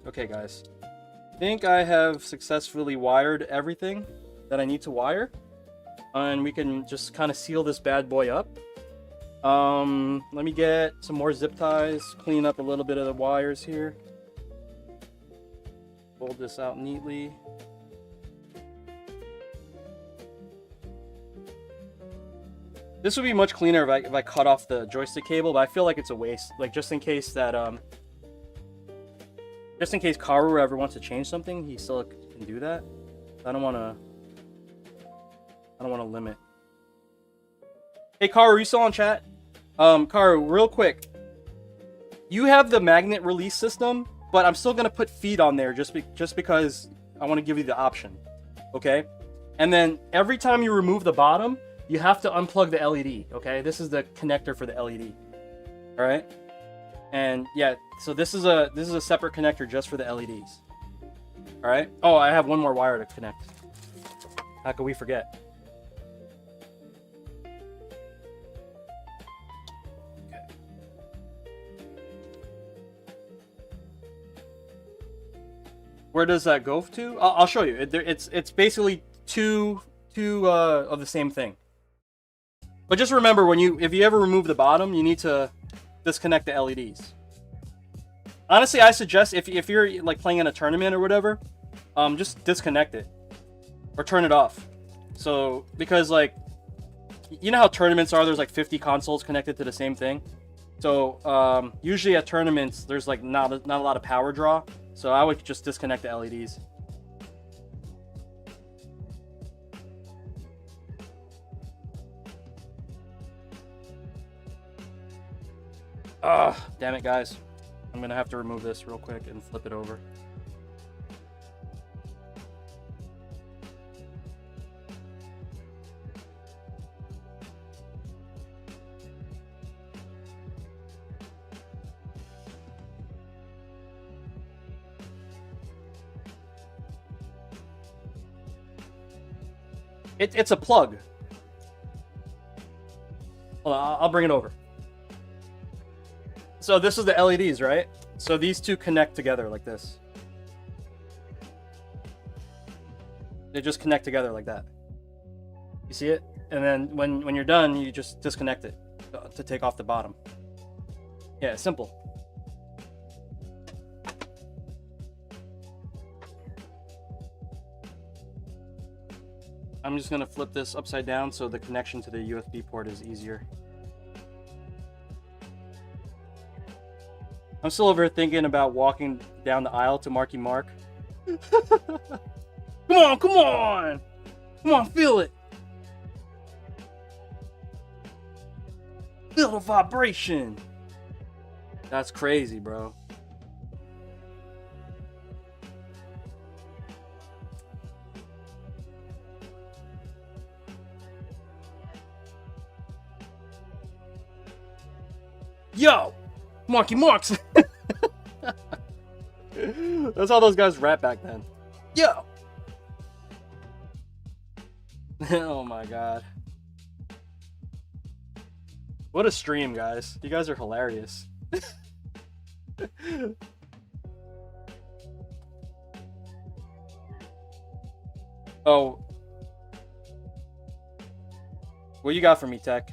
Okay, guys. I think I have successfully wired everything that I need to wire. And we can just kind of seal this bad boy up. Let me get some more zip ties, clean up a little bit of the wires here. Fold this out neatly. This would be much cleaner if I cut off the joystick cable, but I feel like it's a waste. Like, just in case Karu ever wants to change something, he still can do that. I don't want to limit. Hey, Karu, you still on chat? Karu, real quick. You have the magnet release system, but I'm still gonna put feed on there just because I want to give you the option. Okay? And then every time you remove the bottom, you have to unplug the LED. Okay? This is the connector for the LED. All right? And yeah, so this is a separate connector just for the LEDs. All right? Oh, I have one more wire to connect. How could we forget? Where does that go to? I'll show you. It's basically two of the same thing. But just remember, if you ever remove the bottom, you need to disconnect the LEDs. Honestly, I suggest if you're like playing in a tournament or whatever, just disconnect it or turn it off. So because like, you know how tournaments are, there's like 50 consoles connected to the same thing. So usually at tournaments, there's like not a lot of power draw. So I would just disconnect the LEDs. Damn it, guys. I'm gonna have to remove this real quick and flip it over. It's a plug. Hold on, I'll bring it over. So this is the LEDs, right? So these two connect together like this. They just connect together like that. You see it? And then when you're done, you just disconnect it to take off the bottom. Yeah, simple. I'm just gonna flip this upside down so the connection to the USB port is easier. I'm still over here thinking about walking down the aisle to Marky Mark. Come on, come on! Come on, feel it! Feel the vibration! That's crazy, bro. Yo! Marky Marks! That's how those guys rap back then. Yo! Oh my god. What a stream, guys. You guys are hilarious. Oh. What you got for me, Tech?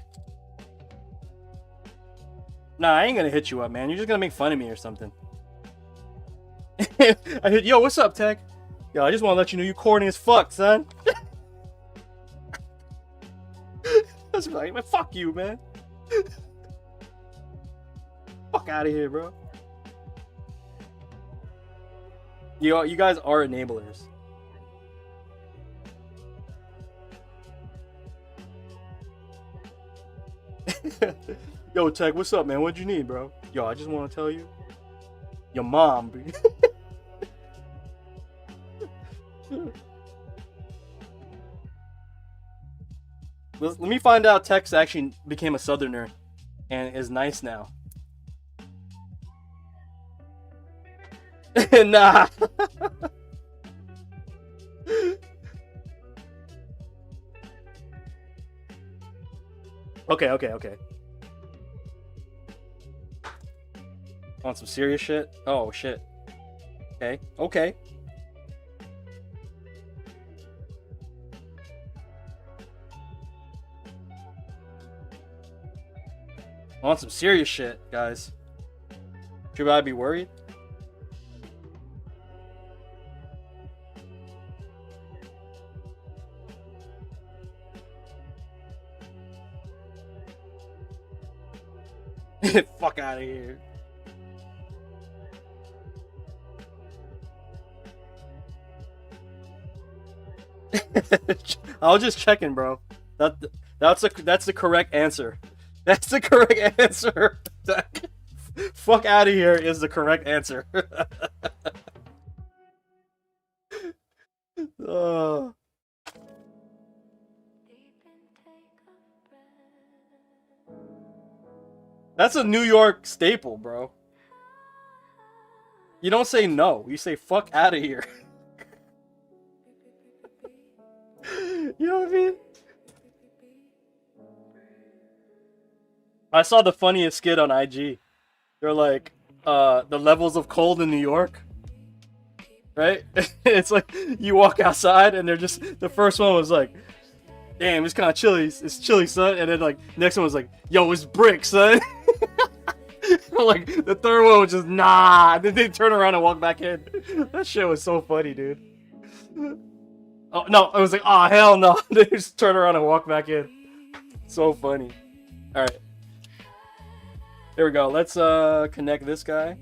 Nah, I ain't gonna hit you up, man. You're just gonna make fun of me or something. I hit, yo, what's up, Tech? Yo, I just wanna let you know you corny as fuck, son. That's like, man, fuck you, man. Fuck out of here, bro. You guys are enablers. Yo, Tech, what's up, man? What'd you need, bro? Yo, I just want to tell you. Your mom. Let me find out Tex actually became a southerner and is nice now. Nah. Okay. Want some serious shit? Oh, shit. Okay, okay. I want some serious shit, guys. Should I be worried? Fuck out of here. I was just checking, bro. That's the correct answer. That's the correct answer. Fuck out of here is the correct answer. uh. That's a New York staple, bro. You don't say no. You say fuck out of here. You know what I mean? I saw the funniest skit on IG. They're like, the levels of cold in New York. Right? It's like, you walk outside and they're just, the first one was like, damn, it's kind of chilly. It's chilly, son. And then like, next one was like, yo, it's brick, son. Like, the third one was just, nah. And then they turn around and walk back in. That shit was so funny, dude. Oh, no, it was like, oh, hell no. They just turn around and walk back in. So funny. Alright. There we go. Let's connect this guy.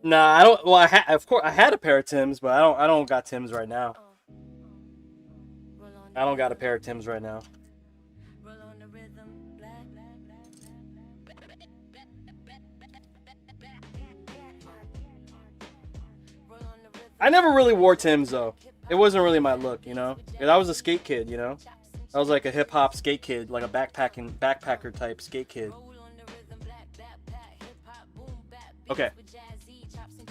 Nah, I don't. Well, of course I had a pair of Tims, but I don't got Tims right now. I don't got a pair of Tims right now. I never really wore Tims though. It wasn't really my look, you know. I was a skate kid, you know. I was like a hip hop skate kid, like a backpacker type skate kid. Okay.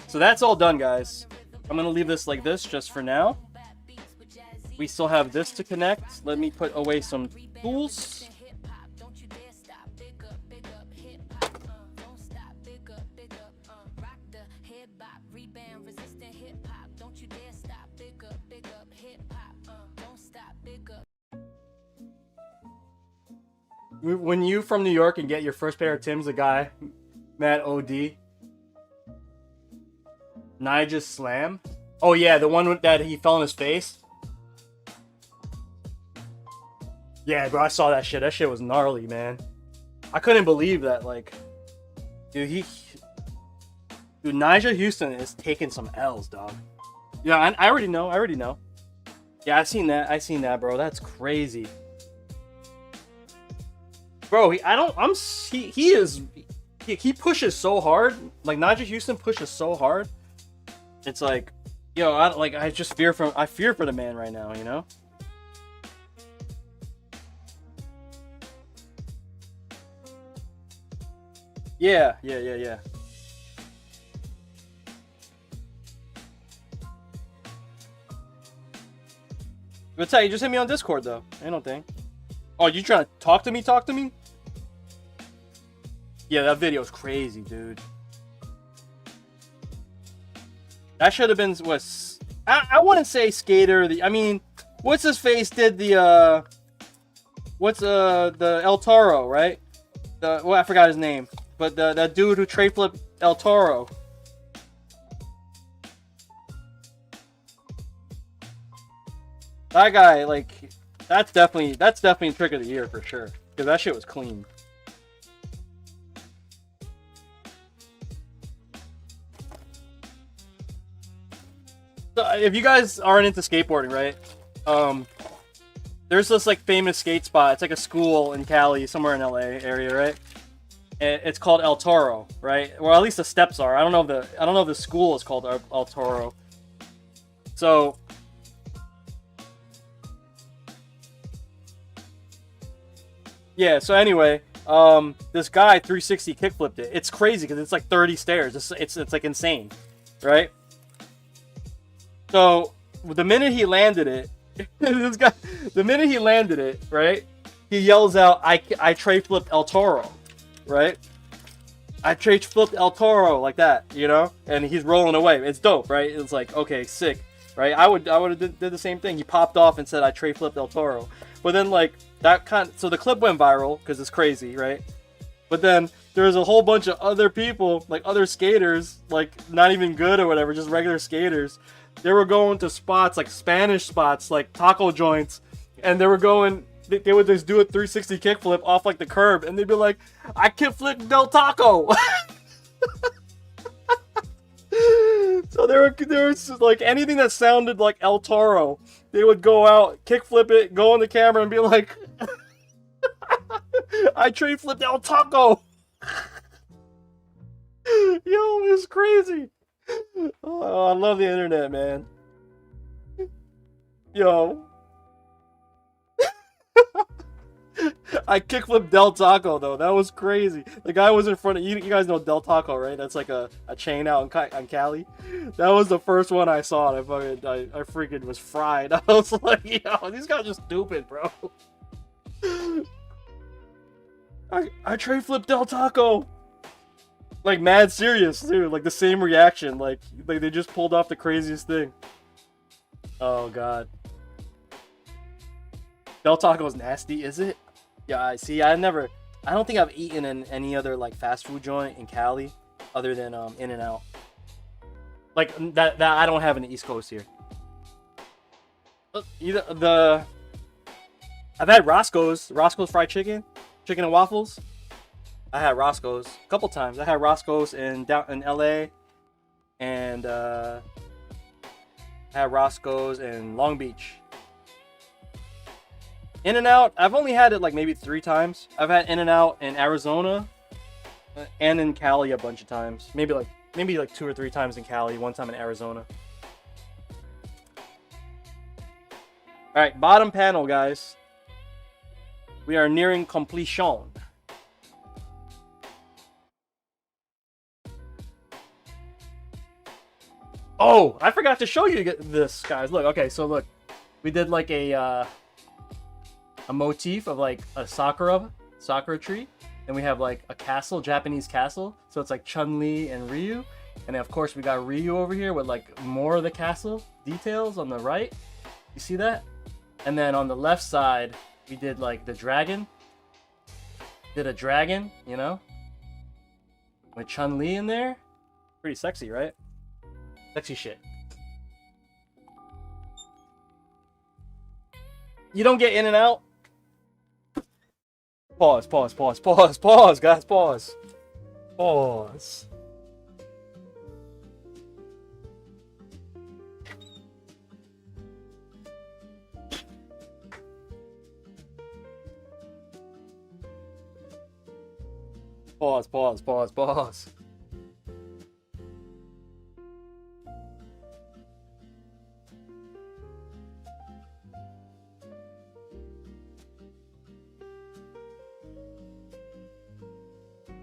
So that's all done, guys. I'm gonna leave this like this just for now. We still have this to connect. Let me put away some tools. When you from New York and get your first pair of Tims, the guy, Matt OD, Nija Slam. Oh yeah, the one that he fell on his face. Yeah, bro, I saw that shit. That shit was gnarly, man. I couldn't believe that. Like, dude, Nigel Houston is taking some L's, dog. Yeah, I already know. I already know. Yeah, I seen that, bro. That's crazy. Bro, he pushes so hard. Like, Nigel Houston pushes so hard. It's like, yo, I fear for the man right now, you know? Yeah. But tell you, just hit me on Discord though. I don't think. Oh, you trying to talk to me? Talk to me? Yeah, that video's crazy, dude. That should have been I wouldn't say Skater. I mean, what's his face did the El Toro, right? I forgot his name, but that dude who trade flipped El Toro. That guy, like, that's definitely trick of the year for sure, because that shit was clean. So if you guys aren't into skateboarding, right? There's this like famous skate spot. It's like a school in Cali, somewhere in LA area, right? And it's called El Toro, right? Or at least the steps are. I don't know if the school is called El Toro. So yeah. So anyway, this guy 360 kickflipped it. It's crazy because it's like 30 stairs. It's like insane, right? So the minute he landed it, this guy, the minute he landed it, right? He yells out, I tray flipped El Toro, right? I tray flipped El Toro like that, you know? And he's rolling away. It's dope, right? It's like, okay, sick, right? I would have did the same thing. He popped off and said, I tray flipped El Toro. But then, like, so the clip went viral because it's crazy, right? But then there was a whole bunch of other people, like other skaters, like not even good or whatever, just regular skaters. They were going to spots, like Spanish spots, like taco joints, and they were going. They would just do a 360 kickflip off like the curb, and they'd be like, "I kickflipped Del Taco." So there was like anything that sounded like El Toro, they would go out, kickflip it, go on the camera, and be like, "I trade flipped El Taco." Yo, it's crazy. Oh, I love the internet, man. Yo. I kickflipped Del Taco though. That was crazy. The guy was in front of you. You guys know Del Taco, right? That's like a chain out in Cali. That was the first one I saw. And I freaking was fried. I was like, yo, these guys are stupid, bro. I trade flipped Del Taco. Like mad serious too. Like the same reaction. Like they just pulled off the craziest thing. Oh god. Del Taco's nasty, is it? Yeah, I see. I don't think I've eaten in any other like fast food joint in Cali other than In-N-Out. Like that I don't have in the East Coast here. I've had Roscoe's fried chicken and waffles. I had Roscoe's a couple times. I had Roscoe's in LA, and I had Roscoe's in Long Beach. In-N-Out, I've only had it like maybe 3 times. I've had In-N-Out in Arizona and in Cali a bunch of times. Maybe like 2 or 3 times in Cali, 1 time in Arizona. All right, bottom panel, guys. We are nearing completion. Oh, I forgot to show you this, guys. Look, okay, so look. We did like a motif of like a sakura tree, and we have like a castle, Japanese castle, so it's like Chun-Li and Ryu, and then of course we got Ryu over here with like more of the castle details on the right. You see that? And then on the left side we did like the dragon, did a dragon, you know, with Chun-Li in there. Pretty sexy, right? Sexy shit. You don't get In-N-Out. Pause, guys, pause. Pause. Pause.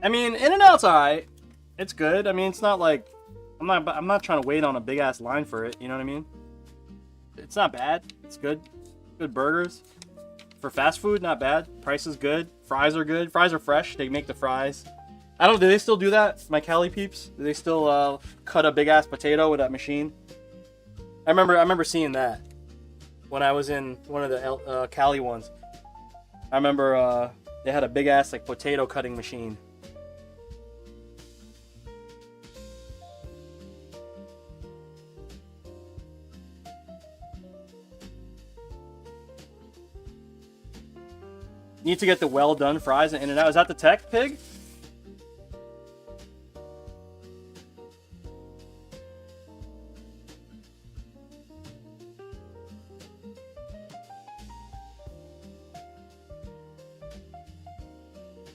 I mean, In-N-Out's alright. It's good. I mean, it's not like I'm not trying to wait on a big ass line for it. You know what I mean? It's not bad. It's good. Good burgers for fast food. Not bad. Price is good. Fries are good. Fries are fresh. They make the fries. Do they still do that? My Cali peeps? Do they still cut a big ass potato with that machine? I remember seeing that when I was in one of the Cali ones. I remember they had a big ass like potato cutting machine. Need to get the well done fries and In-N-Out. Is that the tech, Pig?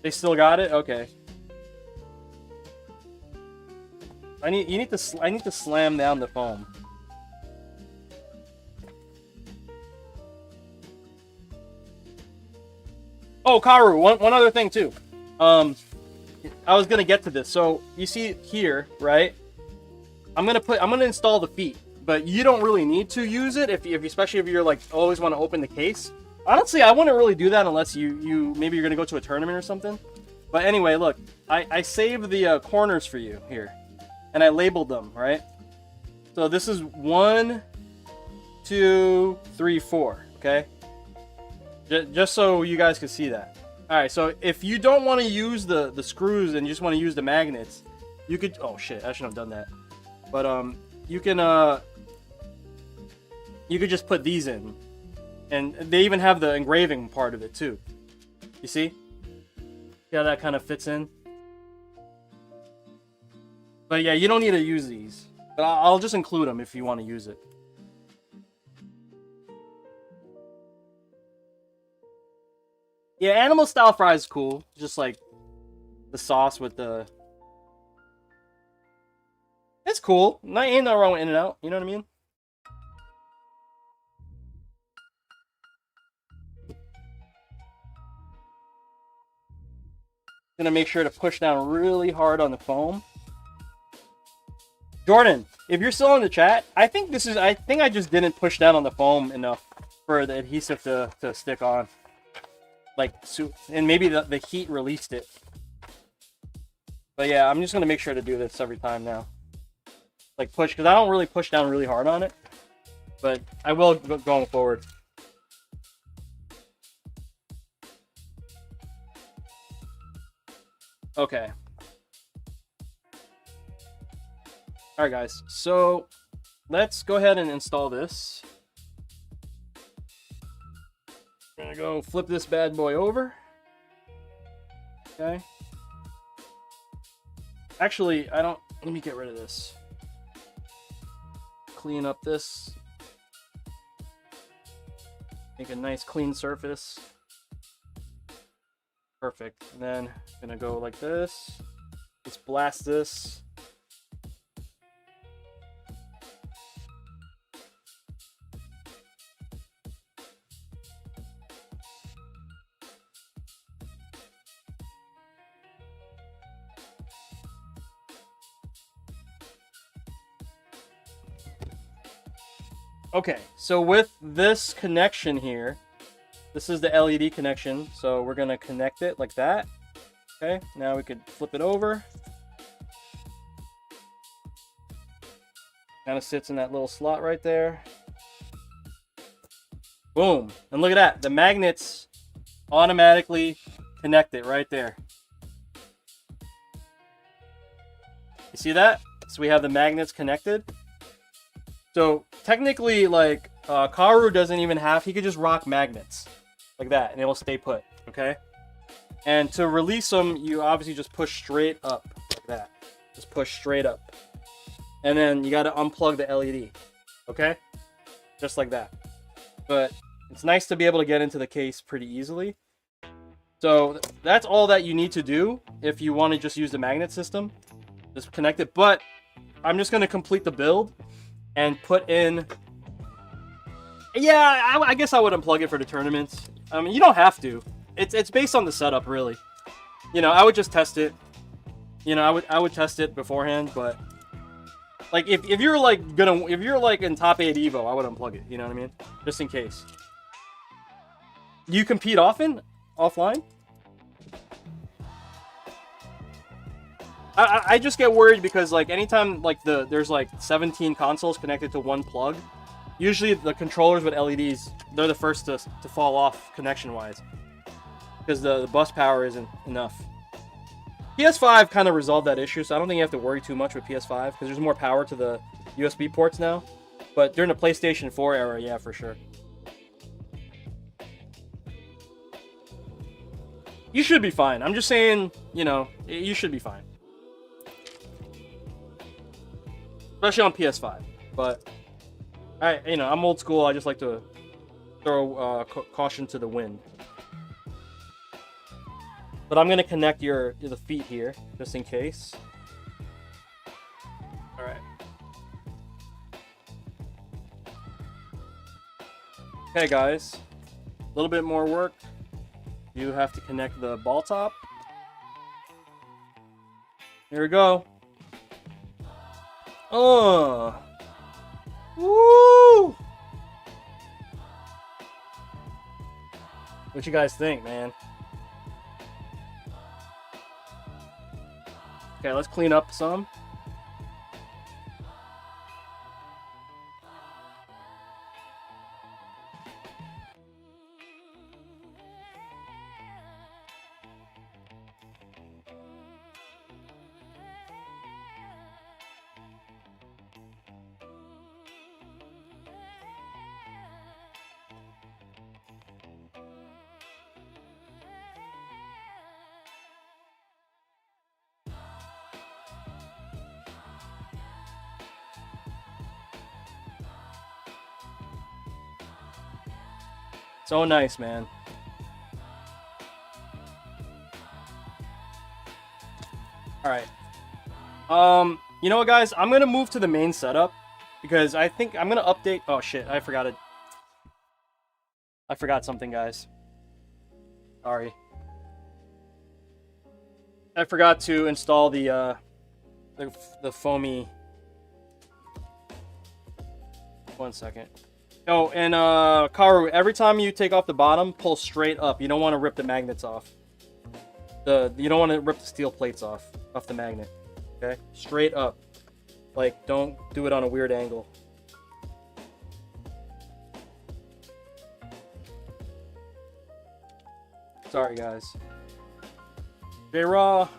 They still got it? Okay. I need to slam down the foam. Oh, Karu, one other thing too. I was gonna get to this. So you see here, right? I'm gonna install the feet. but you don't really need to use it if especially if you're like always want to open the case. Honestly, I wouldn't really do that unless you maybe you're gonna go to a tournament or something. But anyway, look, I saved the corners for you here, and I labeled them, right? So this is 1, 2, 3, 4. Okay, just so you guys can see that. All right, so if you don't want to use the screws and you just want to use the magnets, you could. Oh shit, I shouldn't have done that. But you could just put these in, and they even have the engraving part of it too. You see? See how that kind of fits in? But yeah, you don't need to use these. But I'll just include them if you want to use it. Yeah, animal style fries is cool. Just like the sauce with the... It's cool. Ain't no wrong with In-N-Out. You know what I mean? Gonna make sure to push down really hard on the foam. Jordan, if you're still in the chat, I think I just didn't push down on the foam enough for the adhesive to stick on. Like, and maybe the heat released it. But yeah, I'm just gonna make sure to do this every time now. Like push, because I don't really push down really hard on it. But I will going forward. Okay. Alright guys, so let's go ahead and install this. I'm gonna go flip this bad boy over. Okay. Actually, let me get rid of this. Clean up this. Make a nice clean surface. Perfect. And then I'm gonna go like this. Let's blast this. Okay, so with this connection here, this is the LED connection, so we're gonna connect it like that. Okay, now we could flip it over. Kind of sits in that little slot right there. Boom, and look at that, the magnets automatically connect it right there. You see that? So we have the magnets connected. So technically, like, Karu doesn't even have, he could just rock magnets like that and it will stay put, okay? And to release them, you obviously just push straight up like that. Just push straight up. And then you got to unplug the LED, okay? Just like that. But it's nice to be able to get into the case pretty easily. So that's all that you need to do if you want to just use the magnet system. Just connect it. But I'm just going to complete the build and put in... Yeah, I guess I would unplug it for the tournaments. I mean, you don't have to. It's based on the setup, really. You know, I would just test it. You know, I would test it beforehand, but... Like, if you're, like, if you're, like, in top 8 Evo, I would unplug it. You know what I mean? Just in case. You compete often? Offline? I just get worried because, like, anytime, like, there's, like, 17 consoles connected to one plug, usually the controllers with LEDs, they're the first to fall off connection-wise. Because the bus power isn't enough. PS5 kind of resolved that issue, so I don't think you have to worry too much with PS5, because there's more power to the USB ports now. But during the PlayStation 4 era, yeah, for sure. You should be fine. I'm just saying, you know, you should be fine. Especially on PS5. But, I'm old school. I just like to throw caution to the wind. But I'm going to connect the feet here, just in case. Alright. Okay, guys. A little bit more work. You have to connect the ball top. Here we go. Oh. Woo! What you guys think, man? Okay, let's clean up some. So nice, man. All right. You know what, guys? I'm gonna move to the main setup because I think I'm gonna update. Oh shit! I forgot it. I forgot something, guys. Sorry. I forgot to install the foamy. 1 second. Oh, and Karu, every time you take off the bottom, pull straight up. You don't want to rip the magnets off. You don't want to rip the steel plates off the magnet. Okay? Straight up. Like, don't do it on a weird angle. Sorry, guys. J-Raw.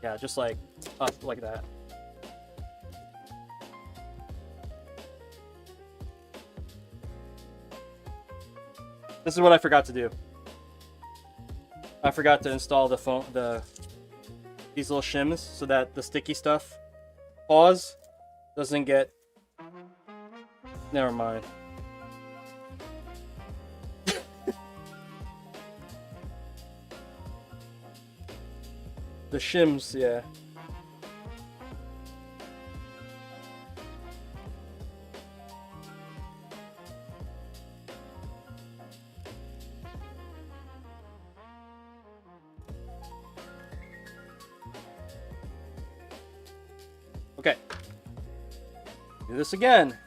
Yeah, just like up like that. This is what I forgot to do. I forgot to install these little shims so that the sticky stuff doesn't get. Never mind. The shims, yeah. Okay. Do this again.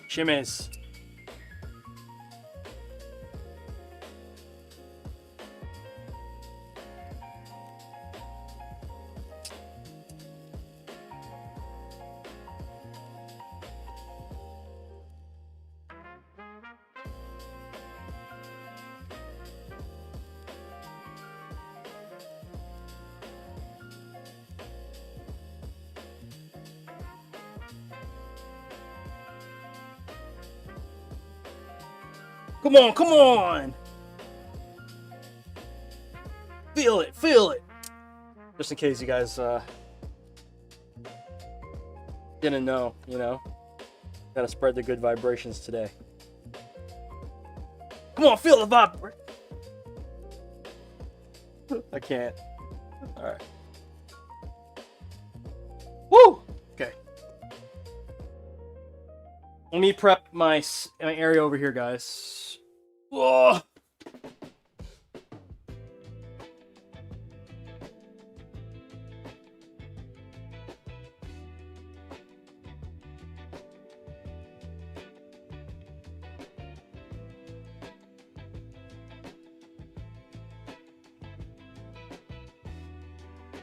Shimmies. Come on, come on! Feel it, feel it! Just in case you guys didn't know, you know? Gotta spread the good vibrations today. Come on, feel the vibe! I can't. Alright. Woo! Okay. Let me prep my area over here, guys. Whoa!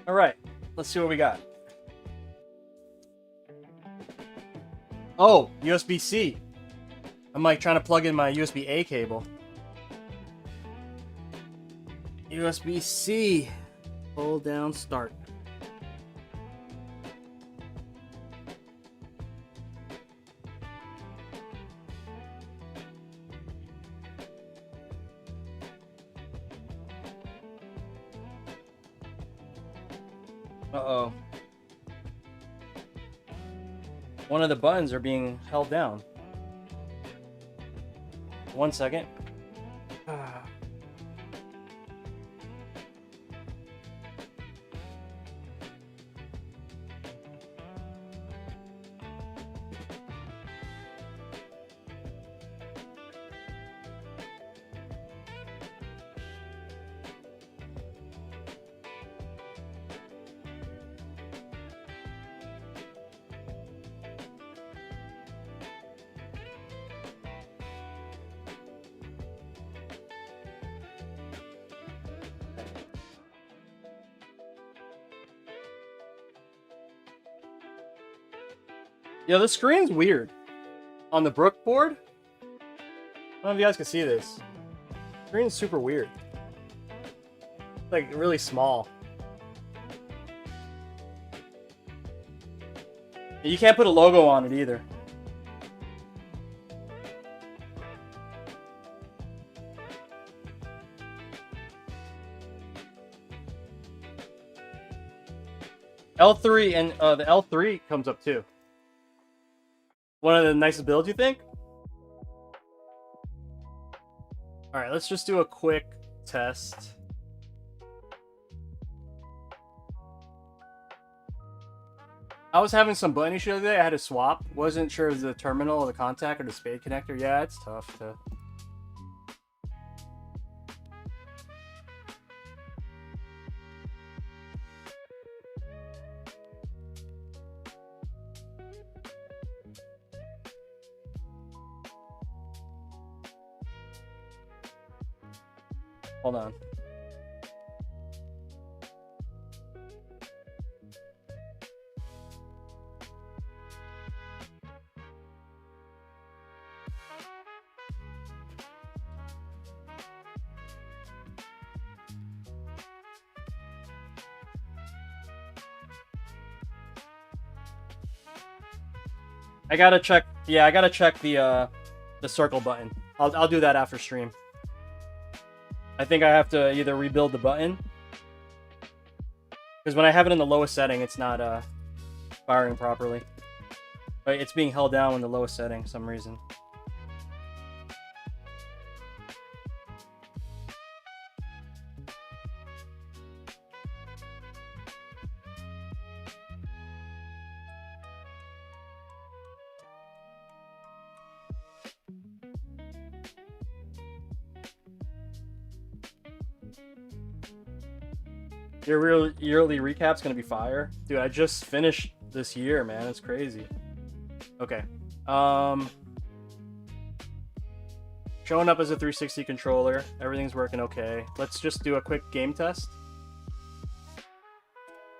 All right, let's see what we got. Oh, USB-C. I'm like trying to plug in my USB-A cable. USB-C. Hold down start. Uh-oh. One of the buttons are being held down. 1 second. Yeah, the screen's weird. On the Brook board? I don't know if you guys can see this. The screen's super weird. It's like really small. You can't put a logo on it either. L3 and the L3 comes up too. One of the nicest builds, you think? Alright, let's just do a quick test. I was having some button issue the other day. I had to swap. Wasn't sure if it was the terminal or the contact or the spade connector. Yeah, it's tough to... Hold on. I gotta check. Yeah, I gotta check the circle button. I'll do that after stream. I think I have to either rebuild the button, because when I have it in the lowest setting, it's not firing properly. But it's being held down in the lowest setting for some reason. Your yearly recap's gonna be fire. Dude, I just finished this year, man. It's crazy. Okay. Showing up as a 360 controller. Everything's working okay. Let's just do a quick game test.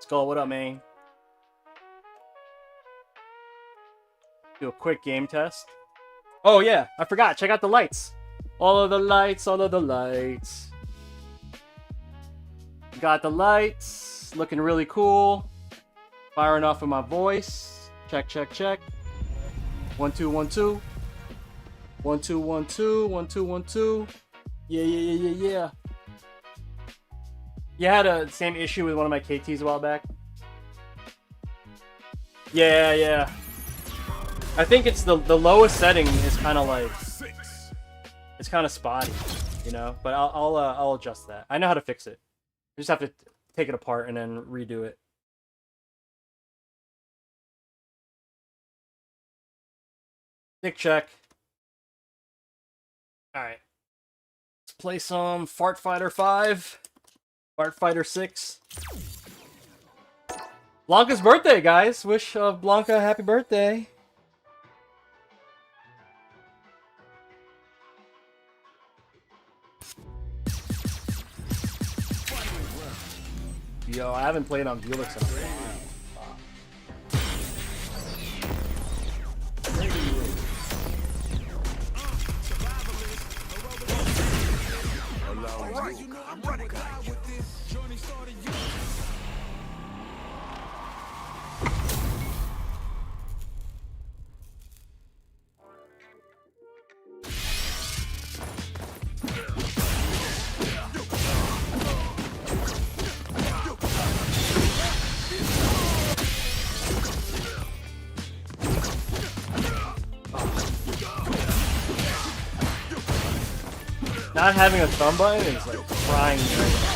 Skull, what up, man? Do a quick game test. Oh, yeah. I forgot. Check out the lights. All of the lights. All of the lights. Got the lights, looking really cool. Firing off of my voice. Check, check, check. 1 2 1 2. 1 2 1 2 1 2 1 2. Yeah. You had a same issue with one of my KTs a while back. Yeah. I think it's the lowest setting is kind of like, it's kind of spotty, you know. But I'll adjust that. I know how to fix it. I just have to take it apart and then redo it. Stick check. Alright. Let's play some Fart Fighter 5. Fart Fighter 6. Blanca's birthday, guys. Wish Blanca a happy birthday. Yo, I haven't played on Buelix in a while. Not having a thumb button is like crying me right now.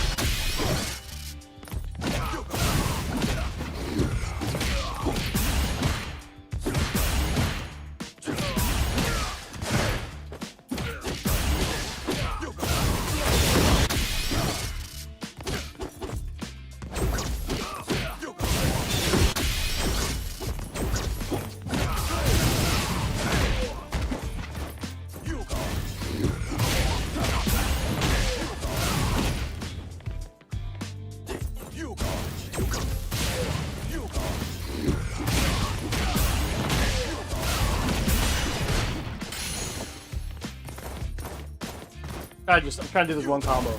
I'm trying to do this one combo.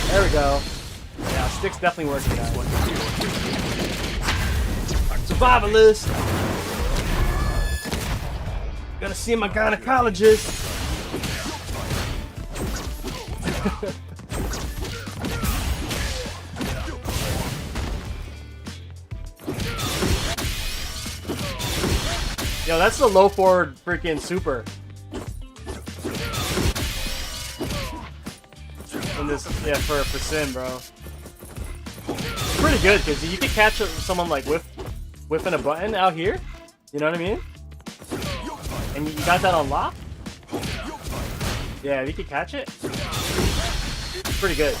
There we go. Yeah, stick's definitely working now. Survivalist. Gotta see my gynecologist. Yo, that's the low forward freaking super. In this, yeah, for Sin, bro. It's pretty good because you can catch someone like whiffing a button out here. You know what I mean? And you got that on lock. Yeah, if you can catch it, it's pretty good.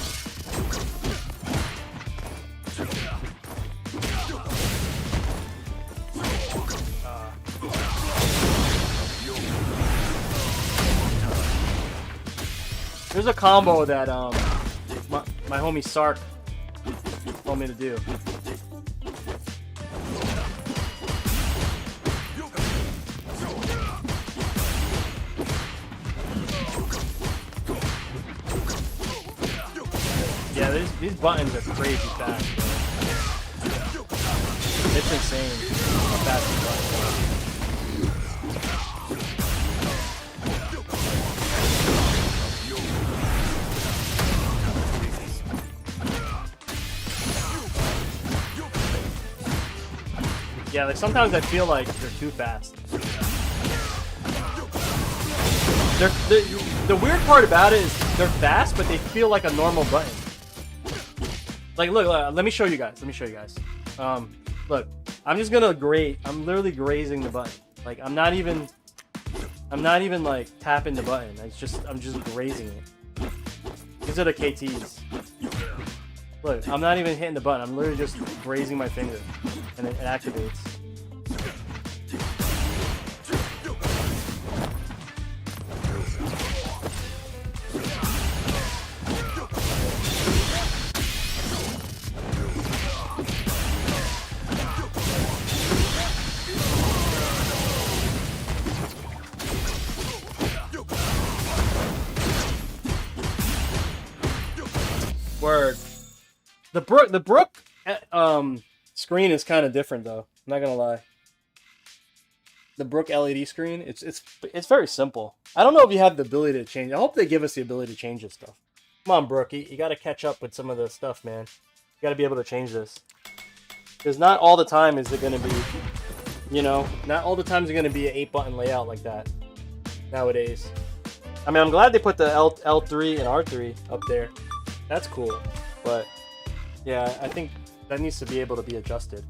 There's a combo that my homie Sark told me to do. Yeah, these buttons are crazy fast, bro. It's insane how fast these buttons are. Yeah, like sometimes I feel like they're too fast. The weird part about it is they're fast, but they feel like a normal button. Like, look, let me show you guys. Look, I'm just gonna graze. I'm literally grazing the button. Like, I'm not even like tapping the button. I'm just grazing it. These are the KTs. Look, I'm not even hitting the button. I'm literally just grazing my finger, and it activates. Word. The Brook screen is kind of different though. I'm not gonna lie. The Brook LED screen, it's very simple. I don't know if you have the ability to change. I hope they give us the ability to change this stuff. Come on, Brook, you got to catch up with some of the stuff, man. You got to be able to change this. Because not all the time is it gonna be, you know, not all the time is it gonna be an 8-button layout like that nowadays. I mean, I'm glad they put the L3 and R3 up there. That's cool, but yeah, I think that needs to be able to be adjusted.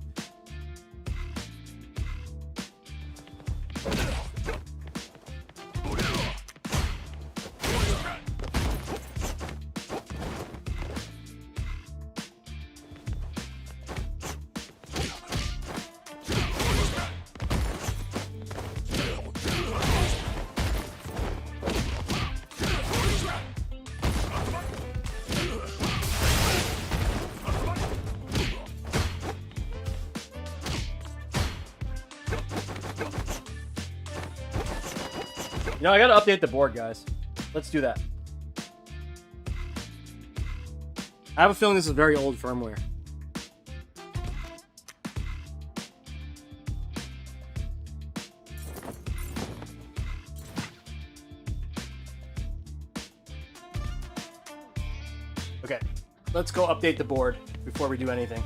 You know, I gotta update the board, guys. Let's do that. I have a feeling this is very old firmware. Okay, let's go update the board before we do anything.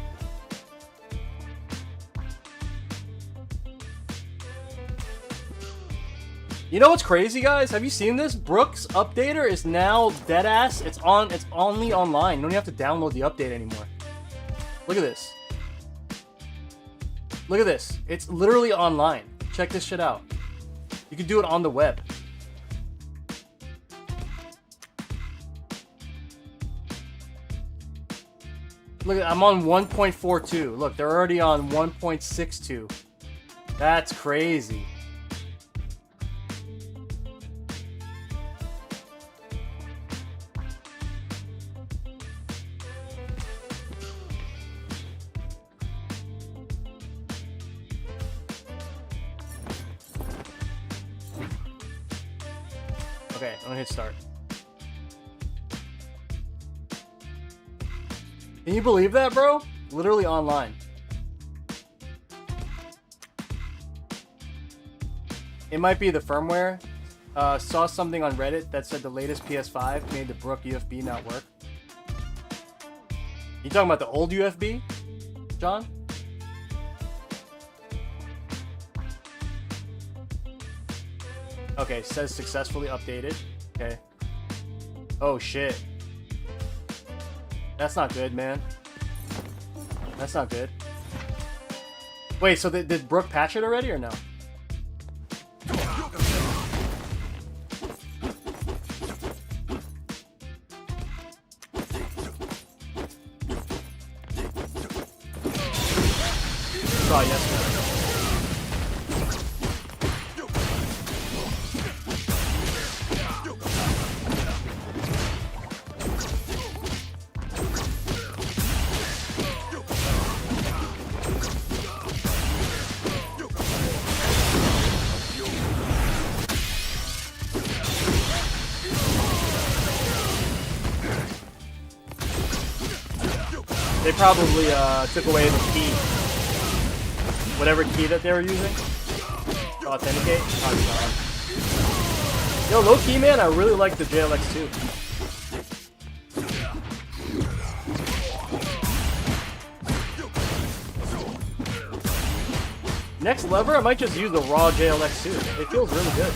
You know what's crazy, guys? Have you seen this? Brook's updater is now deadass. It's only online. You don't even have to download the update anymore. Look at this. Look at this. It's literally online. Check this shit out. You can do it on the web. Look, I'm on 1.42. Look, they're already on 1.62. That's crazy. Okay, I'm gonna hit start. Can you believe that, bro? Literally online. It might be the firmware. Saw something on Reddit that said the latest PS5 made the Brook UFB not work. You talking about the old UFB, John? Okay, says successfully updated. Okay. Oh shit. That's not good, man. That's not good. Wait, so did Brook patch it already or no? Oh, yes, man. They probably took away the key. Whatever key that they were using to authenticate. Oh god. Yo, low key, man, I really like the JLX too. Next lever, I might just use the raw JLX too. It feels really good.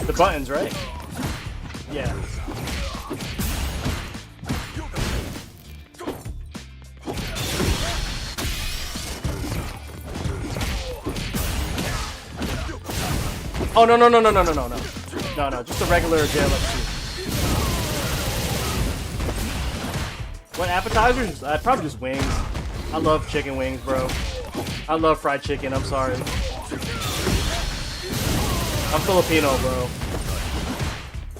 The buttons, right? Yeah. Oh no, just a regular JLX2. What appetizers? Probably just wings. I love chicken wings, bro. I love fried chicken. I'm sorry. I'm Filipino, bro.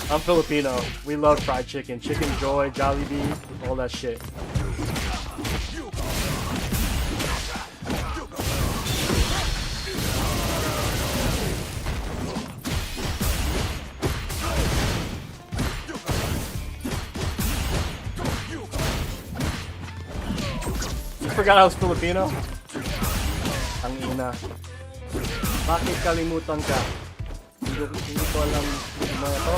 I'm Filipino. We love fried chicken. Chicken Joy, Jollibee, all that shit. You forgot I was Filipino? Ang ina. Bakit kalimutan ka? Hindi ko alam mga to.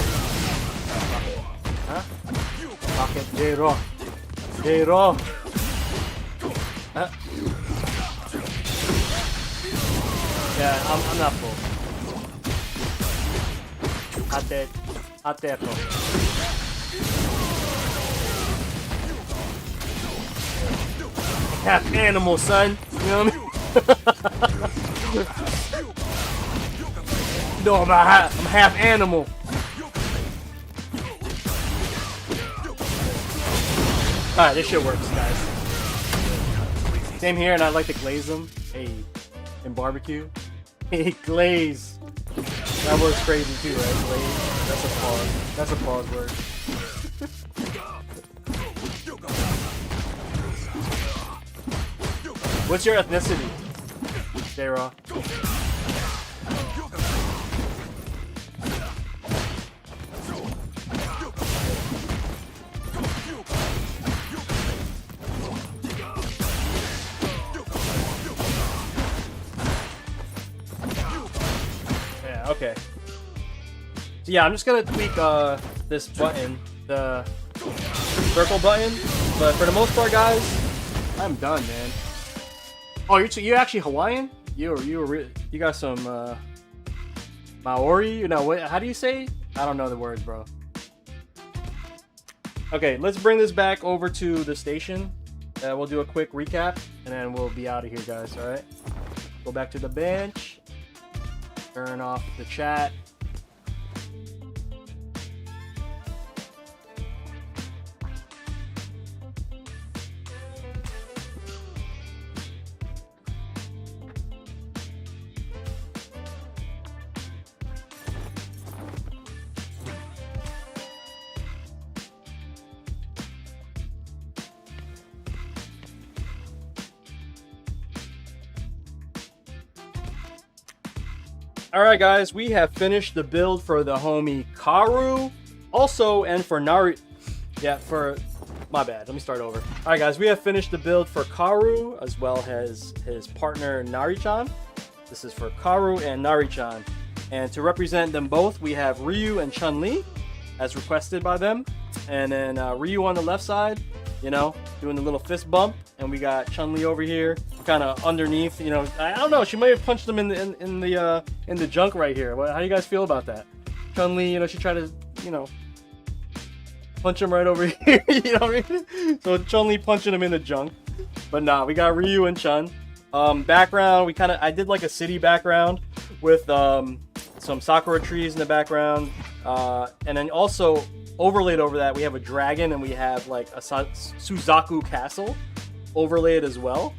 Ha? Bakit? J-Ro. J-Ro. Ha? Yeah, I'm not full. Ate ako. Half animal, son. You know what I mean? No, I'm half animal. Alright, this shit works, guys. Same here, and I like to glaze them. Hey, in barbecue. Hey, glaze. That works crazy too, right? Glaze. That's a pause. That's a pause word. What's your ethnicity, J-Raw? Yeah, okay. So yeah, I'm just gonna tweak this button, the circle button, but for the most part, guys, I'm done, man. Oh, you're actually Hawaiian? You got some Maori? You know what? How do you say? I don't know the words, bro. Okay, let's bring this back over to the station. We'll do a quick recap, and then we'll be out of here, guys. All right. Go back to the bench. Turn off the chat. Alright guys, we have finished the build for the homie Karu. Also, and for Nari... Yeah, for... My bad, let me start over. Alright guys, we have finished the build for Karu, as well as his partner Nari-chan. This is for Karu and Nari-chan. And to represent them both, we have Ryu and Chun-Li, as requested by them. And then Ryu on the left side, you know, doing the little fist bump. And we got Chun-Li over here, kind of underneath, you know, I don't know, she may have punched him in the junk right here. How do you guys feel about that? Chun-Li, you know, she tried to, you know, punch him right over here, you know what I mean? So Chun-Li punching him in the junk. But nah, we got Ryu and Chun. Background, I did like a city background with some sakura trees in the background. And then also overlaid over that, we have a dragon and we have like a Suzaku castle overlaid as well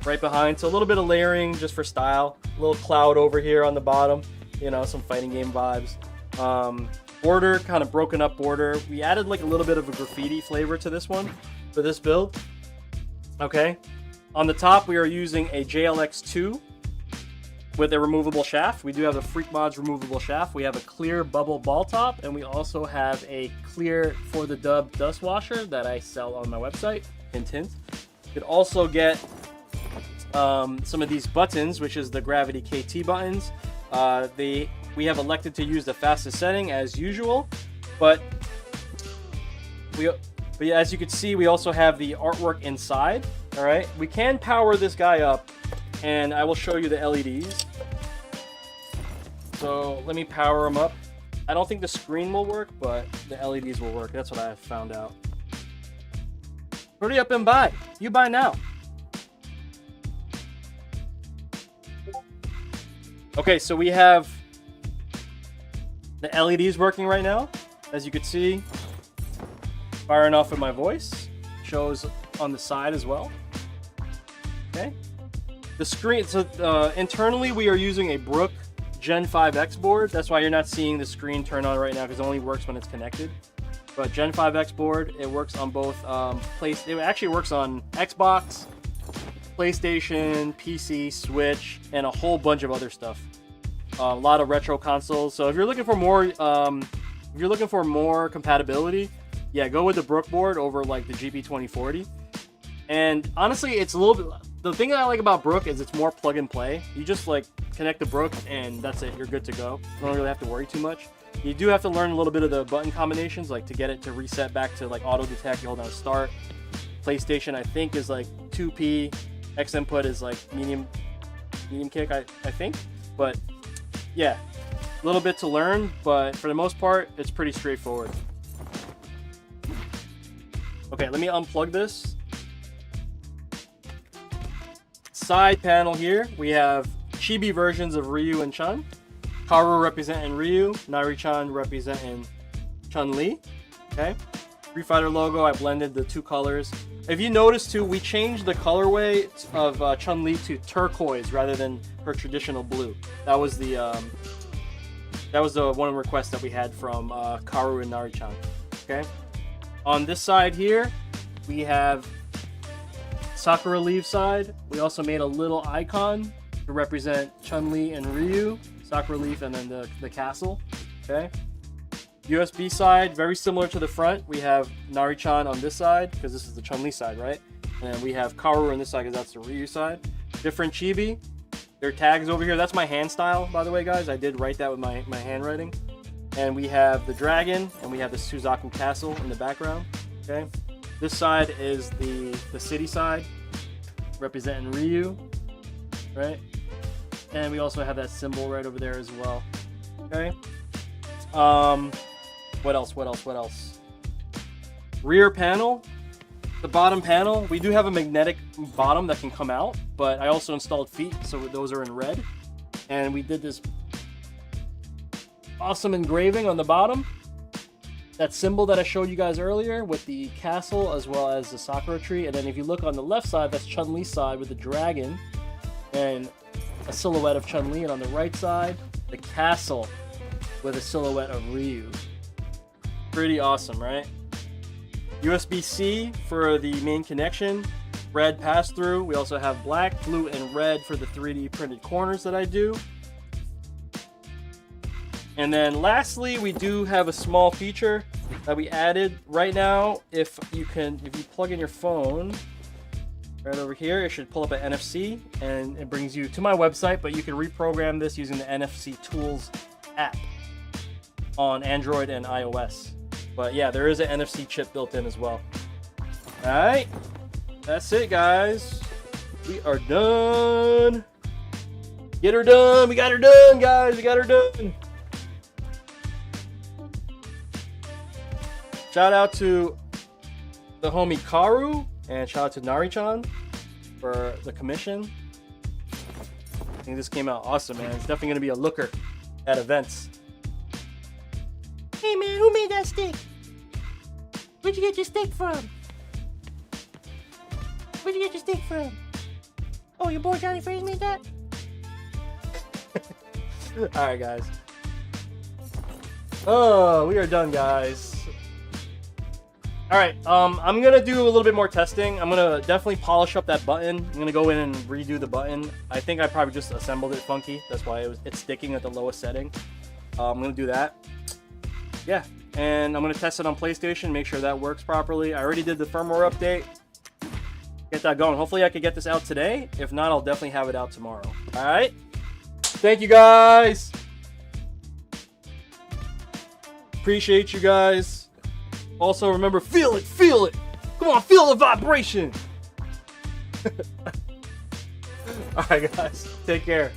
right behind. So a little bit of layering just for style. A little cloud over here on the bottom, you know, some fighting game vibes. Border, kind of broken up border. We added like a little bit of a graffiti flavor to this one for this build. Okay, on the top we are using a JLX2 with a removable shaft. We do have the Freak Mods removable shaft. We have a clear bubble ball top, and we also have a clear For the Dub dust washer that I sell on my website. Hint, hint. You could also get some of these buttons, which is the Gravity KT buttons. We have elected to use the fastest setting as usual, but yeah, as you can see, we also have the artwork inside. All right, we can power this guy up, and I will show you the LEDs. So let me power him up. I don't think the screen will work, but the LEDs will work. That's what I found out. Hurry up and buy. You buy now. Okay, so we have the LEDs working right now. As you can see, firing off with my voice. Shows on the side as well. Okay. The screen, so internally we are using a Brook Gen 5X board. That's why you're not seeing the screen turn on right now, because it only works when it's connected. But Gen 5X board, it works on both it actually works on Xbox, PlayStation, PC, Switch, and a whole bunch of other stuff. A lot of retro consoles. So if you're looking for more, compatibility, yeah, go with the Brook board over like the GP2040. And honestly, it's a little bit. The thing that I like about Brook is it's more plug and play. You just like connect the Brook and that's it. You're good to go. You don't really have to worry too much. You do have to learn a little bit of the button combinations, like to get it to reset back to like auto detect. You hold down start. PlayStation, I think, is like 2P. X input is like medium kick, I think. But yeah, a little bit to learn, but for the most part, it's pretty straightforward. Okay, let me unplug this. Side panel here, we have chibi versions of Ryu and Chun. Karu representing Ryu, Nari-chan representing Chun-Li. Okay, Street Fighter logo, I blended the two colors. If you notice too, we changed the colorway of Chun-Li to turquoise rather than her traditional blue. That was the one request that we had from Karu and Nari-chan. Okay, on this side here, we have Sakura Leaf side. We also made a little icon to represent Chun-Li and Ryu, Sakura Leaf, and then the castle. Okay. USB side, very similar to the front. We have Nari-chan on this side, because this is the Chun-Li side, right? And we have Karu on this side, because that's the Ryu side. Different chibi. Their tags over here. That's my hand style, by the way, guys. I did write that with my handwriting. And we have the dragon, and we have the Suzaku castle in the background. Okay. This side is the city side, representing Ryu, right? And we also have that symbol right over there as well. Okay. What else? Rear panel. The bottom panel, we do have a magnetic bottom that can come out, but I also installed feet, so those are in red. And we did this awesome engraving on the bottom. That symbol that I showed you guys earlier with the castle as well as the Sakura tree. And then if you look on the left side, that's Chun-Li's side with the dragon and a silhouette of Chun-Li. And on the right side, the castle with a silhouette of Ryu. Pretty awesome, right? USB-C for the main connection, red pass-through. We also have black, blue, and red for the 3D printed corners that I do. And then lastly, we do have a small feature that we added right now. If you plug in your phone right over here, it should pull up an NFC and it brings you to my website, but you can reprogram this using the NFC Tools app on Android and iOS. But yeah, there is an NFC chip built in as well. All right, that's it, guys. We are done. Get her done. We got her done, guys. We got her done. Shout out to the homie Karu, and shout out to Nari-chan for the commission. I think this came out awesome, man. It's definitely going to be a looker at events. Hey, man, who made that stick? Where'd you get your stick from? Where'd you get your stick from? Oh, your boy jonyfraze made that? Alright, guys. Oh, we are done, guys. Alright, I'm gonna do a little bit more testing. I'm gonna definitely polish up that button. I'm gonna go in and redo the button. I think I probably just assembled it funky. That's why it's sticking at the lowest setting. I'm gonna do that. Yeah, and I'm gonna test it on PlayStation, make sure that works properly. I already did the firmware update. Get that going. Hopefully I could get this out today. If not, I'll definitely have it out tomorrow. Alright? Thank you, guys! Appreciate you guys. Also, remember, feel it, feel it. Come on, feel the vibration. All right, guys, take care.